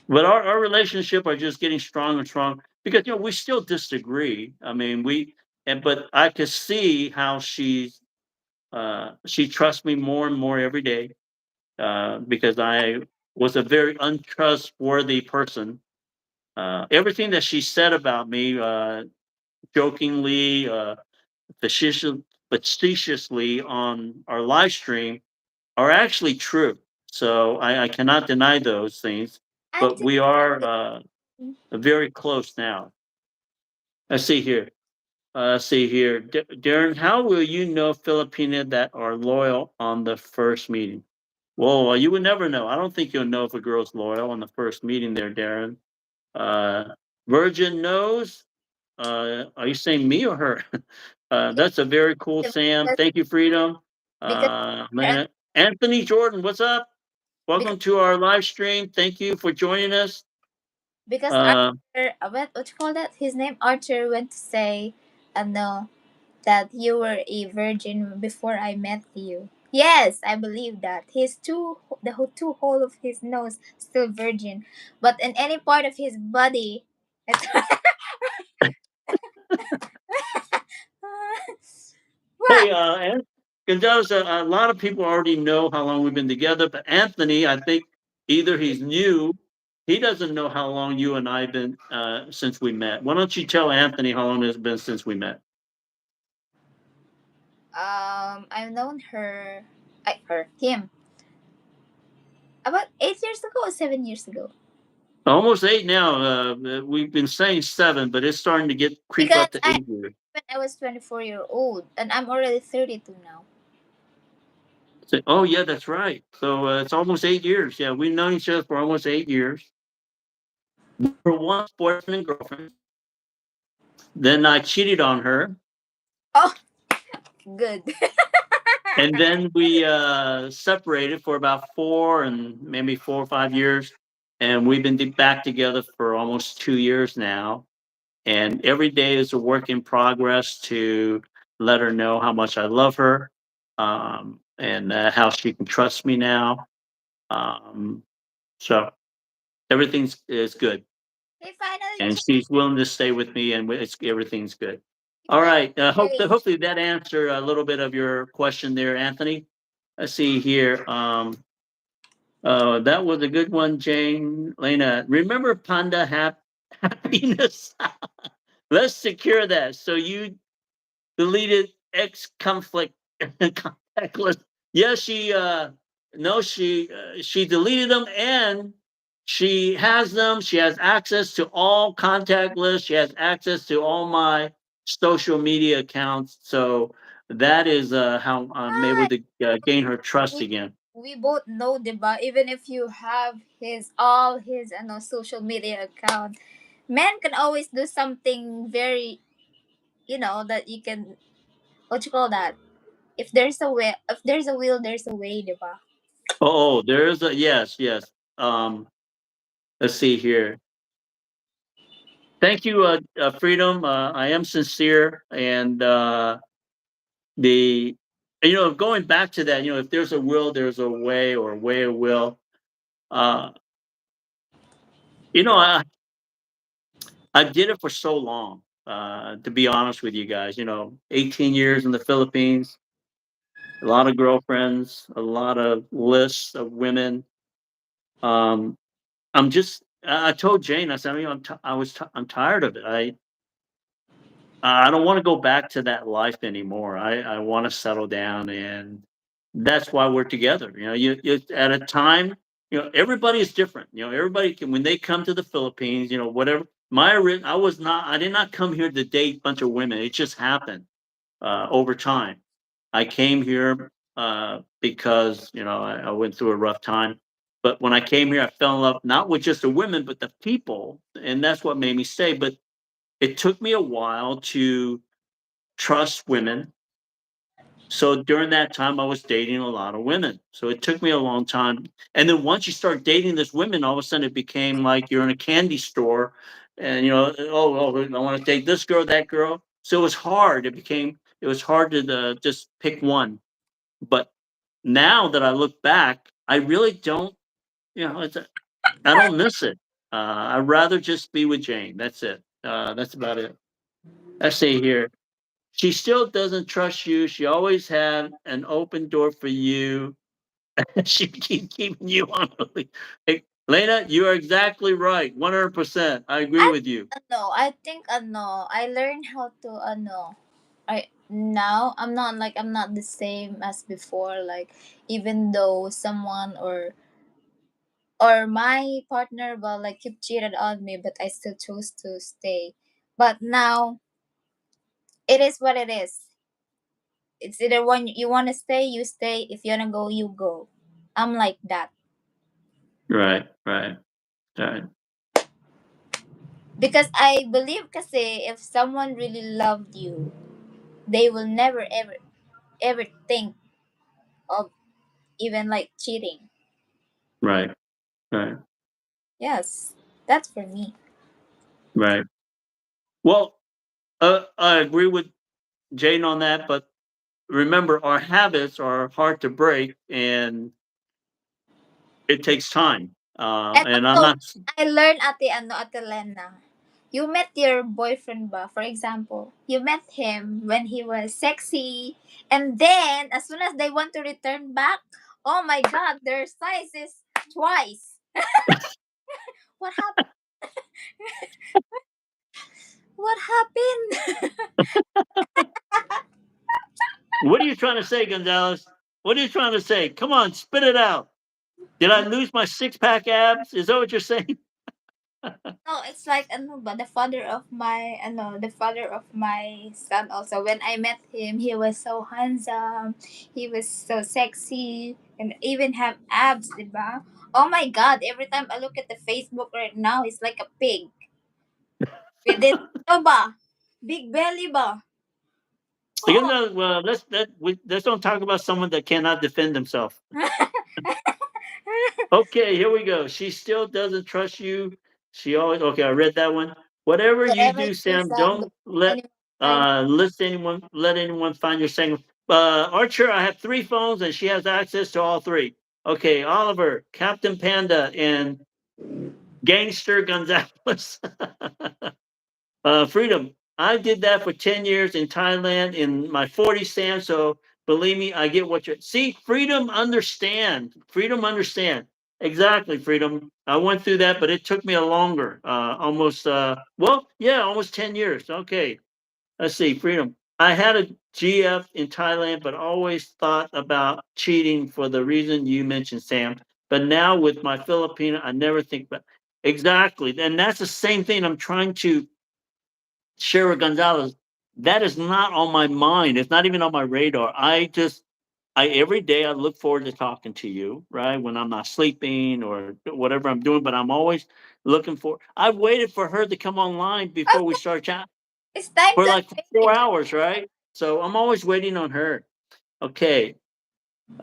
but our relationship are just getting stronger and stronger because we still disagree. I mean, but I could see how she trusts me more and more every day because I was a very untrustworthy person. Everything that she said about me, jokingly, facetious, facetiously on our live stream, are actually true. So I cannot deny those things. But Anthony, we are very close now. Let's see here. See here, Darren. How will you know Filipina that are loyal on the first meeting? Well, you would never know. I don't think you'll know if a girl's loyal on the first meeting there, Darren. Uh, Virgin knows. Are you saying me or her? That's a very cool Sam. because Thank you, Freedom. because Man, Anthony Jordan, what's up? because Welcome to our live stream. Thank you for joining us. because Uh, Arthur, what you call that? His name Arthur went to say, no, that you were a virgin before I met you. Yes, I believe that. Two hole of his nose still virgin, but in any part of his body, it's what? Hey, Gonzalez, a lot of people already know how long we've been together, but Anthony, I think either he's new, he doesn't know how long you and I have been since we met. Why don't you tell Anthony how long it's been since we met? I've known him about 8 years ago or 7 years ago. Almost eight now. We've been saying seven, but it's starting to get creep Because up to I 8 years. when I was 24 old and I'm already 32 now. Oh yeah, that's right. So it's almost 8 years. Yeah, we've known each other for almost 8 years. We were once boyfriend and girlfriend. Then I cheated on her, Oh, good. and then we separated for about 4 and maybe 4 or 5 years, and we've been back together for almost 2 years now. And every day is a work in progress to let her know how much I love her, and how she can trust me now. Um, so everything's is good, He finally and changed. she's willing to stay with me, and everything's good. He All finally right. changed. Hopefully that answered a little bit of your question there, Anthony. Let's see here. That was a good one, Jane. Lena, remember Panda happiness? Let's secure that. So you deleted X conflict contact list. Yes, she no, she deleted them, and she has them. She has access to all contact lists. She has access to all my social media accounts. So that is how I'm able Right. to gain her trust We again. we both know, diba? Even if you have his all his social media account, man can always do something very, that you can, what you call that? If there's a will, there's a way, diba? Oh, there's a yes, yes. Let's see here. Thank you, Freedom. I am sincere, and the going back to that, if there's a will, there's a way, or a way of will. Uh, you know, I did it for so long. To be honest with you guys, 18 years in the Philippines, a lot of girlfriends, a lot of lists of women. Um, I told Jane, I said, I'm tired of it. I don't want to go back to that life anymore. I want to settle down, and that's why we're together. You at a time, everybody is different. Everybody can when they come to the Philippines, whatever. I did not come here to date a bunch of women. It just happened over time. I came here because I went through a rough time. But when I came here, I fell in love not with just the women, but the people, and that's what made me stay. But it took me a while to trust women. So during that time, I was dating a lot of women. So it took me a long time. And then once you start dating this women, all of a sudden it became like you're in a candy store, and I want to date this girl, that girl. So it was hard. It was hard to just pick one. But now that I look back, I really don't. I don't miss it. I'd rather just be with Jane. That's it. That's about it. Let's see here. She still doesn't trust you. She always had an open door for you. She keep keeping you on the leash. Hey, Lena, you are exactly right. 100%. I agree I with you. I think I learned how to I now I'm not the same as before, like even though someone or my partner will like keep cheated on me, but I still chose to stay. But now it is what it is. It's either when you want to stay, you stay. If you want to go, you go. I'm like that Right, right, right, because I believe kasi if someone really loved you, they will never ever think of even like cheating. right, right, Yes, that's for me. right. Well, I agree with Jane on that, but remember, our habits are hard to break, and it takes time. And And I'm also, not. I learned ate Lena. You met your boyfriend ba? For example, you met him when he was sexy, and then as soon as they want to return back, oh my God, their size is twice. What happened? What happened? What are you trying to say, Gonzalez? What are you trying to say? Come on, spit it out. Did I lose my six pack abs? Is that what you're saying? No, it's like ba, the father of my son also. When I met him, he was so handsome, he was so sexy, and even have abs, diba? Oh my God! Every time I look at the Facebook right now, he's like a pig with it, ba? Big belly ba? Again, Oh. well, let's don't talk about someone that cannot defend himself. Okay, here we go. She still doesn't trust you. She always okay. I read that one. Whatever you Whatever you do, do, Sam, Sam, don't don't let anyone find. let anyone find your second. Archer, I have three phones, and she has access to all three. Okay, Oliver, Captain Panda, and Gangster Gonzalez. Freedom. I did that for 10 years in Thailand in my 40s, Sam. So believe me, I get what you see. Freedom, understand. Freedom, understand. Exactly, Freedom. I went through that, but it took me a longer, almost 10 years. Okay. Let's see, Freedom. I had a GF in Thailand, but always thought about cheating for the reason you mentioned, Sam. But now with my Filipino, I never think about exactly. And that's the same thing I'm trying to Shara Gonzalez, that is not on my mind. It's not even on my radar. I every day I look forward to talking to you, right? When I'm not sleeping or whatever I'm doing, but I'm always looking for. I waited for her to come online before we Oh, start chat it's time for to like finish. 4 hours, right? So I'm always waiting on her. Okay,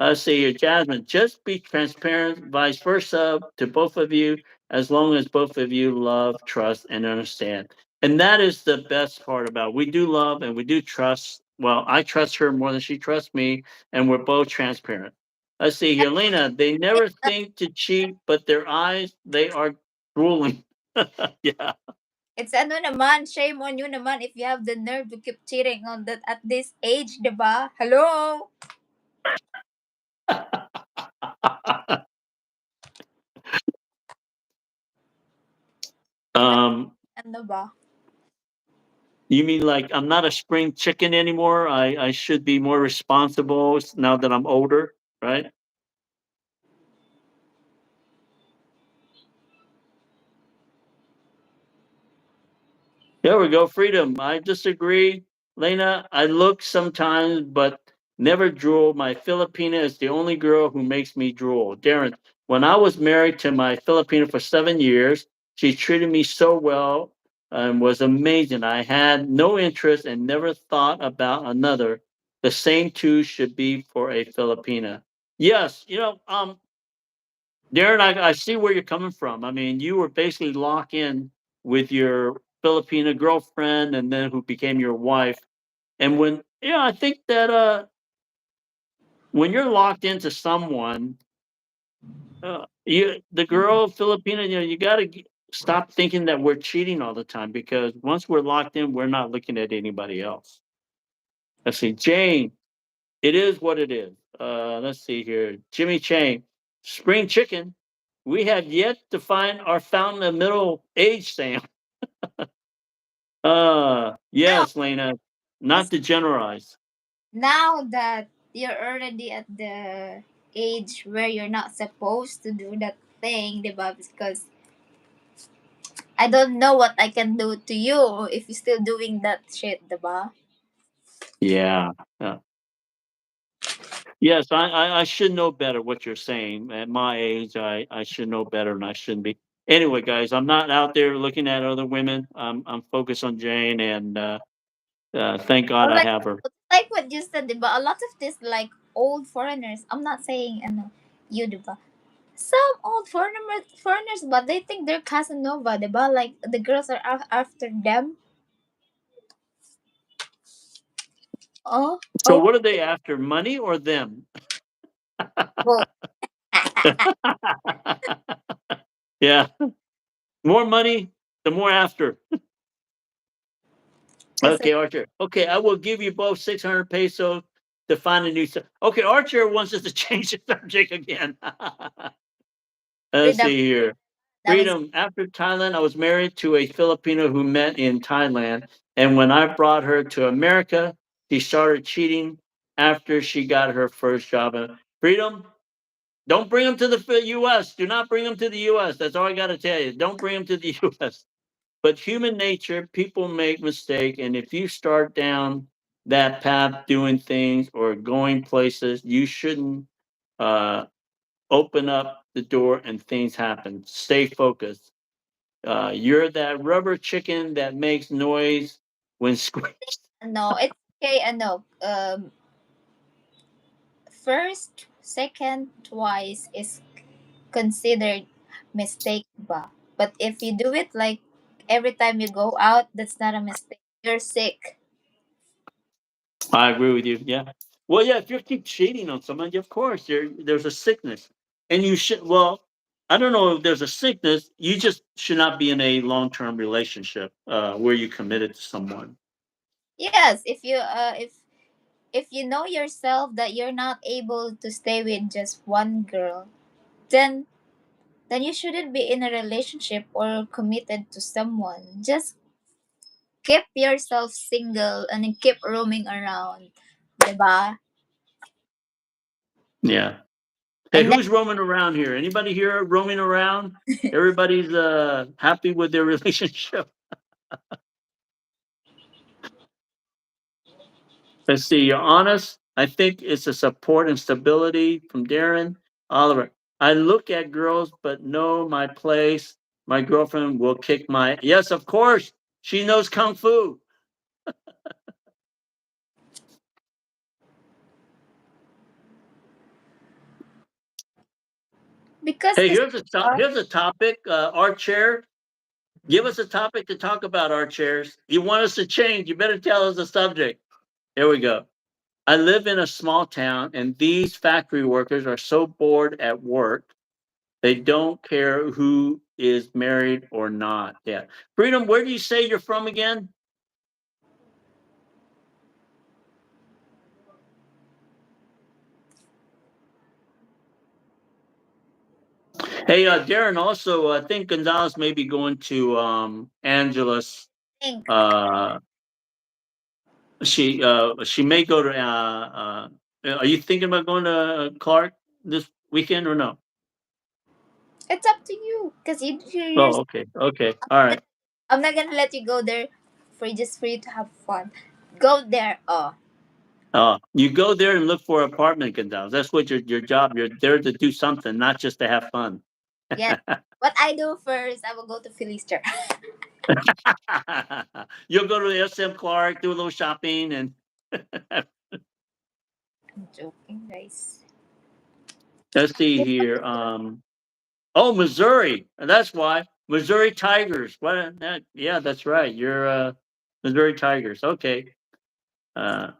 let's see here, Jasmine. Just be transparent, vice versa, to both of you, as long as both of you love, trust, and understand. And that is the best part about it. We do love and we do trust. Well, I trust her more than she trusts me, and we're both transparent. Let's see here, Lena. They never think to cheat, but their eyes, they are drooling. Yeah. It's naman, shame on you naman if you have the nerve to keep cheating on that at this age, diba? Hello? That, um, ba? you mean like I'm not a spring chicken anymore? I should be more responsible now that I'm older, right? There we go, freedom. I disagree, Lena. I look sometimes, but never drool. My Filipina is the only girl who makes me drool. Darren, When I was married to my Filipino for 7 years, she treated me so well and was amazing. I had no interest and never thought about another. The same too should be for a Filipina. Yes, Darren, I see where you're coming from. I mean, you were basically locked in with your Filipina girlfriend and then who became your wife. And I think that when you're locked into someone, the girl Filipina, you got to stop thinking that we're cheating all the time because once we're locked in, we're not looking at anybody else. Let's see, Jane, it is what it is. Let's see here, Jimmy Chang, spring chicken. We have yet to find our fountain of middle age, Sam. Now, Yes, Lena, not this to generalize. now that you're already at the age where you're not supposed to do that thing, diba? Because I don't know what I can do to you if you're still doing that shit, diba? Yeah. Yes, I should know better what you're saying. At my age, I should know better and I shouldn't be. Anyway, guys, I'm not out there looking at other women. I'm focused on Jane and thank God Or I like, have her. like what you said, diba? A lot of this, like, old foreigners, I'm not saying, ano, you, diba? Some old foreigners, but they think they're Casanova, diba? Like, the girls are after them. Oh, So oh, what are they after? Money or them? both. Yeah. More money, the more after. It's like, Okay, Archer. Okay, I will give you both 600 pesos to find a new. Okay, Archer wants us to change the subject again. Let's freedom. see here. That was Freedom. After Thailand, I was married to a Filipino who met in Thailand. And when I brought her to America, she started cheating after she got her first job. Freedom, don't bring them to the U.S. Do not bring them to the U.S. That's all I got to tell you. Don't bring them to the U.S. But human nature, people make mistakes. And if you start down that path doing things or going places, you shouldn't uh, open up the door and things happen. Stay focused. You're that rubber chicken that makes noise when squeezed. no, it's okay. No, first, second, twice is considered mistake, ba? But if you do it like every time you go out, that's not a mistake. You're sick. I agree with you. Yeah. Well, yeah. If you keep cheating on somebody, of course there's a sickness, and you should. Well, I don't know if there's a sickness. You just should not be in a long-term relationship where you committed to someone. Yes, if you know yourself that you're not able to stay with just one girl, then you shouldn't be in a relationship or committed to someone. Just keep yourself single and then keep roaming around, diba? Yeah. Hey, And then who's roaming around here? Anybody here roaming around? Everybody's happy with their relationship. Let's see. You're honest. I think it's a support and stability from Darren Oliver. I look at girls, but know my place. My girlfriend will kick my. Yes, of course. She knows kung fu. because Hey, he's here's a topic. Our chair. Give us a topic to talk about. Our chairs. You want us to change? You better tell us the subject. Here we go. I live in a small town, and these factory workers are so bored at work. They don't care who is married or not. Yeah. Freedom, where do you say you're from again? Hey, Darren, also, I think Gonzalez may be going to Angela's. think Uh, she may go to. Are you thinking about going to Clark this weekend or no? it's up to you because you're Oh, okay. Okay. All right. I'm not gonna let you go there for just for you to have fun. Go there. Oh, You go there and look for apartment, Gonzalez. That's what your job. You're there to do something, not just to have fun. Yes. What I do first, I will go to Philister. You'll go to the SM Clark, do a little shopping, and I'm joking, guys. let's see here. Oh, Missouri. That's why Missouri Tigers. What? Yeah, that's right. You're Missouri Tigers. Okay. Uh,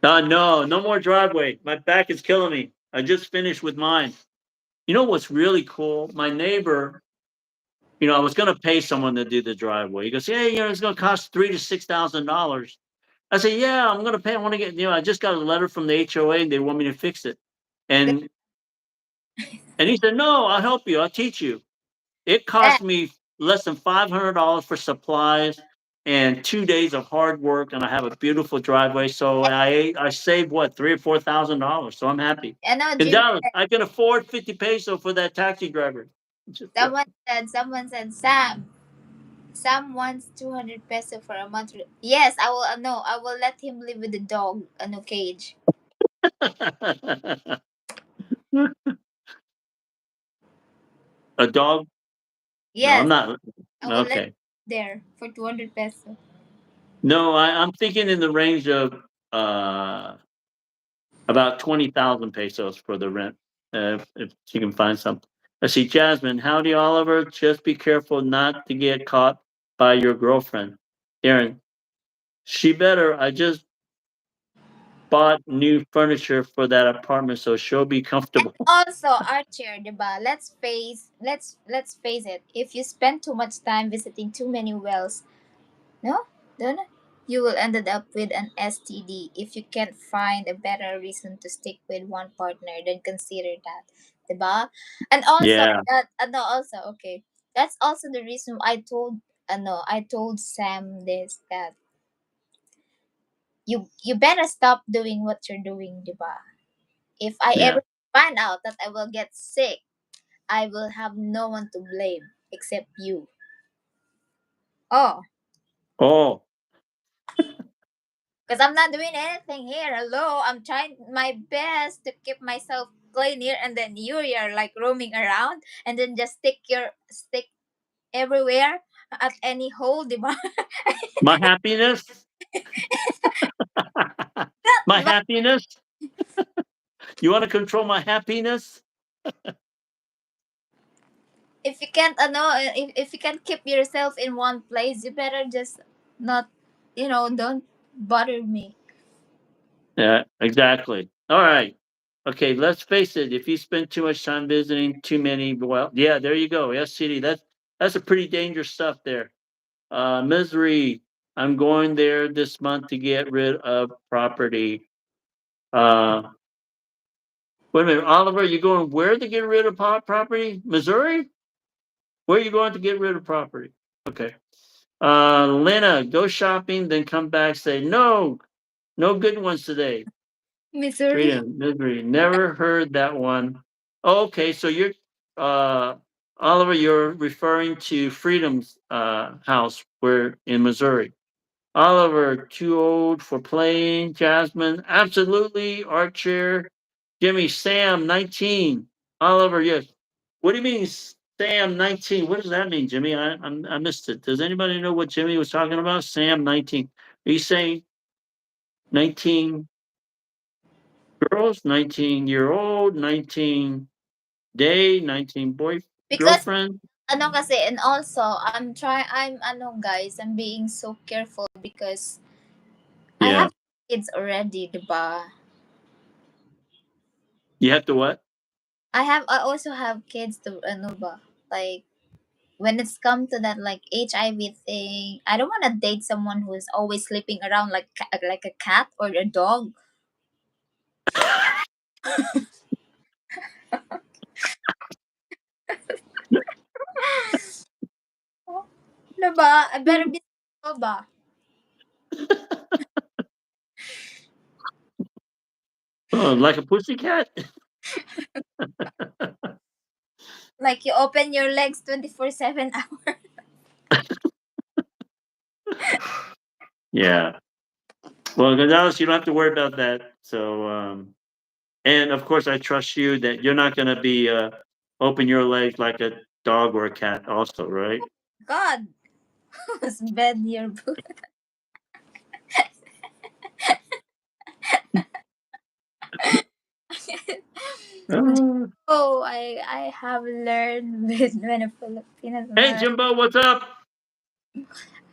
no, no more driveway. My back is killing me. I just finished with mine. You know what's really cool? My neighbor. I was going to pay someone to do the driveway. He goes, "Hey, it's going to cost $3,000 to $6,000." I said, "Yeah, I'm going to pay. I want to get. I just got a letter from the HOA and they want me to fix it." And and he said, "No, I'll help you. I'll teach you." It Eh, cost me less than $500 for supplies and 2 days of hard work, and I have a beautiful driveway. So I saved what, $3 or $4,000. So I'm happy. I know In Jimmy Dallas, said, I can afford 50 peso for that taxi driver. someone said, Sam wants 200 peso for a month. Yes, I will. No, I will let him live with the dog in a cage. A dog? No, I'm Yes, not. I will let him Okay. there for 200 peso. No, I'm thinking in the range of uh, about 20,000 pesos for the rent, if you can find something. I see Jasmine. Howdy, Oliver. Just be careful not to get caught by your girlfriend. Darren, she better. I just bought new furniture for that apartment, so she'll be And comfortable. also, Archer, diba? Let's face it. If you spend too much time visiting too many wells, no, don't you will ended up with an STD if you can't find a better reason to stick with one partner. Then consider that, diba? And also Yeah. that, no, also okay. That's also the reason I told Sam this, that you better stop doing what you're doing, diba? If I Yeah. ever find out that I will get sick, I will have no one to blame except you. Oh, Oh, because I'm not doing anything here. Hello, I'm trying my best to keep myself clean here, and then you're like roaming around, and then just stick everywhere at any hole, diba? my happiness. My But happiness. You want to control my happiness? if you can't, if you can't keep yourself in one place, you better just not, don't bother me. Yeah, exactly. All right. Okay, let's face it. If you spend too much time visiting too many, well, yeah, there you go. Yes, city. That's a pretty dangerous stuff there. Misery. I'm going there this month to get rid of property. Uh, wait a minute, Oliver. You going where to get rid of property? Missouri? Where are you going to get rid of property? Okay. Lena, go shopping, then come back. Say no, no good ones today. Missouri. Freedom, misery. Never heard that one. Oh, okay, so you're uh Oliver, you're referring to Freedom's house where in Missouri. Oliver, too old for playing. Jasmine, absolutely. Archer, Jimmy, Sam, 19. Oliver, yes. What do you mean, Sam, 19? What does that mean, Jimmy? I missed it. Does anybody know what Jimmy was talking about? Sam, 19. Are you saying 19 girls, 19-year-old, 19 day, 19 boy, Because girlfriend? kasi, and also guys, I'm being so careful because I Yeah. have kids already, diba? You have to what? I also have kids to ba? Like when it's come to that like HIV thing, I don't want to date someone who is always sleeping around like a cat or a dog. Diba? I better be single ba? Oh, like a pussycat? Like you open your legs 24/7 hours. Yeah. Well, Gonzalez, you don't have to worry about that. So, and of course, I trust you that you're not going to be open your legs like a dog or a cat, also, right? God, who's bed your boot? Uh, Oh, I have learned when a Filipino hey, man Jimbo, what's up?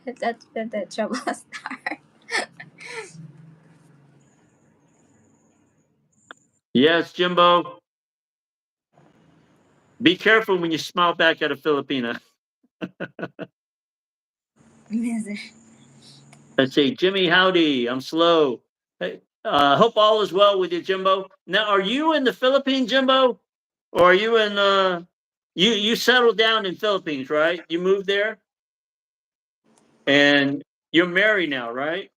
that's the trouble start. Yes, Jimbo. Be careful when you smile back at a Filipina. Let's see, Jimmy, howdy. I'm slow. Hey, hope all is well with you, Jimbo. Now, are you in the Philippines, Jimbo, or are you in? You settled down in Philippines, right? You moved there, and you're married now, right?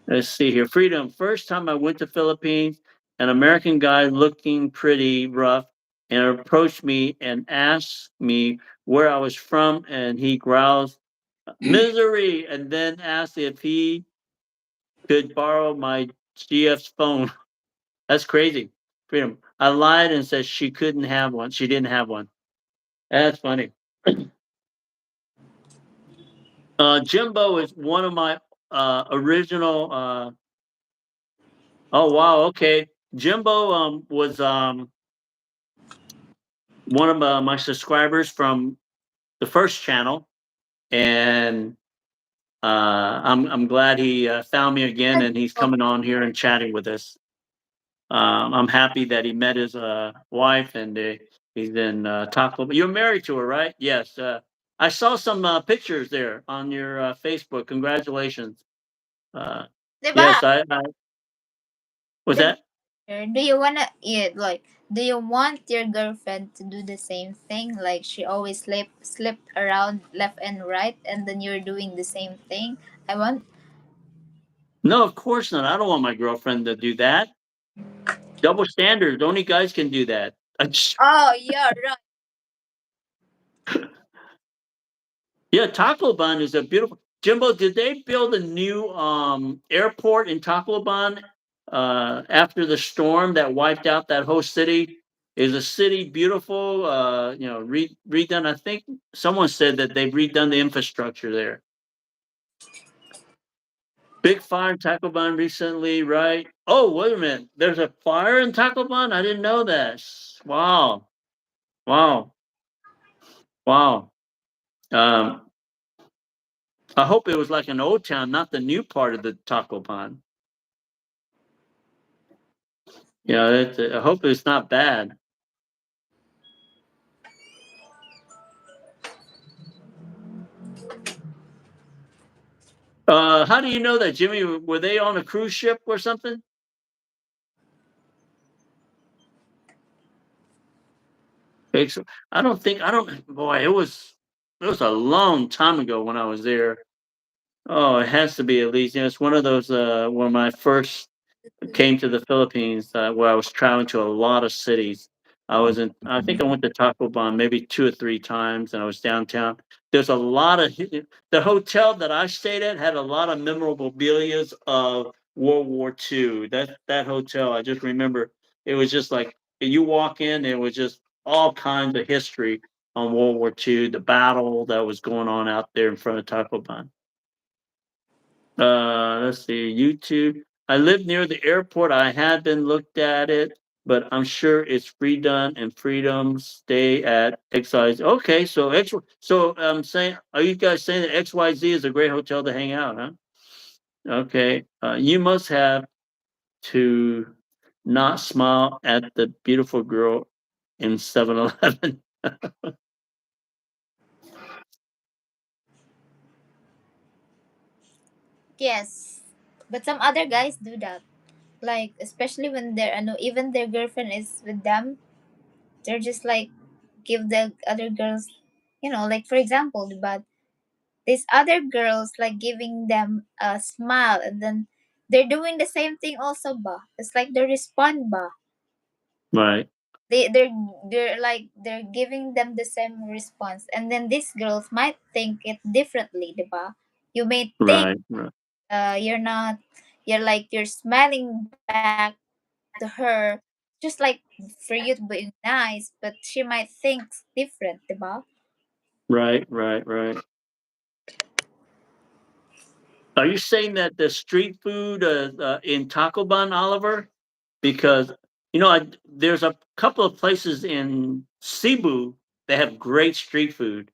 Let's see here. Freedom. First time I went to Philippines, an American guy looking pretty rough and approached me and asked me where I was from, and he growls misery, and then asked if he could borrow my GF's phone. That's crazy. Freedom. I lied and said she couldn't have one. She didn't have one. That's funny. Jimbo is one of my original. Oh wow, okay. Jimbo was one of my subscribers from the first channel, and I'm glad he found me again, and he's Oh, coming on here and chatting with us. I'm happy that he met his wife, and he's in Taco. You're married to her, right? Yes. I saw some pictures there on your Facebook. Congratulations. Uh, diba? yes, I was Diba? that. Do you wanna eat like? Do you want your girlfriend to do the same thing? Like she always slip around left and right, and then you're doing the same thing. I want. No, of course not. I don't want my girlfriend to do that. Double standards. Only guys can do that. Oh yeah, right. Yeah, Tacloban is a beautiful. Jimbo, did they build a new airport in Tacloban after the storm that wiped out that whole city? Is the city beautiful? Redone. I think someone said that they've redone the infrastructure there. Big fire in Tacloban recently, right? Oh, wait a minute. There's a fire in Tacloban? I didn't know that. Wow. Wow. Wow. Um, I hope it was like an old town, not the new part of the Tacloban. Yeah, I hope it's not bad. How do you know that, Jimmy? Were they on a cruise ship or something? I don't think I don't. Boy, it was a long time ago when I was there. Oh, it has to be at least. It's one of those. When I first came to the Philippines, where I was traveling to a lot of cities. I think I went to Taco Bon maybe 2 or 3 times, and I was downtown. There's a lot of the hotel that I stayed at had a lot of memorabilia of World War II. That hotel, I just remember it was just like you walk in, it was just all kinds of history on World War II, the battle that was going on out there in front of Taco Bon. Let's see, YouTube. I live near the airport. I had been looked at it, but I'm sure it's redone and freedom stay at XYZ. Okay, so I'm saying, are you guys saying that XYZ is a great hotel to hang out, huh? Okay. You must have to not smile at the beautiful girl in 7-Eleven. Yes, but some other guys do that. Like especially when they're even their girlfriend is with them, they're just like give the other girls, like for example, but these other girls like giving them a smile, and then they're doing the same thing also, ba. It's like they respond, ba. Right. They're like they're giving them the same response, and then these girls might think it differently, ba. You may think Right. Right. you're not, you're smiling back to her, just like for you to be nice, but she might think different, diba? Right. Right. Right. Are you saying that the street food in Taco Bun, Oliver? Because there's a couple of places in Cebu that have great street food.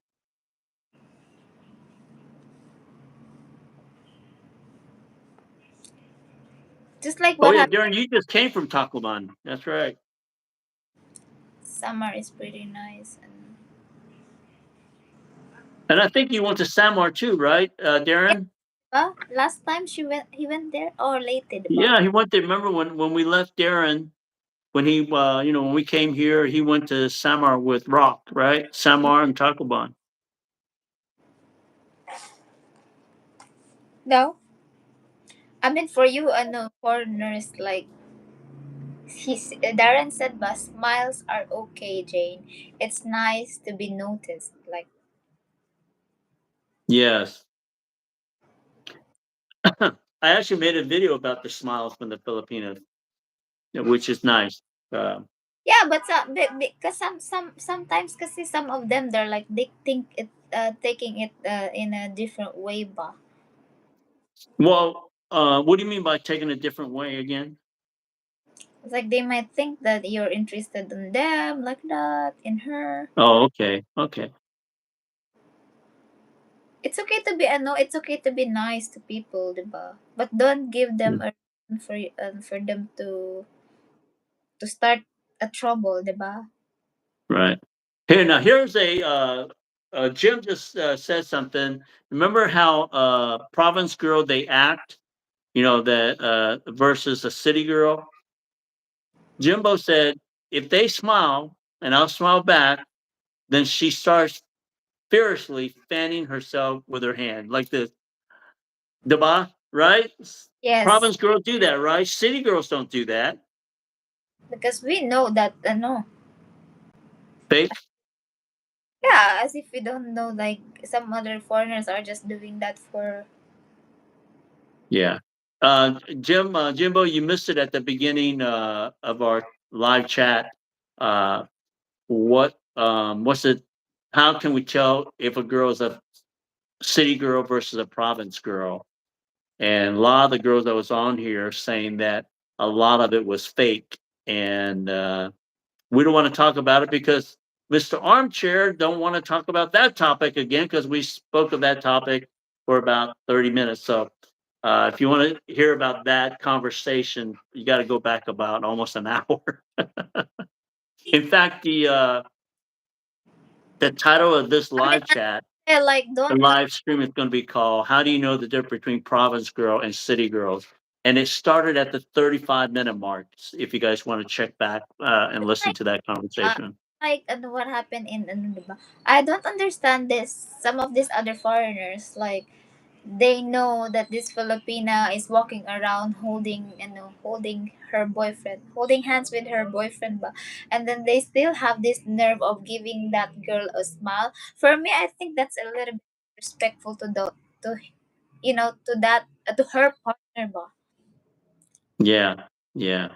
Just like Oh what yeah, happened. Darren, you just came from Taco Bun. That's right. Summer is pretty nice, and And I think you went to Samar too, right, yeah, Darren? last time he went there or later, diba? Yeah, he went there. Remember when we left Darren, when he when we came here, he went to Samar with Rock, right? Samar and Taco Bun. No, I mean for you, no foreigners like Darren said, but smiles are okay, Jane. It's nice to be noticed. Like, Yes. I actually made a video about the smiles from the Filipinos, which is nice. Uh, yeah, but because sometimes, kasi some of them they're like they think it taking it in a different way, ba? well, what do you mean by taking a different way again? It's like they might think that you're interested in them, like that, in her. Oh, okay, okay, It's okay to be ano, it's okay to be nice to people, diba? But don't give them mm, a reason for them to start a trouble, diba? right. Here now, here's Jim just said something. Remember how province girl they act, that versus a city girl. Jimbo said, if they smile and I'll smile back, then she starts fiercely fanning herself with her hand, like the right? Yes, Province girls do that, right? City girls don't do that. because we know that ano, Fake. yeah, as if we don't know, like some other foreigners are just doing that for. Yeah. Jimbo, you missed it at the beginning of our live chat. Uh, what's it? How can we tell if a girl is a city girl versus a province girl? And a lot of the girls that was on here saying that a lot of it was fake, and we don't want to talk about it because Mr. Armchair don't want to talk about that topic again because we spoke of that topic for about 30 minutes. So if you want to hear about that conversation, you got to go back about almost an hour. In fact, the title of this I mean, live chat, yeah, like the don't live stream is going to be called "How Do You Know the Difference Between Province Girl and City Girls?" And it started at the 35-minute mark. If you guys want to check back and listen like to that uh, conversation. ano, what happened in ano, diba? I don't understand this. Some of these other foreigners, like they know that this Filipina is walking around holding her boyfriend, holding hands with her boyfriend, ba? And then they still have this nerve of giving that girl a smile. For me, I think that's a little bit respectful to to that to her partner, ba? Yeah, yeah,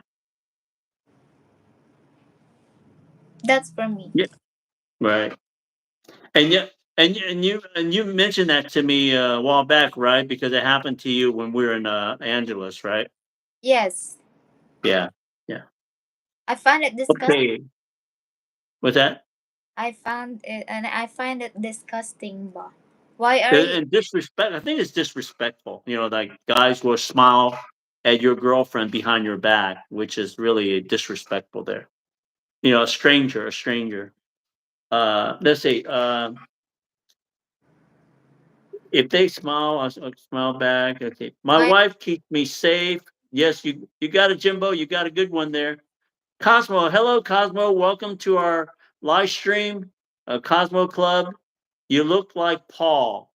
That's for me. yeah. Right. And yet, and you mentioned that to me a while back, right? Because it happened to you when we were in Angeles, right? Yes, Yeah, yeah. I find it disgusting. Okay. What's that? I find it disgusting, ba? Why are you? And disrespect. I think it's disrespectful. Like guys will smile at your girlfriend behind your back, which is really disrespectful. There. A stranger. Let's see. If they smile, I'll smile back. Okay. My Why? wife keeps me safe. Yes, you got it, Jimbo. You got a good one there. Cosmo, hello, Cosmo. Welcome to our live stream, Cosmo Club. You look like Paul.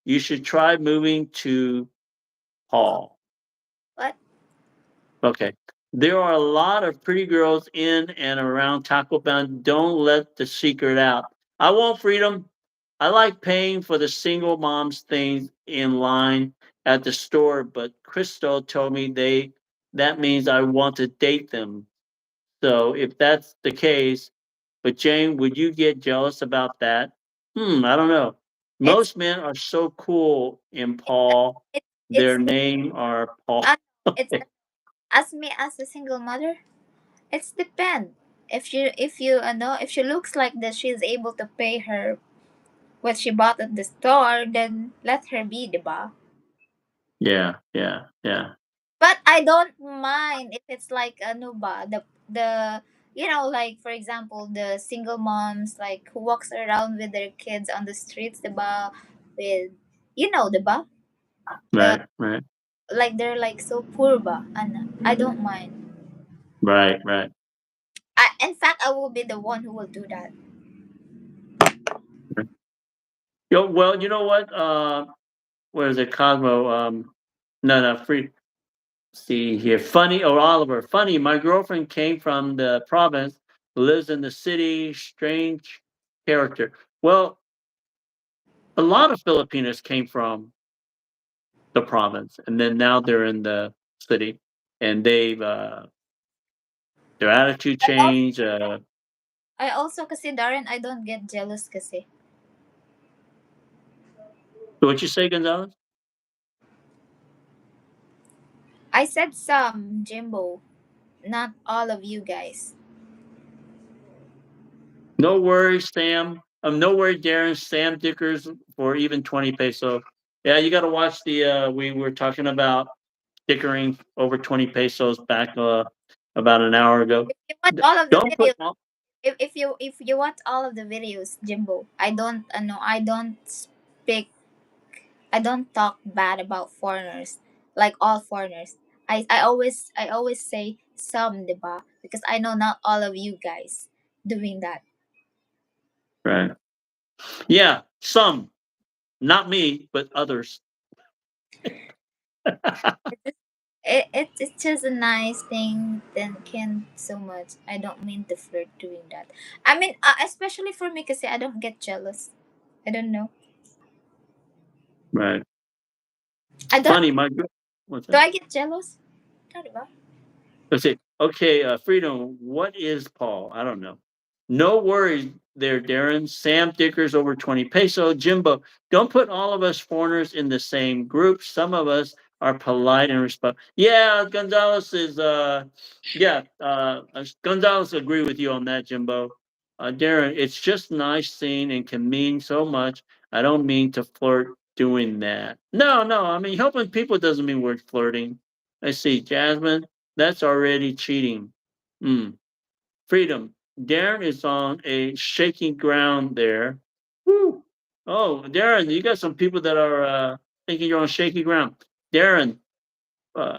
You should try moving to Paul. What? Okay. There are a lot of pretty girls in and around Taco Bell. Don't let the secret out. I won't, Freedom. I like paying for the single moms things in line at the store, but Crystal told me that means I want to date them. So if that's the case, but Jane, would you get jealous about that? I don't know. It's Most men are so cool in Paul. it's Their name are Paul. uh, it's as me as a single mother. It's depend. If you know if she looks like that she's able to pay her what she bought at the store, then let her be, diba? Yeah, yeah, yeah. But I don't mind if it's like ano ba, the like for example the single moms like who walks around with their kids on the streets, diba? With diba? The Right, right, like they're like so poor ba? Ano, I don't mind. right, right. In fact, I will be the one who will do that. Right. Well, you know what? What is it, Cosmo? No, no, free. See here, funny or Oliver. Funny. My girlfriend came from the province, lives in the city. Strange character. Well, a lot of Filipinos came from the province, and then now they're in the city, and they've their attitude I also, changed. kasi Darren, I don't get jealous kasi. What you say, Gonzalez? I said some, Jimbo, not all of you guys. No worries, Sam. No worries, Darren. Sam Dickers for even 20 pesos. Yeah, you got to watch the. We were talking about dickering over 20 pesos back about an hour ago. If you watch all of the Don't put videos, if you watch all of the videos, Jimbo, I don't speak, I don't talk bad about foreigners, like all foreigners. I always say some, diba? Because I know not all of you guys doing that. right. Yeah, some, not me, but others. It's just a nice thing then can so much. I don't mean to flirt doing that. I mean, especially for me kasi I don't get jealous. I don't know. Right. I don't Funny, what's Do that? I get jealous? No, diba? Let's see. Okay, Freedom, what is Paul? I don't know. No worries there, Darren. Sam Dickers over 20 peso. Jimbo, don't put all of us foreigners in the same group. Some of us are polite and respect. Yeah, Gonzalez is yeah, Gonzalez agree with you on that, Jimbo. Darren, it's just nice seeing and can mean so much. I don't mean to flirt doing that. No, no, I mean helping people doesn't mean we're flirting. I see, Jasmine. That's already cheating. Mm. Freedom. Darren is on a shaky ground there. Woo. Oh, Darren, you got some people that are thinking you're on shaky ground. Darren, uh,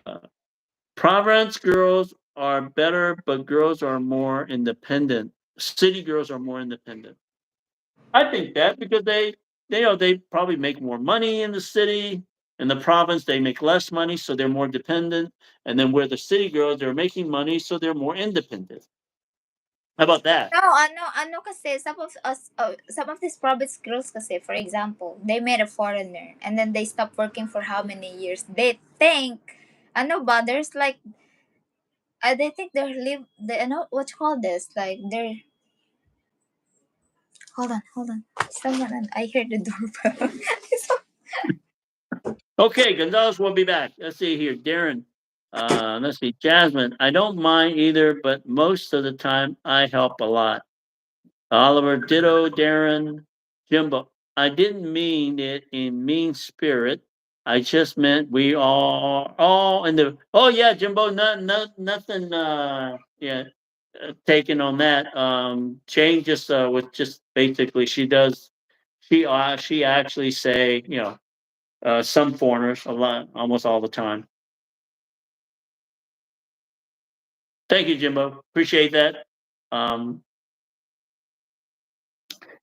Providence girls are better, but girls are more independent. City girls are more independent. I think that because they probably make more money in the city. In the province, they make less money, so they're more dependent. And then where the city girls, they're making money, so they're more independent. How about that? No, kasi some of these province girls kasi, for example, they met a foreigner and then they stop working for how many years? They think, there's like, they think they know what you call this, like they're, hold on, someone, I heard the doorbell. Okay, Gonzalez will be back. Let's see here. Darren. Let's see. Jasmine. I don't mind either, but most of the time I help a lot. Oliver, ditto, Darren, Jimbo. I didn't mean it in mean spirit. I just meant we are all in the. Oh yeah, Jimbo. Nothing. Yeah, taken on that. Jane just was just basically she does. She actually say some foreigners a lot almost all the time. Thank you, Jimbo. Appreciate that. Um,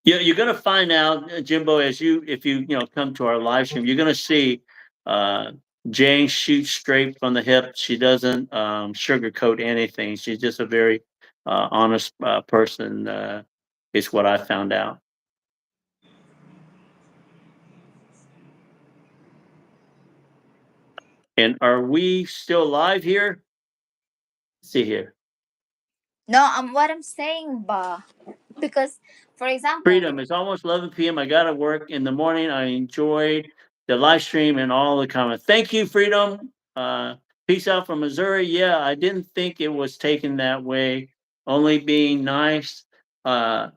Yeah, you're gonna find out, Jimbo, as if you come to our live stream, you're gonna see uh, Jane shoots straight from the hip. She doesn't sugarcoat anything. She's just a very honest person. Is what I found out. And are we still live here? Let's see here. No, what I'm saying, ba, because for example, Freedom. It's almost 11 p.m. I got to work in the morning. I enjoyed the live stream and all the comments. Thank you, Freedom. Peace out from Missouri. Yeah, I didn't think it was taken that way. Only being nice. Uh,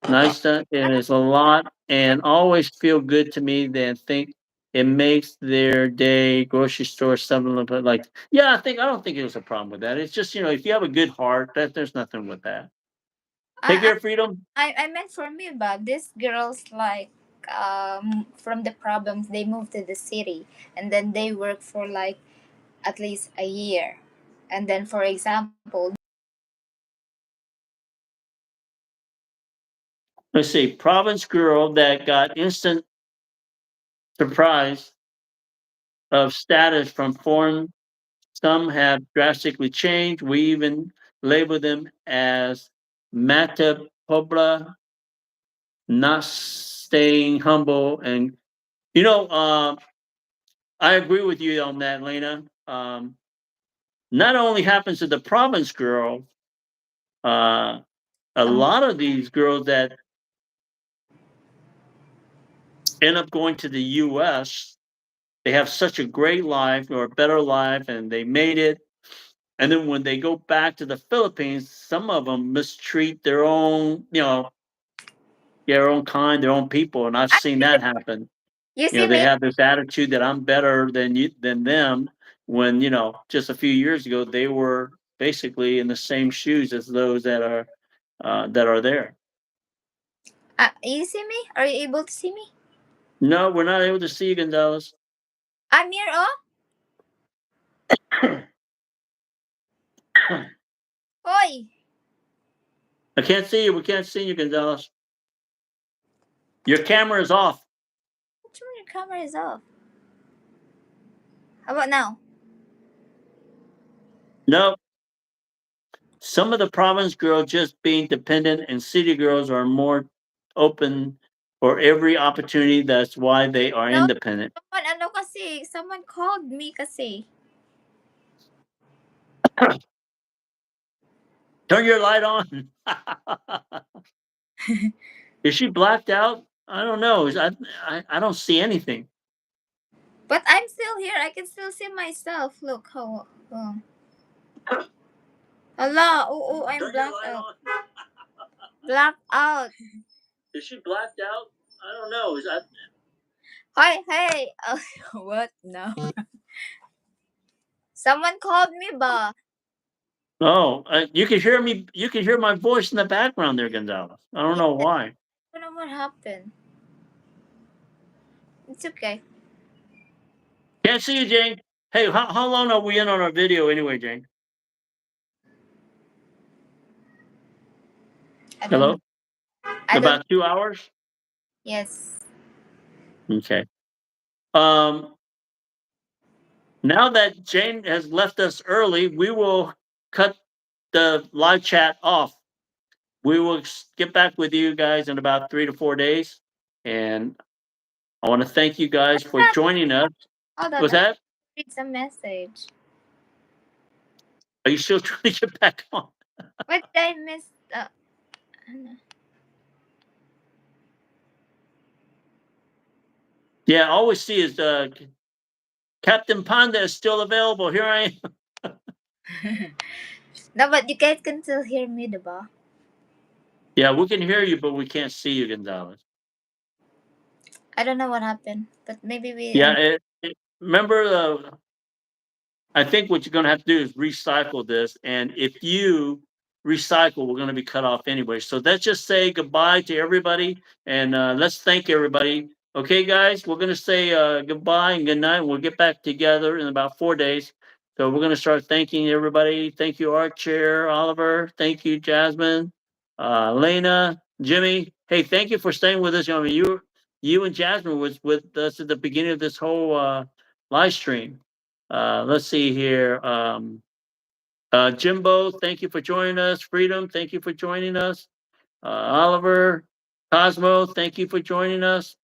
nice to, I it don't is a lot for and always feel good to me than think it makes their day grocery store something like yeah, I don't think it was a problem with that. It's just, if you have a good heart, that there's nothing with that. Take I, care, Freedom. I meant for me, but these girls like from the problems they moved to the city, and then they work for like at least a year, and then for example Let's see, province girl that got instant surprise of status from foreign. Some have drastically changed. We even label them as mata pobla, not staying humble. And you know, I agree with you on that, Lena. Not only happens to the province girl, uh, a some lot of these girls that end up going to the U.S. They have such a great life or a better life, and they made it. And then when they go back to the Philippines, some of them mistreat their own, their own kind, their own people, and I've seen actually that happen. you see They me. have this attitude that I'm better than them. When just a few years ago they were basically in the same shoes as those that are there. You see me? Are you able to see me? No, we're not able to see you, Gonzalez. I'm here. Oh, oi! I can't see you. We can't see you, Gonzalez. Your camera is off. What you mean your camera is off? How about now? No, some of the province girls just being dependent, and city girls are more open for every opportunity. That's why they are No, independent. someone ano kasi, someone called me kasi. Turn your light on. Is she blacked out? I don't know. I don't see anything. But I'm still here. I can still see myself. Look how. Allah, oh, I'm Turn your blacked light out. on. Blacked out. Is she blacked out? I don't know. Hi, hey. Oh, what? No. Someone called me ba? Oh, you can hear me. You can hear my voice in the background there, Gonzalez. I don't Yeah, know I why. don't know what happened. It's okay. Can't see you, Jane. Hey, how long are we in on our video anyway, Jane? I don't know. Hello? I don't. About 2 hours? Yes. Okay. Um, Now that Jane has left us early, we will cut the live chat off. We will get back with you guys in about 3 to 4 days. And I want to thank you guys What's for that? joining us. Hold on. Was I'm that? read some message. Are you still trying to get back on? What did I miss? Ano? Yeah, all we see is Captain Panda is still available. Here I am. No, but you guys can still hear me, diba? Yeah, we can hear you, but we can't see you, Gonzalez. I don't know what happened, but maybe we. Yeah, remember I think what you're going to have to do is recycle this. And if you recycle, we're going to be cut off anyway. So let's just say goodbye to everybody and let's thank everybody. Okay, guys, we're going to say goodbye and good night. We'll get back together in about 4 days. So we're going to start thanking everybody. Thank you, Art Chair, Oliver. Thank you, Jasmine, Lena, Jimmy. Hey, thank you for staying with us. I mean, you and Jasmine was with us at the beginning of this whole live stream. Let's see here. Jimbo, thank you for joining us. Freedom, thank you for joining us. Oliver, Cosmo, thank you for joining us.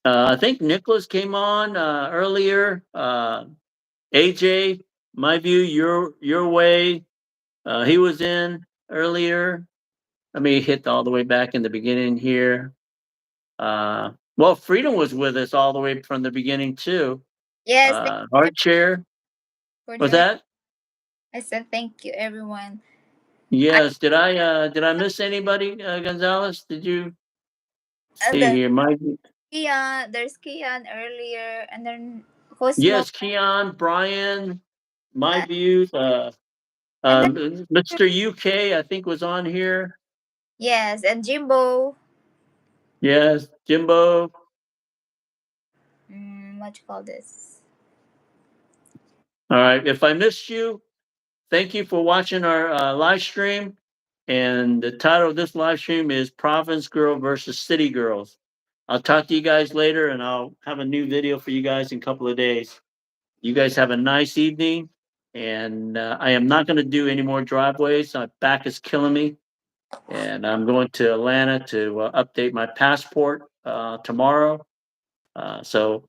I think Nicholas came on earlier. AJ, my view, your way. He was in earlier. Let me hit all the way back in the beginning here. Well, Freedom was with us all the way from the beginning too. Yes, thank you Hard chair. for Was joining. that? I said thank you, everyone. I Yes. Did I miss anybody, Gonzalez? Did you see the here? My There's Kian earlier, and then Cosmo, yes, Keon, Brian, my uh, views. and then Mr. UK, I think was on here. yes, and Jimbo. Yes, Jimbo. What you call this? All right. If I missed you, thank you for watching our live stream. And the title of this live stream is Province Girl versus City Girls. I'll talk to you guys later and I'll have a new video for you guys in a couple of days. You guys have a nice evening. And I am not going to do any more driveways. My back is killing me. And I'm going to Atlanta to update my passport tomorrow. So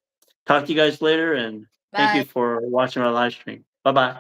talk to you guys later and thank you Bye. for watching our live stream. Bye bye.